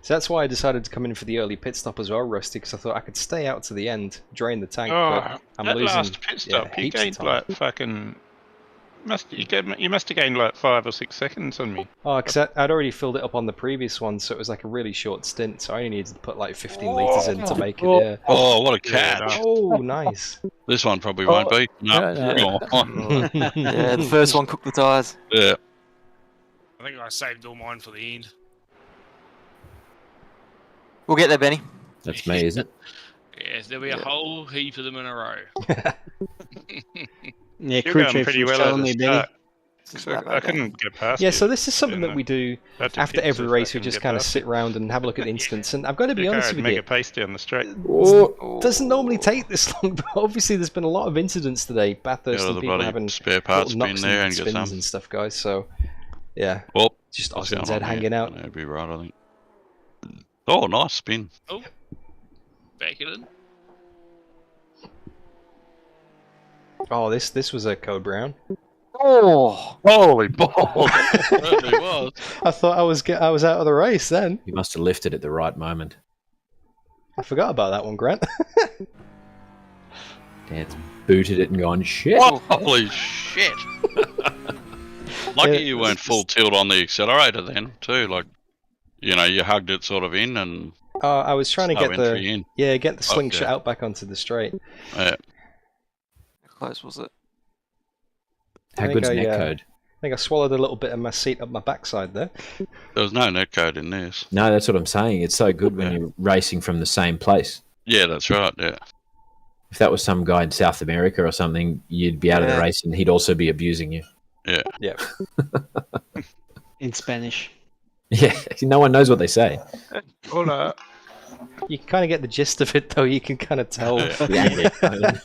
B: So that's why I decided to come in for the early pit stop as well, Rusty, because I thought I could stay out to the end, drain the tank,
L: Oh,
B: but I'm
L: that
B: losing
L: last pit stop, you
B: heaps of
L: gained
B: time.
L: like fucking. You must have gained like 5 or 6 seconds on me.
B: Oh, because I'd already filled it up on the previous one, so it was like a really short stint, so I only needed to put like 15 litres in to make it, yeah.
G: Oh, what a catch.
B: Oh, nice.
G: This one probably won't be. No.
H: no.
G: Oh.
H: Yeah, the first one cooked the tyres.
G: Yeah.
N: I think I saved all mine for the end.
H: We'll get there, Benny.
E: That's me, isn't it?
N: Yes, there'll be a whole heap of them in a row.
J: Yeah,
L: You're
J: crew
L: going
J: chief
L: pretty
J: was
L: well
J: telling
L: at
J: me,
L: the
J: Benny.
L: start. So I couldn't get past
B: Yeah,
L: you.
B: so this is something that we do
L: Had to
B: after
L: pit
B: every
L: so
B: race.
L: I
B: We
L: can
B: just
L: get
B: kind of
L: past
B: sit around and have a look at the instance. And I've got to be
L: The car
B: honest
L: had
B: with
L: mega
B: you,
L: pace down the straight.
B: it doesn't normally take this long, but obviously there's been a lot of incidents today. Bathurst
G: Yeah,
B: and
G: the
B: people
G: bloody
B: having
G: spare parts
B: little
G: bin
B: knocks
G: there
B: and
G: and get
B: spins
G: some.
B: and stuff, guys. So, yeah.
G: Well,
B: just
G: what's going
B: AUSNZ
G: on
B: hanging
G: here?
B: out.
G: That'd be right, I think. Oh, nice spin.
N: Oh, back it in.
B: Oh, this was a code brown.
H: Oh,
G: holy balls! It certainly was.
B: I thought I was out of the race then.
E: You must have lifted at the right moment.
B: I forgot about that one, Grant.
E: Dan's booted it and gone, shit.
G: Holy shit! Lucky you weren't full tilt on the accelerator then, too. Like, you know, you hugged it sort of in and.
B: I was trying to
G: no
B: get
G: entry in.
B: get the slingshot
G: Okay.
B: out back onto the straight.
G: Yeah.
H: how close was it?
E: How
B: I think
E: good's
B: I,
E: netcode?
B: think I swallowed a little bit of my seat up my backside there.
G: There was no netcode in this.
E: No, that's what I'm saying. It's so good when you're racing from the same place.
G: Yeah, that's right. Yeah.
E: If that was some guy in South America or something, you'd be out of the race and he'd also be abusing you.
G: Yeah.
B: Yeah.
J: In Spanish.
E: Yeah, no one knows what they say.
L: Hola.
B: You can kind of get the gist of it, though. You can kind of tell.
E: Yeah.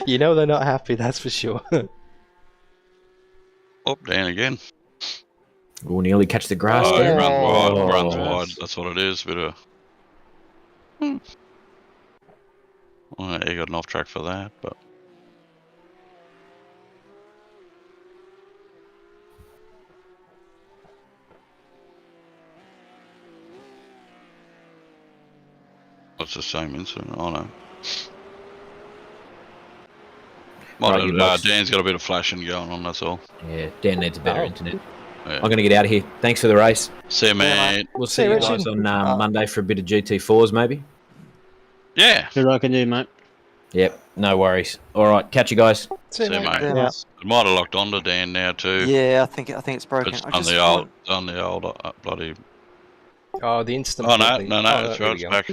B: You know they're not happy, that's for sure.
G: Up, down again.
E: We'll nearly catch the grass.
G: Oh,
E: there.
G: runs wide. That's what it is. Bit of. Well, he got an off track for that, but. It's the same incident. Oh no. Dan's got a bit of flashing going on, that's all.
E: Yeah, Dan needs a better internet. Yeah. I'm going to get out of here. Thanks for the race.
G: See you, mate.
E: We'll see you guys on Monday for a bit of GT4s, maybe.
G: Yeah.
J: See what I can do, mate.
E: Yep, no worries. All right, catch you guys.
G: See you, mate.
H: Yeah.
G: It might have locked onto Dan now too.
H: Yeah, I think it's broken.
G: It's
H: I
G: on
H: just
G: the
H: want-
G: old bloody.
B: Oh, the instant.
G: Oh no,
B: thing.
G: that's
B: there
G: right.
B: we
G: It's
B: go.
G: back.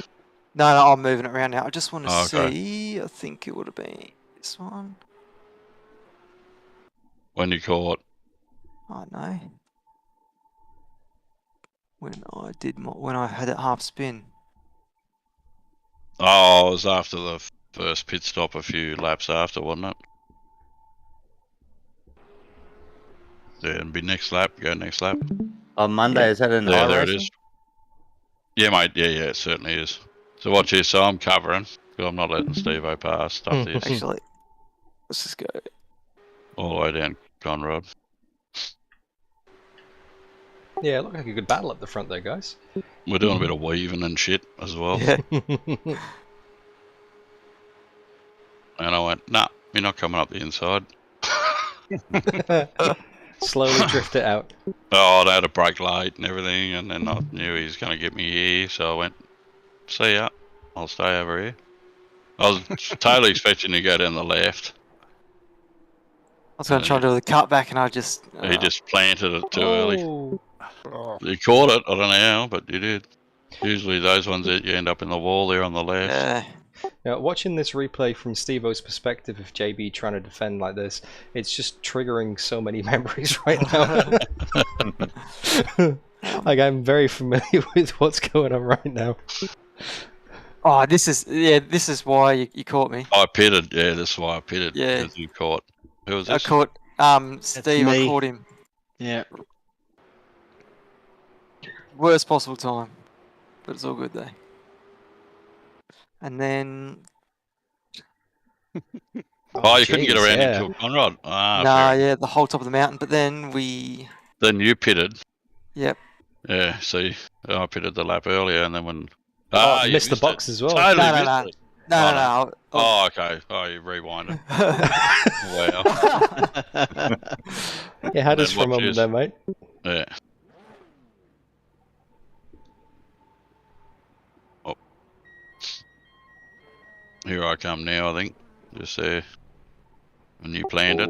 H: No, I'm moving it around now. I just want to
G: Oh, okay.
H: see. I think it would have been this one.
G: When you caught.
H: I know. When I had it half spin.
G: Oh, it was after the first pit stop, a few laps after, wasn't it? Yeah, it'd be next lap. Go next lap.
P: On Monday, is that in
G: Yeah, there it
P: iRacing?
G: is. Yeah, mate. Yeah, it certainly is. So watch this. So I'm covering because I'm not letting Stevo pass. Stuff this
H: Actually, let's just go.
G: all the way down Conrad.
B: Yeah, it looked like a good battle up the front there, guys.
G: We're doing a bit of weaving and shit as well.
H: Yeah.
G: And I went, nah, you're not coming up the inside.
B: Slowly drift it out.
G: Oh, they had a brake late and everything, and then I knew he was going to get me here, so I went, see ya, I'll stay over here. I was totally expecting to go down the left.
H: I was going to try to do the cutback, and I just.
G: He just planted it too early.
B: Oh.
G: You caught it, I don't know how, but you did. Usually those ones that you end up in the wall there on the left.
H: Yeah.
B: Now, watching this replay from Stevo's perspective of JB trying to defend like this, it's just triggering so many memories right now. Like, I'm very familiar with what's going on right now.
H: Oh, this is why you caught me.
G: I pitted, yeah, this is why I pitted.
H: Yeah.
G: Because you caught. Who was
H: I
G: this?
H: caught Steve. I
J: me.
H: caught him.
J: Yeah.
H: Worst possible time, but it's all good though. And then.
G: Oh, you couldn't get around
B: yeah.
G: into Conrad. Ah,
H: Nah,
G: fair.
H: yeah, the whole top of the mountain. But then we.
G: Then you pitted.
H: Yep.
G: Yeah, see, I pitted the lap earlier, and then when.
B: Oh,
G: you
B: missed the box as well.
G: Totally
H: No,
G: missed it.
H: No.
G: Oh, okay. Oh, you rewind it. Wow.
B: Yeah, had us
G: Then
B: for a
G: watch
B: moment
G: this.
B: there, mate.
G: Yeah. Oh. Here I come now, I think. Just there. When you planned it.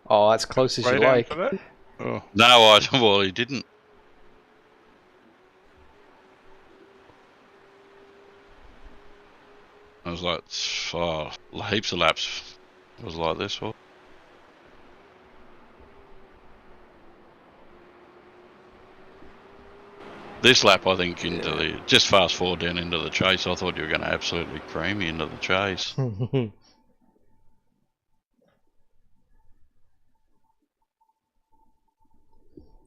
B: Oh, that's close as you like.
L: Oh.
G: No, well, he didn't. I was like, heaps of laps. It was like this one. This lap, I think, into the just fast forward down into the chase. I thought you were going to absolutely cream me into the chase.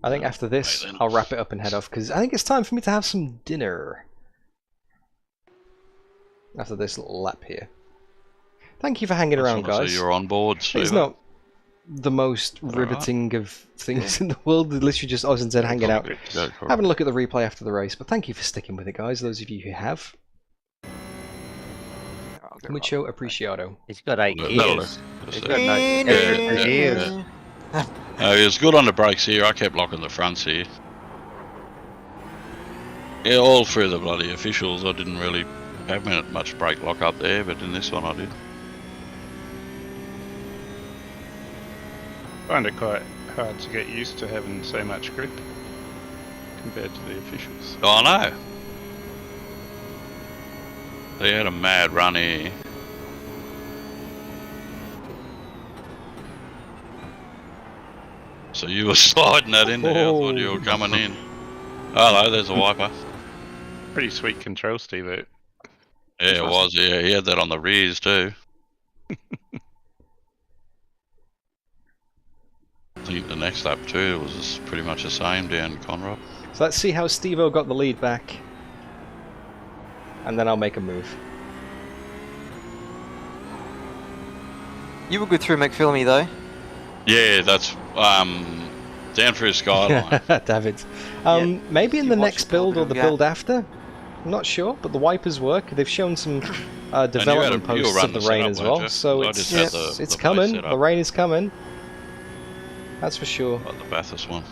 B: I think after this, I'll wrap it up and head off because I think it's time for me to have some dinner. After this little lap here. Thank you for hanging around,
G: So
B: guys.
G: you're on board,
B: It's
G: Steve.
B: not the most riveting of things in the world. Literally just AUSNZ hanging out, having a look at the replay after the race. But thank you for sticking with it, guys. Those of you who have. Mucho appreciado.
P: He's got 8 years. He's got
G: Yeah.
P: years.
G: He was good on the brakes here. I kept locking the fronts here. Yeah, all through the bloody officials. I didn't really I haven't had much brake lock up there, but in this one I did.
L: I find it quite hard to get used to having so much grip compared to the officials.
G: Oh, I know. They had a mad run here. So you were sliding that in there. I thought you were coming in. Oh no, there's a wiper.
L: Pretty sweet control, Steve.
G: Yeah, it was. Yeah, he had that on the rears too. I think the next lap too was pretty much the same down Conrod.
B: So let's see how Stevo got the lead back. And then I'll make a move.
H: You were good through McPhillamy though.
G: Yeah, that's down through Skyline.
B: David. Maybe in the next build or the build after. I'm not sure, but the wipers work. They've shown some development posts of the rain as well, so it's coming. The rain is coming. That's for sure.
G: Like the Bathurst one.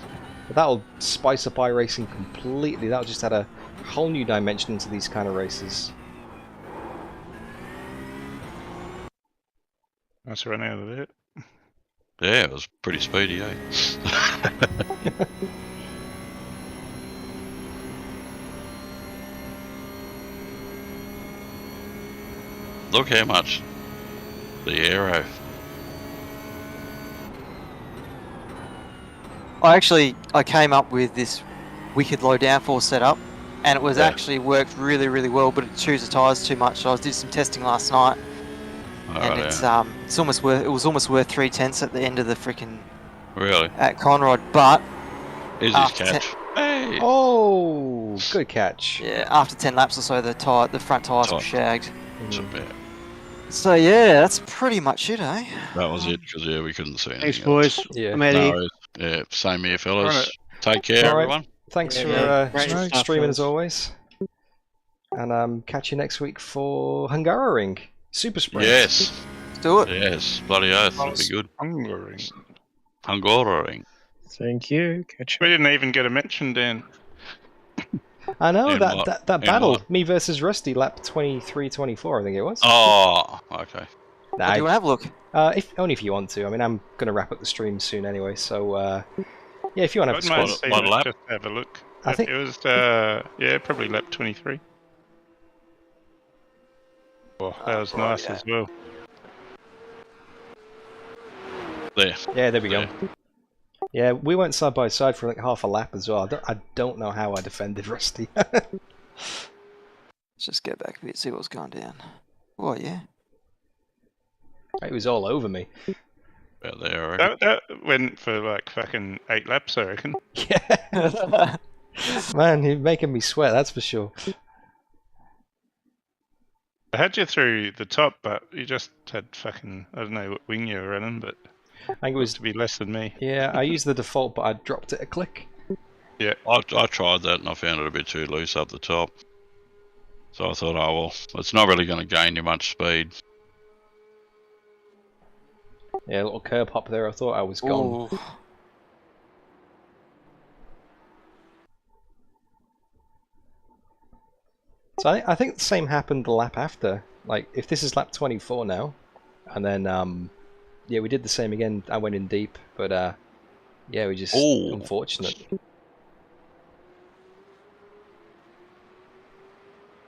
B: But that'll spice up iRacing completely. That'll just add a whole new dimension into these kind of races.
L: Nice run out of it.
G: Yeah, it was pretty speedy, eh? Look how much the aero.
H: I came up with this wicked low downforce setup, and it was actually worked really, really well. But it chews the tyres too much. So I did some testing last night, and it's almost worth. It was almost worth 3/10 at the end of the freaking.
G: Really?
H: At Conrod, but.
G: Here's his catch.
B: Hey. Oh, good catch.
H: Yeah, after 10 laps or so, the front tyres were shagged.
G: It's a bit.
H: So yeah, that's pretty much it, eh?
G: That was it, because we couldn't see anything.
J: Thanks, boys.
B: Yeah.
G: Yeah, same here, fellas. Take care, everyone.
B: Thanks for streaming as always. And catch you next week for Hungaroring Super Sprint.
G: Yes.
H: Let's do it.
G: Yes, bloody oath. That'll be good. Hungaroring.
M: Thank you. Catch you.
L: We didn't even get a mention, Dan.
B: I know, that battle, me versus Rusty, lap 23-24, I think it was.
G: Oh, okay.
H: Nah, do you want to have a look?
B: Only if you want to. I mean, I'm going to wrap up the stream soon anyway, so yeah, if you want to have a squad.
L: Just have a look.
B: I think
L: it was, probably lap 23. Oh, that was nice as well.
G: There.
B: Yeah, there we go. Yeah, we went side by side for like half a lap as well. I don't know how I defended Rusty.
H: Let's just get back a bit, see what's going down. Oh, yeah.
B: It was all over me.
G: About there, I reckon.
L: That went for like fucking 8 laps, I reckon.
B: Yeah. Man, you're making me sweat, that's for sure.
L: I had you through the top, but you just had fucking, I don't know what wing you were running, but
B: I think it was
L: to be less than me.
B: Yeah, I used the default, but I dropped it a click.
L: Yeah.
G: I tried that and I found it a bit too loose up the top. So I thought, oh well, it's not really going to gain you much speed.
B: Yeah, a little curb hop there, I thought I was gone.
H: Ooh.
B: So I think the same happened the lap after. Like, if this is lap 24 now, and then, yeah, we did the same again. I went in deep, but, yeah, we just unfortunate.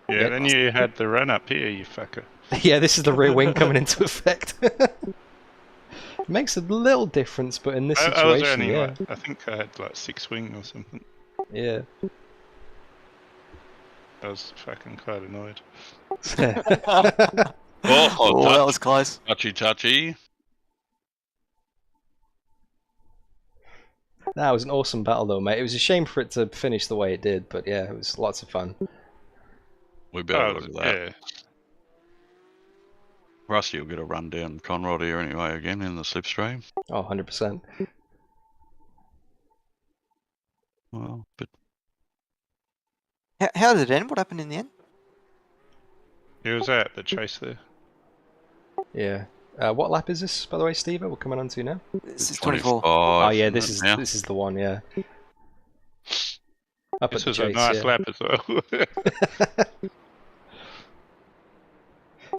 L: Yeah, then you had the run up here, you fucker.
B: Yeah, this is the rear wing coming into effect. It makes a little difference, but in this situation,
L: I was only
B: yeah.
L: I think I had like 6 wing or something.
B: Yeah.
L: I was fucking quite annoyed.
H: That was close.
G: Touchy.
B: That was an awesome battle though, mate. It was a shame for it to finish the way it did, but yeah, it was lots of fun.
G: We better look at that. Yeah. Rusty will get a run down Conrod here anyway again in the slipstream.
B: Oh, 100%.
G: Well, but
H: how did it end? What happened in the end?
L: It was at the chase there.
B: Yeah. What lap is this, by the way, Steve? We're coming on to now.
H: This is 24.
B: Oh yeah, this is the one. Yeah.
L: This was a nice lap as well.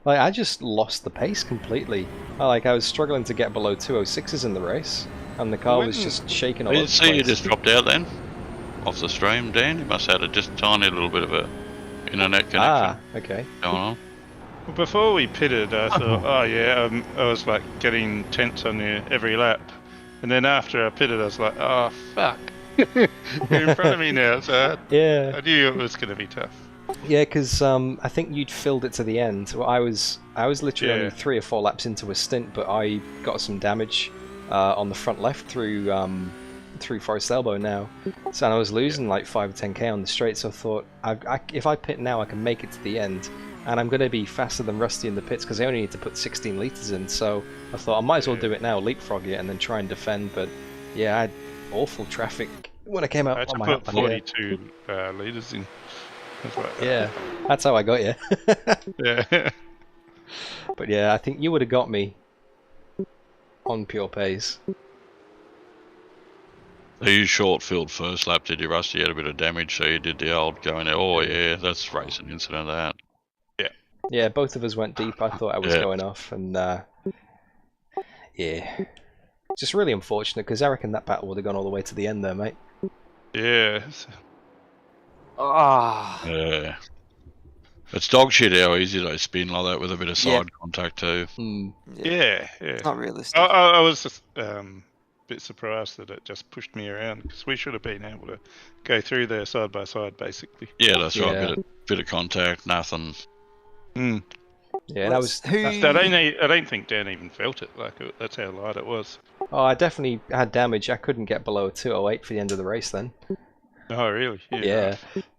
B: Like, I just lost the pace completely. I was struggling to get below 206s in the race, and the car was just shaking all over the place.
G: See, you just dropped out then? Off the stream, Dan? You must have had just a tiny little bit of a internet connection.
B: Ah, okay.
G: Going on.
L: Well, before we pitted, I thought, oh yeah, I was like getting tense on you every lap. And then after I pitted, I was like, oh fuck. You're in front of me now, so
B: yeah.
L: I knew it was going to be tough.
B: Yeah, because I think you'd filled it to the end. Well, I was literally only 3 or 4 laps into a stint, but I got some damage on the front left through Forest Elbow now. So I was losing like 5 or 10k on the straight, so I thought, if I pit now, I can make it to the end. And I'm going to be faster than Rusty in the pits because I only need to put 16 litres in, so I thought I might as well do it now, leapfrog it, and then try and defend. But yeah, I had awful traffic when I came out on my
L: I put 42 litres in.
B: Yeah, that's how I got you.
L: Yeah.
B: But yeah, I think you would have got me on pure pace.
G: You short filled first lap, did you, Rusty? You had a bit of damage, so you did the old going, oh yeah, that's racing incident, that.
L: Yeah.
B: Yeah, both of us went deep. I thought I was going off, and yeah. Just really unfortunate, because I reckon that battle would have gone all the way to the end there, mate.
L: Yeah.
G: Yeah. It's dog shit how easy they spin like that with a bit of side contact too.
L: Yeah.
H: It's not realistic.
L: I was just a bit surprised that it just pushed me around, because we should have been able to go through there side by side, basically.
G: Yeah, that's right. Bit of contact, nothing.
B: Yeah, and I was.
L: I don't think Dan even felt it. That's how light it was.
B: Oh, I definitely had damage. I couldn't get below 208 for the end of the race then.
L: Oh, really?
B: Yeah.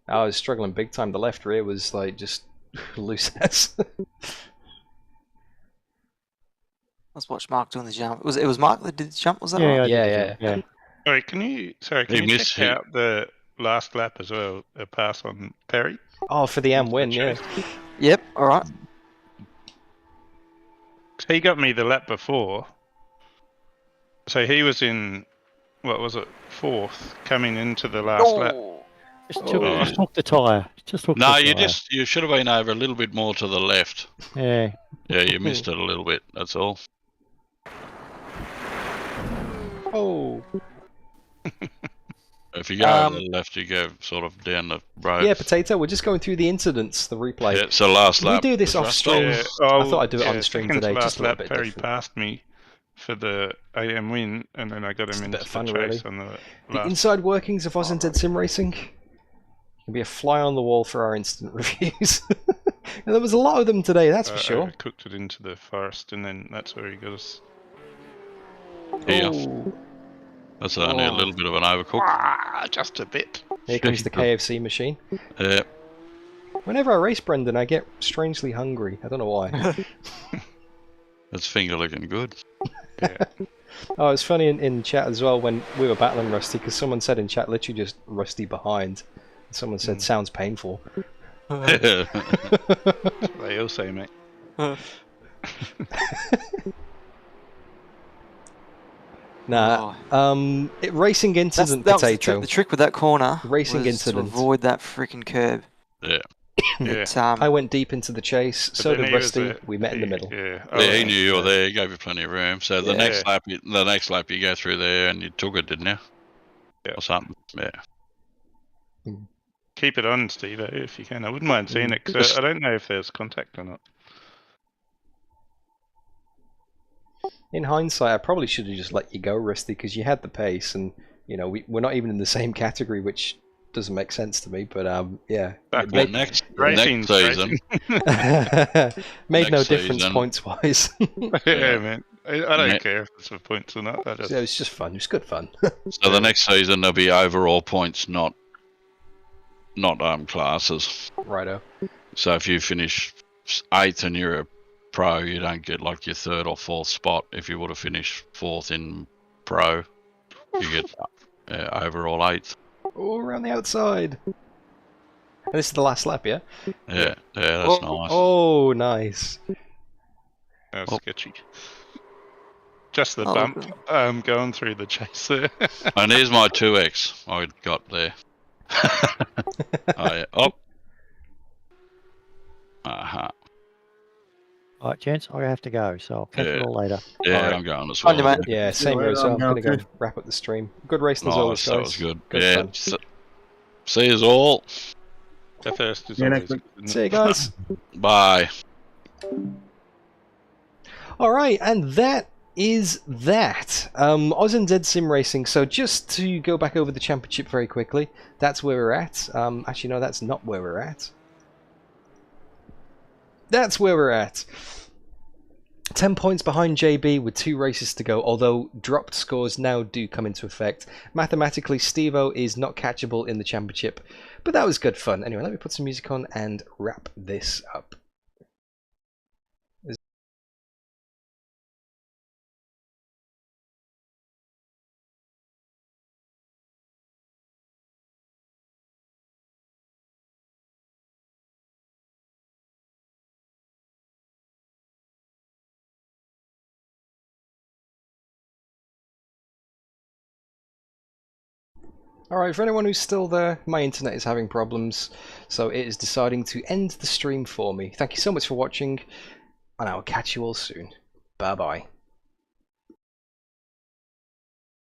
B: I was struggling big time. The left rear was like just loose ass.
H: Let's watch Mark doing the jump. It was Mark that did the jump, was that
B: Yeah,
H: right?
B: yeah.
L: Sorry, can you check out the last lap as well? A pass on Perry?
B: Oh, for the M win, yeah.
H: Yep, alright.
L: He got me the lap before. So he was in, what was it, 4th, coming into the last lap.
F: Just took the tyre.
G: You should have been over a little bit more to the left.
F: Yeah.
G: Yeah, you missed it a little bit, that's all.
B: Oh.
G: If you go to the left, you go sort of down the road.
B: Yeah, Potato, we're just going through the incidents, the replay.
G: Yeah, so last lap.
B: We do this off stream.
L: Yeah.
B: I thought I'd do it on the stream today,
L: Last
B: just a little
L: lap,
B: bit
L: Perry
B: different.
L: passed me for the AM win, and then I got him into the chase on the
B: The
L: last.
B: inside workings of AUSNZ SimRacing can be a fly on the wall for our instant reviews. And there was a lot of them today, that's for sure.
L: I cooked it into the forest, and then that's where he got us.
G: Yeah.
B: Oh.
G: That's only a little bit of an overcook.
L: Just a bit.
B: Here comes the KFC machine.
G: Yeah.
B: Whenever I race Brendan, I get strangely hungry. I don't know why.
G: That's finger looking good.
L: Yeah.
B: Oh, it's funny in chat as well when we were battling Rusty, because someone said in chat literally just Rusty behind. Someone said sounds painful.
L: They all say, mate.
B: Nah, racing incident,
H: that was
B: Potato.
H: the trick with that corner.
B: Racing
H: was
B: incident.
H: to avoid that freaking curb.
G: Yeah.
H: Yeah.
B: I went deep into the chase. So
L: then
B: did
L: he was
B: Rusty. We met in the middle.
L: Yeah.
G: Yeah, he knew you were there. He gave you plenty of room. So the
B: Yeah.
G: next lap, you go through there and you took it, didn't you?
L: Yeah.
G: Or something. Yeah.
L: Keep it on, Steve, if you can. I wouldn't mind seeing it, because I don't know if there's contact or not.
B: In hindsight, I probably should have just let you go, Rusty, because you had the pace, and you know we're not even in the same category, which doesn't make sense to me. But yeah,
G: Well, next season,
B: made no
G: Next
B: difference
G: season.
B: points wise.
L: Yeah, man. I don't care if it's for points or not.
B: Yeah, it's just fun. It was good fun.
G: So the next season there'll be overall points, not classes.
B: Righto.
G: So if you finish 8th and you're a pro, you don't get like your 3rd or 4th spot. If you would have finished 4th in pro, you get overall 8th.
B: Oh, around the outside. And this is the last lap, yeah?
G: Yeah, that's nice.
B: Oh, nice.
L: That's sketchy. Just the bump going through the chase there.
G: And here's my 2X I got there. Oh, yeah. Oh. Uh-huh.
F: All right, gents, I have to go, so I'll catch you all later.
G: Yeah,
B: All right.
G: I'm going as
H: On
G: well.
H: you, mate.
B: Yeah,
Q: See you
B: same here
Q: later,
B: as well.
Q: I'm
B: I'm going to
Q: going
B: go wrap up the stream. Good racing as always,
G: Nice, that
B: guys.
G: was good.
B: Good
G: Yeah.
B: fun.
G: See you all.
L: Bathurst is
Q: Yeah,
L: always
Q: next week.
L: good, isn't
B: See you
L: it?
B: guys.
G: Bye.
B: Alright, and that is that. AUSNZ SimRacing. So just to go back over the championship very quickly, that's where we're at. Actually, no, that's not where we're at. That's where we're at. 10 points behind JB with 2 races to go, although dropped scores now do come into effect. Mathematically, Stevo is not catchable in the championship, but that was good fun. Anyway, let me put some music on and wrap this up. Alright, for anyone who's still there, my internet is having problems, so it is deciding to end the stream for me. Thank you so much for watching, and I will catch you all soon. Bye bye.